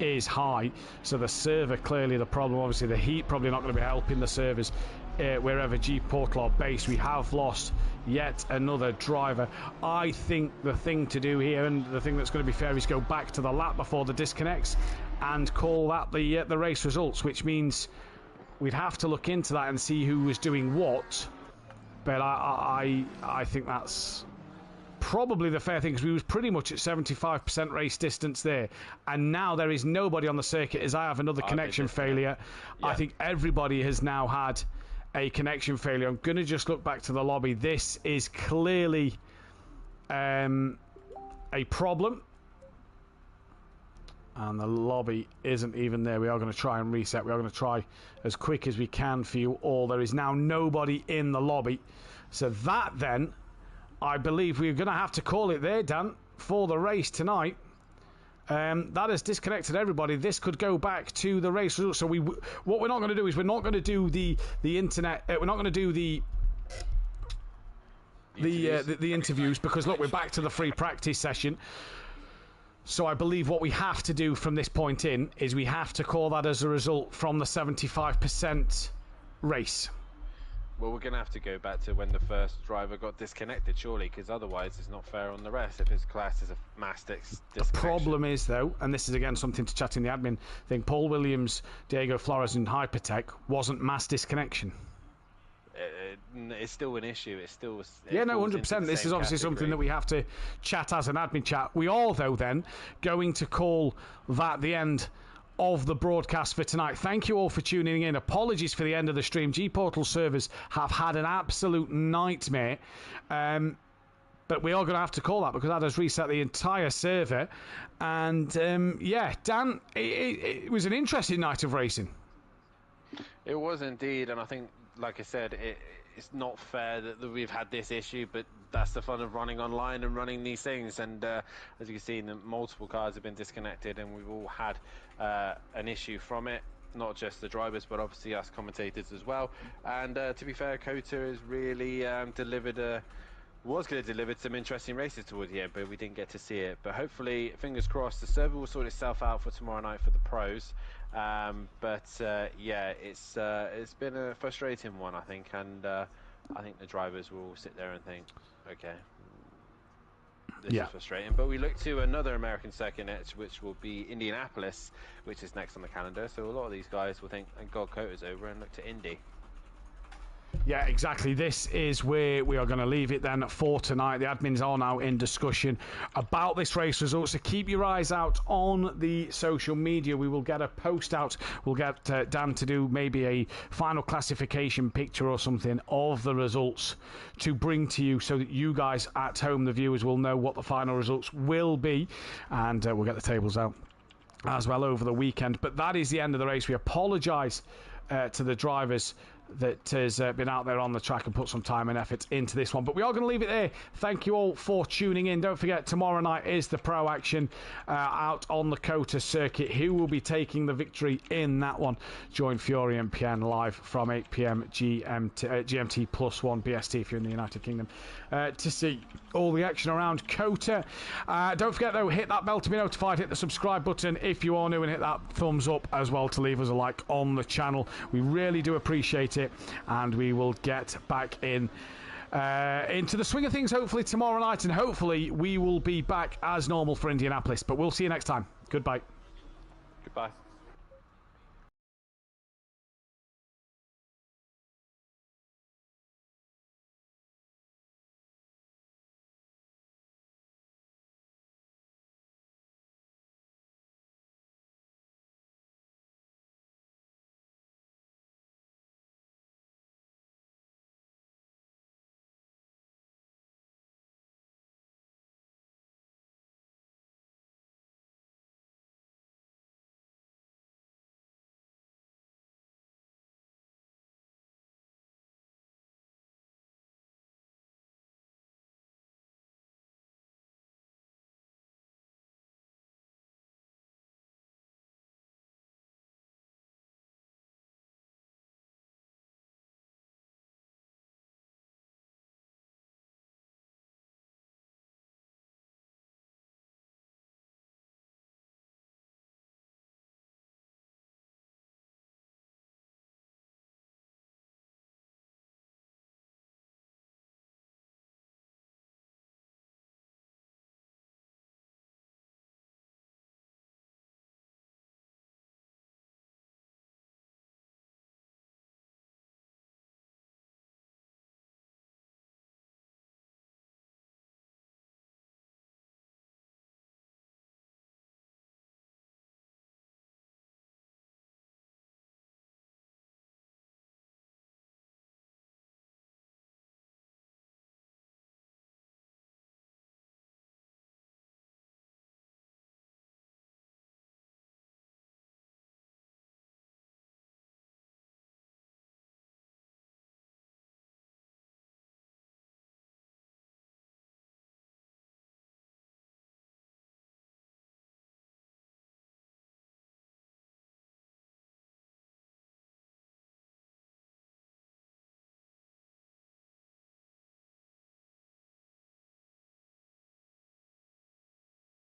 is high. So the server clearly the problem. Obviously the heat probably not going to be helping the servers wherever G Portal are based. We have lost yet another driver. I think the thing to do here, and the thing that's going to be fair, is go back to the lap before the disconnects and call that the race results, which means we'd have to look into that and see who was doing what. But I think that's probably the fair thing, because we was pretty much at 75% race distance there, and now there is nobody on the circuit as I have another connection failure. Yeah. I think everybody has now had a connection failure. I'm going to just look back to the lobby. This is clearly a problem, and the lobby isn't even there. We are going to try and reset. We are going to try as quick as we can for you all. There is now nobody in the lobby, so that then I believe we're going to have to call it there, Dan, for the race tonight. That has disconnected everybody. This could go back to the race results. So what we're not going to do is we're not going to do the internet. We're not going to do the interviews, because look, we're back to the free practice session. So I believe what we have to do from this point in is we have to call that as a result from the 75% race. Well, we're going to have to go back to when the first driver got disconnected, surely, because otherwise it's not fair on the rest if it's classed as a mass disconnection. The problem is, though, and this is again something to chat in the admin thing, Paul Williams, Diego Flores and Hypertech wasn't mass disconnection. It's still an issue. It's still... Yeah, no, 100%. This is obviously something that we have to chat as an admin chat. We are, though, then, going to call that the end of the broadcast for tonight. Thank you all for tuning in. Apologies for the end of the stream. G-Portal servers have had an absolute nightmare. But we are going to have to call that, because that has reset the entire server. And, yeah, Dan, it was an interesting night of racing. It was indeed, and I think, like I said, it's not fair that we've had this issue, but that's the fun of running online and running these things. And as you can see, multiple cars have been disconnected, and we've all had an issue from it. Not just the drivers, but obviously us commentators as well. And to be fair, COTA has really was going to deliver some interesting races towards the end, but we didn't get to see it. But hopefully, fingers crossed, the server will sort itself out for tomorrow night for the pros. Yeah, it's been a frustrating one, I think, and I think the drivers will sit there and think, okay, this is frustrating. But we look to another American circuit next, which will be Indianapolis, which is next on the calendar. So a lot of these guys will think, and God, COTA's over, and look to Indy. Yeah, exactly. This is where we are going to leave it then for tonight. The admins are now in discussion about this race results, so keep your eyes out on the social media. We will get a post out. We'll get Dan to do maybe a final classification picture or something of the results to bring to you, so that you guys at home, the viewers, will know what the final results will be, and we'll get the tables out as well over the weekend. But that is the end of the race. We apologise to the drivers that has been out there on the track and put some time and effort into this one, but we are going to leave it there. Thank you all for tuning in. Don't forget, tomorrow night is the pro action out on the COTA circuit. Who will be taking the victory in that one? Join Fury and PN live from 8 p.m. GMT +1 BST if you're in the United Kingdom to see all the action around COTA. Don't forget though, hit that bell to be notified, hit the subscribe button if you are new, and hit that thumbs up as well to leave us a like on the channel. We really do appreciate it, and we will get back in into the swing of things hopefully tomorrow night, and hopefully we will be back as normal for Indianapolis. But we'll see you next time. Goodbye. Goodbye.